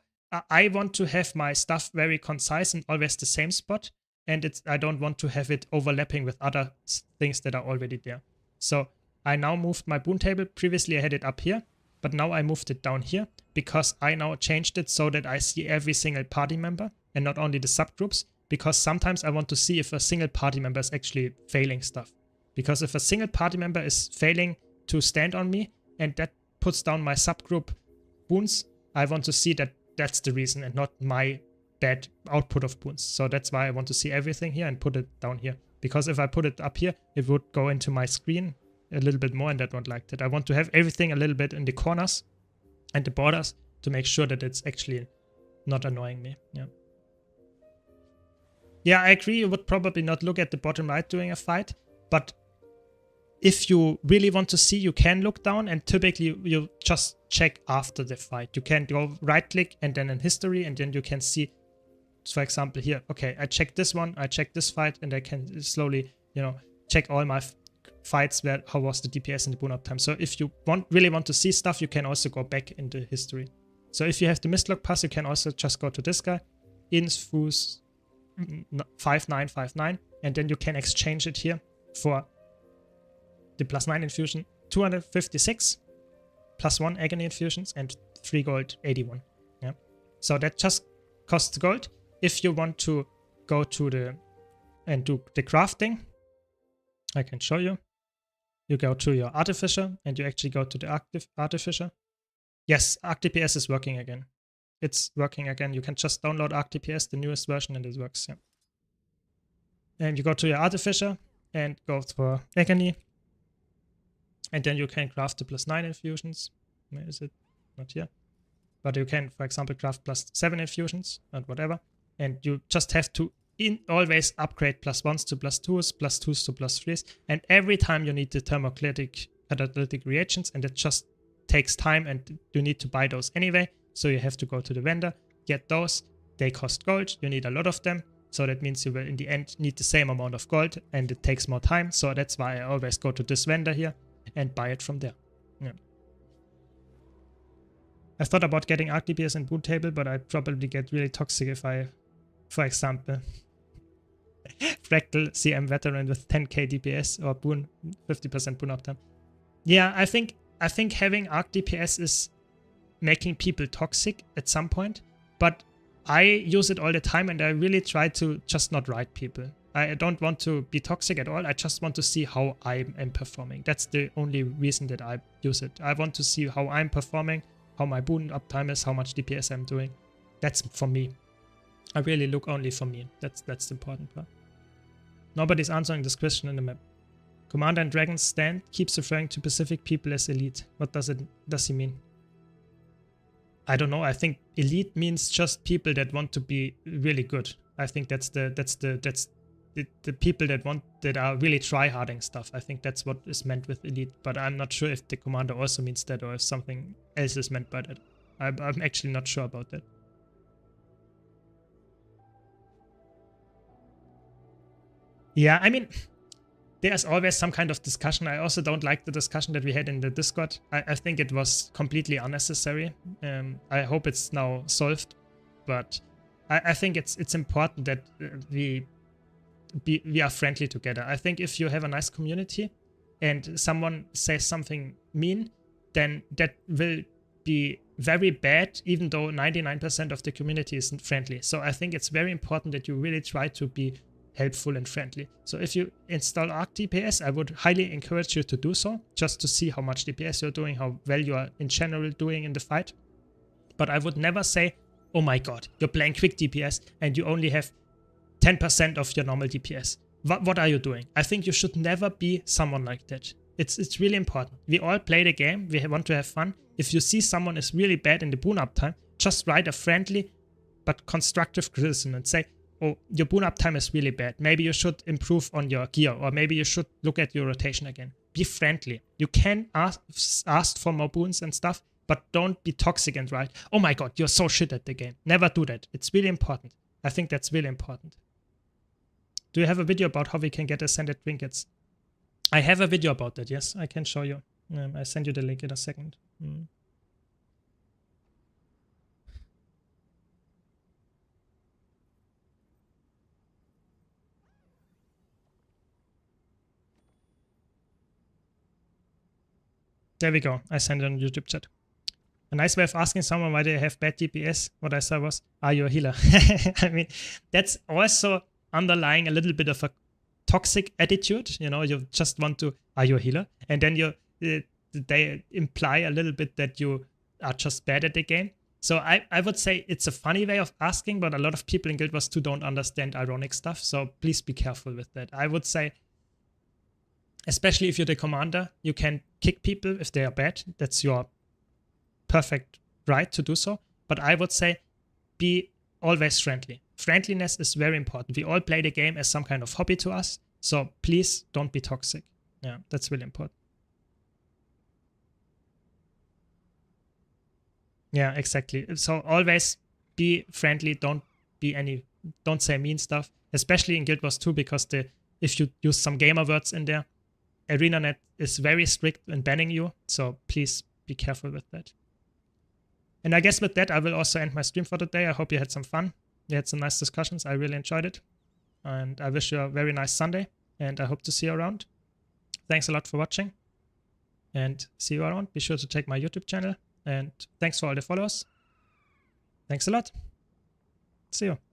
I want to have my stuff very concise and always the same spot, and I don't want to have it overlapping with other things that are already there. So I now moved my boon table. Previously I had it up here, but now I moved it down here because I now changed it so that I see every single party member and not only the subgroups, because sometimes I want to see if a single party member is actually failing stuff. Because if a single party member is failing to stand on me and that puts down my subgroup boons, I want to see that that's the reason and not my bad output of boons. So that's why I want to see everything here and put it down here. Because if I put it up here, it would go into my screen a little bit more, and I don't like that. I want to have everything a little bit in the corners and the borders to make sure that it's actually not annoying me. Yeah. Yeah, I agree. You would probably not look at the bottom right during a fight, but if you really want to see, you can look down, and typically you just check after the fight. You can go right click and then in history, and then you can see, for example, here, okay, I checked this one, I checked this fight, and I can slowly, check all my fights where how was the DPS in the boon uptime. So if you really want to see stuff, you can also go back in the history. So if you have the Mistlog pass, you can also just go to this guy, infuse 5959, and then you can exchange it here for the +9 infusion, 256, +1 agony infusions, and 3 gold, 81. Yeah. So that just costs gold. If you want to go to and do the crafting, I can show you. You go to your Artificer and you actually go to the active Artificer. Yes, ArcDPS is working again. It's working again. You can just download ArcDPS, the newest version, and it works. Yeah. And you go to your Artificer and go for Agony. And then you can craft the +9 infusions. Where is it? Not here. But you can, for example, craft +7 infusions and whatever. And you just have to always upgrade +1s to +2s, +2s to +3s. And every time you need the thermoclitic catalytic reagents, and it just takes time and you need to buy those anyway. So you have to go to the vendor, get those. They cost gold. You need a lot of them. So that means you will in the end need the same amount of gold and it takes more time. So that's why I always go to this vendor here and buy it from there. Yeah. I thought about getting ArcDPS and boon table, but I'd probably get really toxic if I, for example, Fractal CM veteran with 10k DPS or boon 50% boon uptime. Yeah, I think having ArcDPS is making people toxic at some point, but I use it all the time and I really try to just not ride people. I don't want to be toxic at all. I just want to see how I am performing. That's the only reason that I use it. I want to see how I'm performing, how my boon uptime is, how much DPS I'm doing. That's for me. I really look only for me. That's the important part. Nobody's answering this question in the map. Commander and Dragon's stand keeps referring to specific people as elite. What does he mean? I don't know. I think elite means just people that want to be really good. I think that's the people that are really try-harding stuff. I think that's what is meant with elite. But I'm not sure if the commander also means that or if something else is meant by that. I'm actually not sure about that. Yeah, I mean, there's always some kind of discussion. I also don't like the discussion that we had in the Discord. I think it was completely unnecessary. I hope it's now solved, but I think it's important that we are friendly together. I think if you have a nice community and someone says something mean, then that will be very bad, even though 99% of the community isn't friendly. So I think it's very important that you really try to be helpful and friendly. So if you install ArcDPS, I would highly encourage you to do so, just to see how much DPS you're doing, how well you are in general doing in the fight. But I would never say, oh my god, you're playing quick DPS and you only have 10% of your normal DPS. What are you doing? I think you should never be someone like that. It's really important. We all play the game, we want to have fun. If you see someone is really bad in the boon uptime, just write a friendly but constructive criticism and say, oh, your boon uptime is really bad. Maybe you should improve on your gear, or maybe you should look at your rotation again. Be friendly. You can ask for more boons and stuff, but don't be toxic and write, oh my god, you're so shit at the game. Never do that. It's really important. I think that's really important. Do you have a video about how we can get ascended trinkets? I have a video about that, yes. I can show you. I send you the link in a second. There we go. I sent it on YouTube chat. A nice way of asking someone why they have bad DPS, what I said was, are you a healer? I mean, that's also underlying a little bit of a toxic attitude. You know, you just want to, are you a healer? And then they imply a little bit that you are just bad at the game. So I would say it's a funny way of asking, but a lot of people in Guild Wars 2 don't understand ironic stuff. So please be careful with that. I would say, especially if you're the commander, you can kick people if they are bad. That's your perfect right to do so. But I would say be always friendly. Friendliness is very important. We all play the game as some kind of hobby to us. So please don't be toxic. Yeah, that's really important. Yeah, exactly. So always be friendly. Don't say mean stuff, especially in Guild Wars 2, because if you use some gamer words in there, ArenaNet is very strict in banning you, so please be careful with that. And I guess with that, I will also end my stream for today. I hope you had some fun. We had some nice discussions. I really enjoyed it. And I wish you a very nice Sunday, and I hope to see you around. Thanks a lot for watching, and see you around. Be sure to check my YouTube channel, and thanks for all the follows. Thanks a lot. See you.